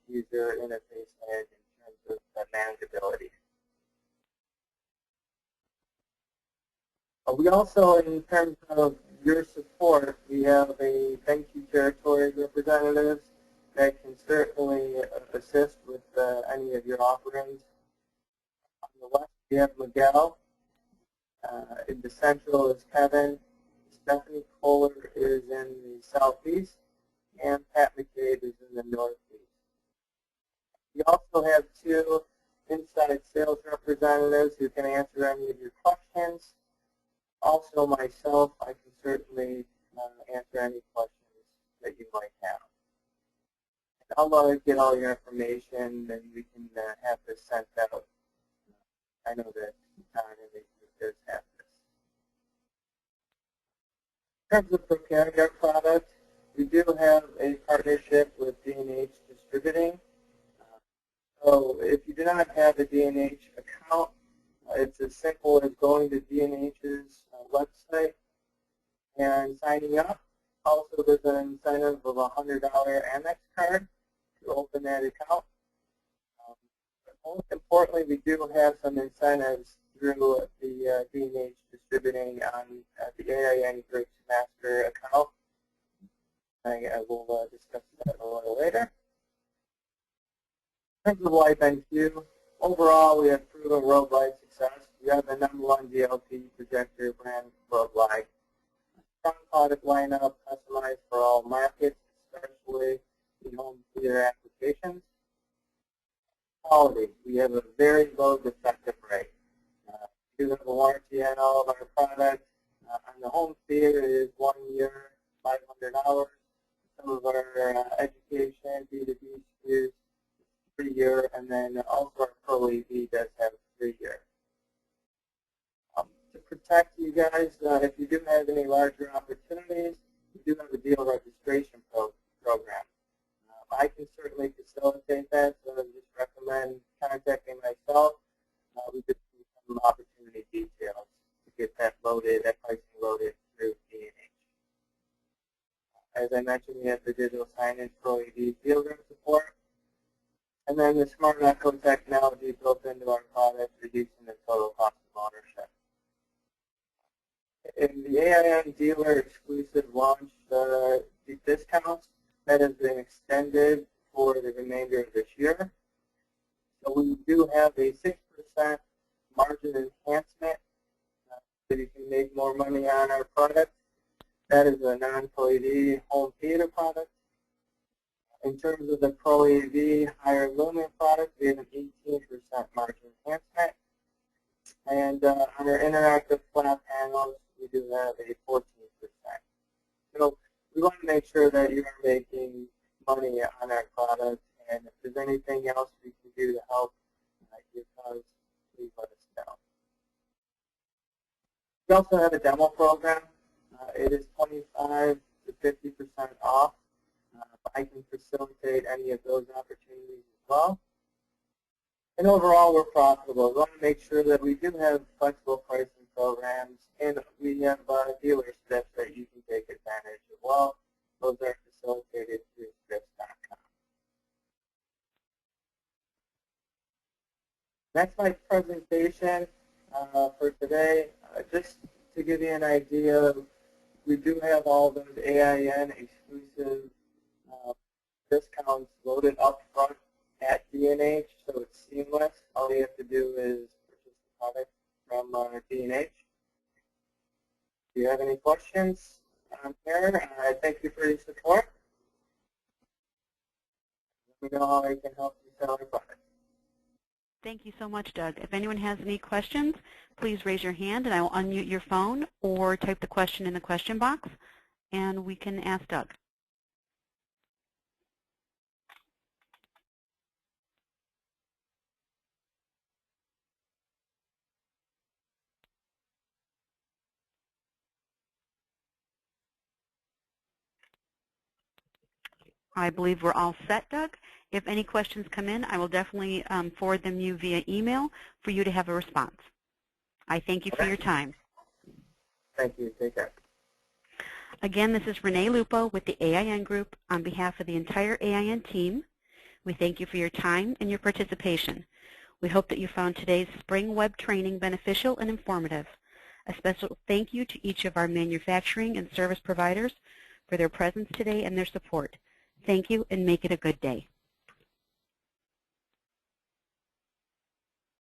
user interface is in terms of manageability. We also, in terms of your support, we have a BenQ territory representatives that can certainly assist with any of your offerings. On the left, we have Miguel. In the central is Kevin. Stephanie Kohler is in the southeast, and Pat McCabe is in the northeast. We also have 2 inside sales representatives who can answer any of your questions. Also myself, I can certainly answer any questions that you might have. And I'll get all your information and we can have this sent out. I know that Don and the group does have this. In terms of preparing our product, we do have a partnership with D&H Distributing. So if you do not have a D&H account, it's as simple as going to D&H's website and signing up. Also, there's an incentive of a $100 Amex card to open that account. But most importantly, we do have some incentives through the D&H Distributing on the AiN Group Master account. I will discuss that a little later. In terms of why BenQ, overall we have proven worldwide success. We have the #1 DLP projector brand worldwide. Strong product lineup customized for all markets, especially in home theater applications. Quality, we have a very low defective rate. We do have a warranty on all of our products. On the home theater, it is 1 year, 500 hours. Some of our education, B2B SKUs, 3-year, and then also our Pro AV does have 3-year. To protect you guys, if you do have any larger opportunities, we do have a deal registration program. I can certainly facilitate that, so I just recommend contacting myself. We just need some opportunity details to get that loaded, that pricing loaded through D&H. As I mentioned, we have the digital signage, Pro AV field rep support, and then the Smart Echo technology built into our product, reducing the total cost of ownership. In the AiN dealer exclusive launch discounts, that has been extended for the remainder of this year. So we do have a 6% margin enhancement so you can make more money on our product. That is a non-Pro AV home theater product. In terms of the Pro AV higher lumen product, we have an 18% margin enhancement. And on our interactive flat panels, we do have a 14%. So we want to make sure that you are making money on our product, and if there's anything else we can do to help your cause, please let us know. We also have a demo program. It is 25 to 50% off. I can facilitate any of those opportunities as well. And overall, we're profitable. We want to make sure that we do have flexible pricing programs, and we have dealer steps that you can take advantage of. Well, those are facilitated through scripts.com. That's my presentation for today. Just to give you an idea, we do have all those AiN exclusive discounts loaded up front at D&H, so it's seamless. All you have to do is purchase the product from D&H. If you have any questions, I'm here. I thank you for your support. Let me know how I can help you sell your product. Thank you so much, Doug. If anyone has any questions, please raise your hand and I will unmute your phone or type the question in the question box and we can ask Doug. I believe we're all set, Doug. If any questions come in, I will definitely forward them you via email for you to have a response. I thank you for your time. Thank you. Take care. Again, this is Renee Lupo with the AiN Group on behalf of the entire AiN team. We thank you for your time and your participation. We hope that you found today's spring web training beneficial and informative. A special thank you to each of our manufacturing and service providers for their presence today and their support. Thank you, and make it a good day.